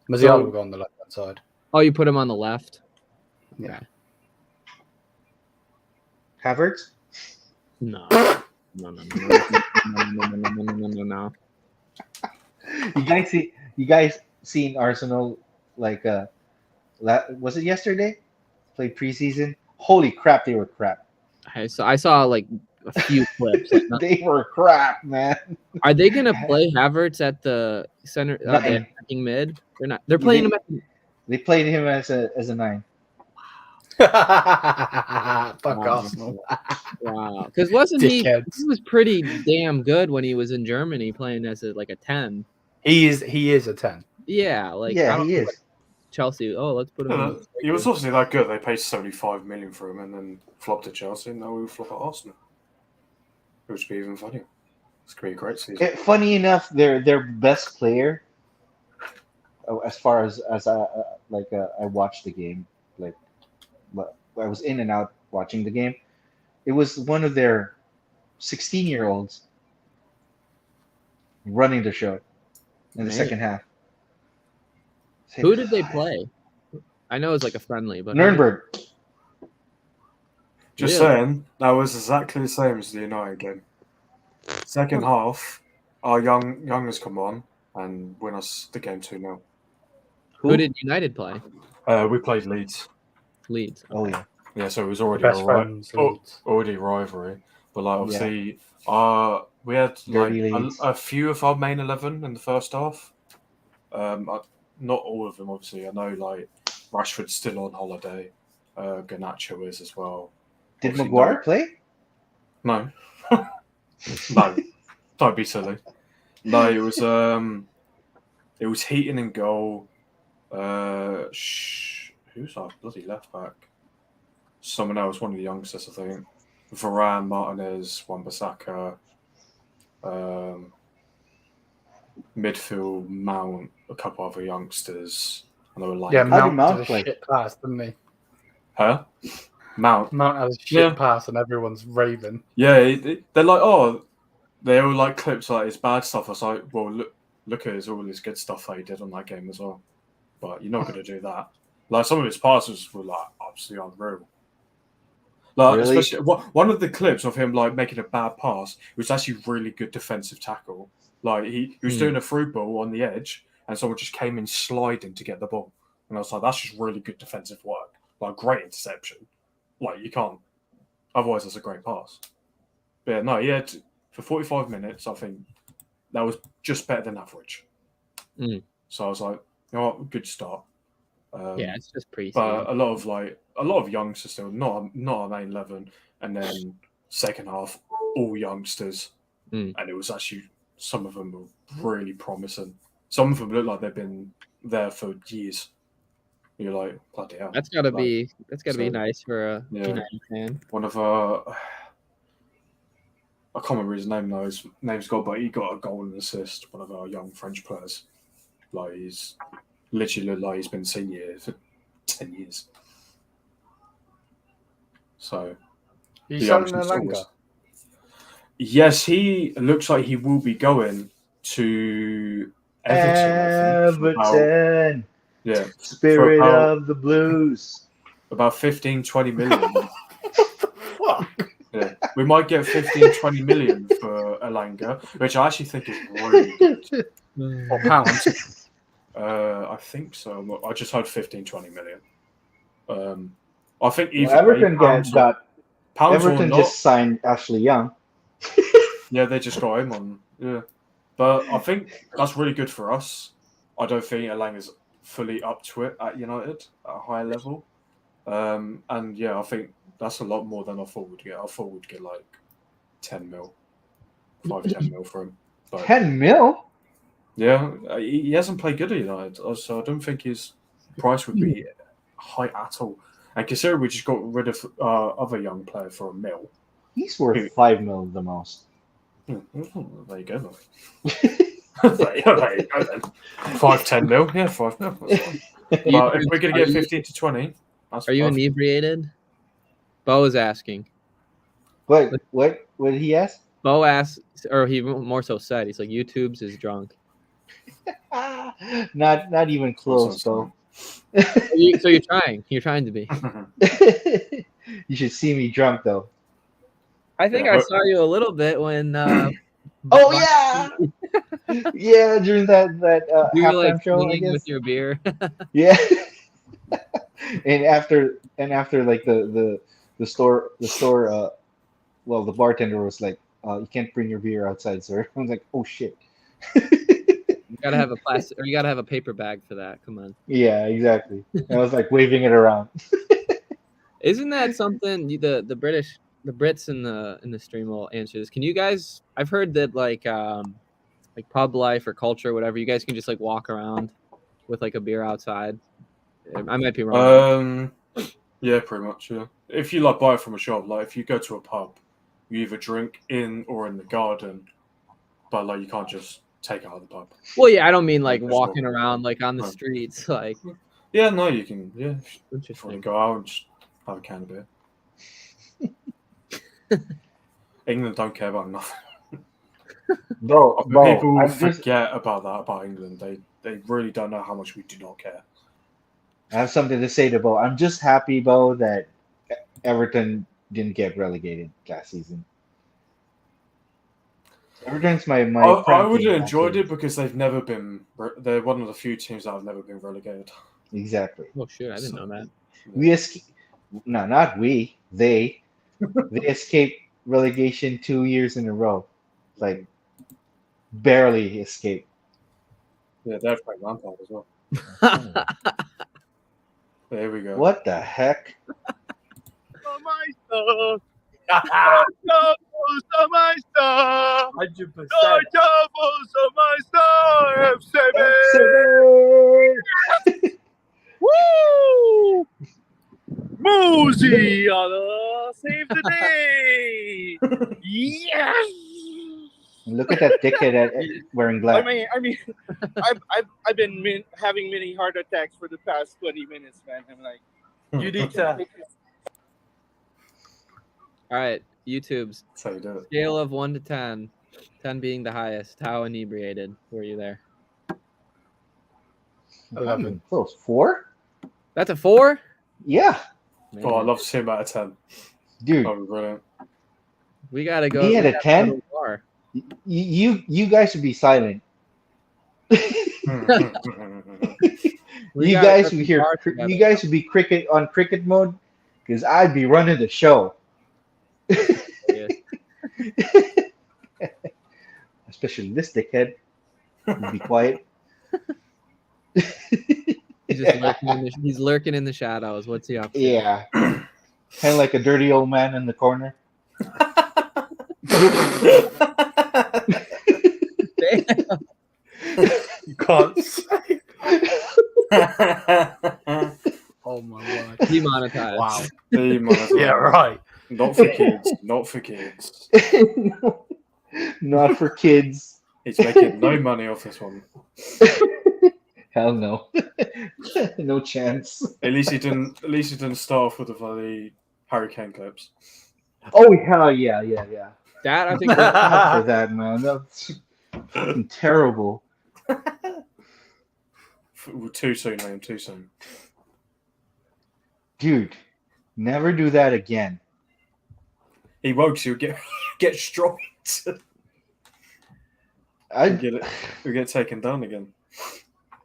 Musiala will go on the left-hand side. Oh, you put him on the left? Yeah. Havertz? No. No. You guys seen Arsenal like was it yesterday? Played preseason. Holy crap, they were crap. I saw like a few clips. They were crap, man. Are they gonna play Havertz at the center? The attacking mid? They're not. They're playing him at. They played him as a 9. Fuck Arsenal. Wow. Because wasn't he? Dickheads. He was pretty damn good when he was in Germany playing as a 10. He is a 10. Yeah, He is. Chelsea. Oh, let's put him. Yeah, in. he was obviously that good. They paid 75 million for him and then flopped at Chelsea. And now we will flop at Arsenal. It would be even funnier. It's going to be a great season. Funny enough, their best player, as far as I watched the game, I was in and out watching the game. It was one of their 16-year-olds running the show in the second half. Who did they play? I know it was like a friendly, but Nuremberg. Just saying, that was exactly the same as the United game. Second half, our youngers come on and win us the game 2-0. Who did United play? We played Leeds. Leeds. Oh yeah. Yeah, so it was already Best friends. already rivalry. But like obviously, we had Dirty like Leeds. a few of our main 11 in the first half. Not all of them, obviously. I know like Rashford's still on holiday. Garnacho is as well. Did Obviously, Maguire play? No. No. Don't be silly. No, it was Heaton in goal. Who's our bloody left back? Someone else, one of the youngsters, I think. Varane, Martinez, Wan-Bissaka. Midfield, Mount, a couple other youngsters. And they were like, Yeah, How did Mount Mount did a play? shit pass, didn't he? huh? Mount. Mount has a shit pass and everyone's raving. Yeah, they're like, they all like clips like his bad stuff. I was like, well, look at all his good stuff that he did on that game as well. But you're not going to do that. Like some of his passes were like absolutely unreal. Like Really? especially one of the clips of him like making a bad pass, it was actually really good defensive tackle. Like he was doing a through ball on the edge, and someone just came in sliding to get the ball, and I was like, that's just really good defensive work. Like great interception. Like you can't. Otherwise, that's a great pass. But yeah, no, yeah. For 45 minutes, I think that was just better than average. So I was like, you know what, good start. Yeah, it's just pre-season. But a lot of youngsters still, not our main 11, and then second half, all youngsters, and it was actually some of them were really promising. Some of them look like they've been there for years. You're like, bloody hell. That's gotta be nice for a United fan. One of I can't remember his name now. His name's got, but he got a goal and assist. One of our young French players. Like he's literally looked like he's been senior for 10 years. So He's selling Elanga. Yes, he looks like he will be going to Everton. Everton. Yeah. Spirit of the Blues. About 15, 20 million. Fuck. Yeah. We might get 15, 20 million for Elanga, which I actually think is really good. Or pounds. I think so. I just heard 15, 20 million. I think even Everton pounds Everton just signed Ashley Young. Yeah, they just got him on. Yeah. But I think that's really good for us. I don't think Elanga's fully up to it at United at a higher level. And yeah, I think that's a lot more than I thought we'd get. I thought we'd get like 10 mil, 10 mil for him. But 10 mil? yeah, he hasn't played good at United, so I don't think his price would be high at all. And considering we just got rid of other young player for $1 mil. He's worth 5 mil the most. There you go. There you go then. 5-10 mil. Yeah, 5 mil. That's fine. But if we're going to get 15 to 20, that's Are you perfect. inebriated? Bo is asking. What did he ask? Bo asked, or he more so said, he's like, YouTube's is drunk. Not even close, though. So you're trying. You're trying to be. You should see me drunk, though. I think I saw you a little bit when. Oh yeah, yeah. During that you were halftime like show, I guess. with your beer. Yeah. and after like the store well, the bartender was like, you can't bring your beer outside, sir. I was like, oh shit. You gotta have a plastic, or you gotta have a paper bag for that. Come on. Yeah, exactly. I was like waving it around. Isn't that something the Brits in the stream will answer this? Can you guys? I've heard that like pub life or culture, or whatever. You guys can just like walk around with like a beer outside. I might be wrong. Yeah, pretty much. Yeah. If you like buy it from a shop, like if you go to a pub, you either drink in or in the garden, but like you can't just take it out of the pub. Well, yeah, I don't mean like Just walking walk around like on the streets, like. Yeah, no, you can. Yeah, if you want to Interesting. go out and just have a can of beer. England don't care about nothing. Bro, People forget about that about England. They really don't know how much we do not care. I have something to say to Bo. I'm just happy, Bo, that Everton didn't get relegated last season. Everton's my. I would have enjoyed it because they've never been. They're one of the few teams that have never been relegated. Exactly. Oh shit! I didn't know that. Not we. They escaped relegation 2 years in a row, like barely escaped. Yeah, they're playing Lampard as well. There we go. What the heck? Oh, 100%. Woo! Musiala save the day! Yes! Look at that dickhead wearing black. I mean, I've been having many heart attacks for the past 20 minutes, man. I'm like, You need to. All right, YouTube's That's how you do it. scale of 1 to 10, 10 being the highest. How inebriated were you there? 11. Close. 4? That's a 4? Yeah, Oh, I love to see him out of 10. dude. That'd be brilliant. We gotta go. Me at we a gotta 10? go to the bar. You guys should be silent. We You gotta guys go to should the hear. bar together. You guys should be cricket mode, because I'd be running the show. Yeah. Especially this dickhead. He'd be quiet. He's just he's lurking in the shadows. What's he up to? Yeah. Kind of like a dirty old man in the corner. You can't say. Oh my word. Demonetized. Wow. Yeah, right. Not for kids. Not for kids. Not for kids. He's making no money off this one. Hell no. No chance. At least he didn't start off with the bloody Hurricane clips. Oh hell yeah. That I think. God for that, man. That's fucking terrible. Too soon, man. Too soon. Dude, never do that again. He won't. He'll get strong. He'll get taken down again.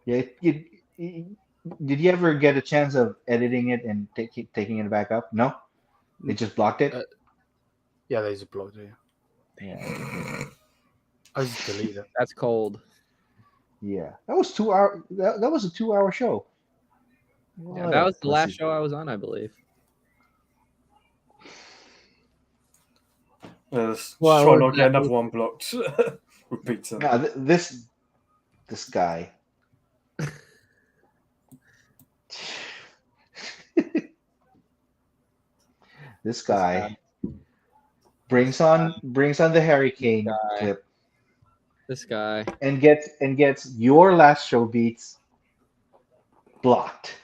Yeah. Did you ever get a chance of editing it and taking it back up? No, they just blocked it. Yeah, they just blocked it. Yeah. I just deleted it. That's cold. Yeah, that was 2 hour. That was a 2 hour show. Yeah, that was the last show I was on, I believe. Try not get another one blocked. With pizza. No, this guy. This guy brings on the Harry Kane clip This guy. and gets your last show beats blocked.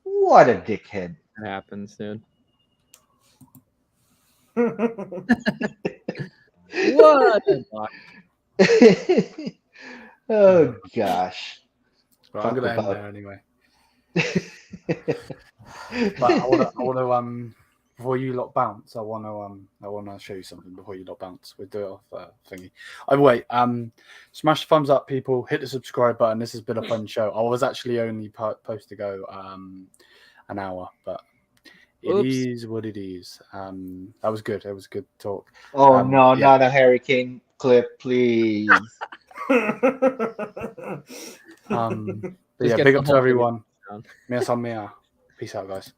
What a dickhead. That happens, dude. What? Oh gosh. Right, I'm gonna end there anyway. But I want to before you lot bounce, I want to show you something before you lot bounce. We'll do it off thingy. Oh wait, smash the thumbs up, people. Hit the subscribe button. This has been a fun show. I was actually only supposed to go an hour, but it is what it is. That was good. It was good talk. Oh no, not a Harry Kane clip, please. But yeah, big up to everyone. Mea san mea. Peace out, guys.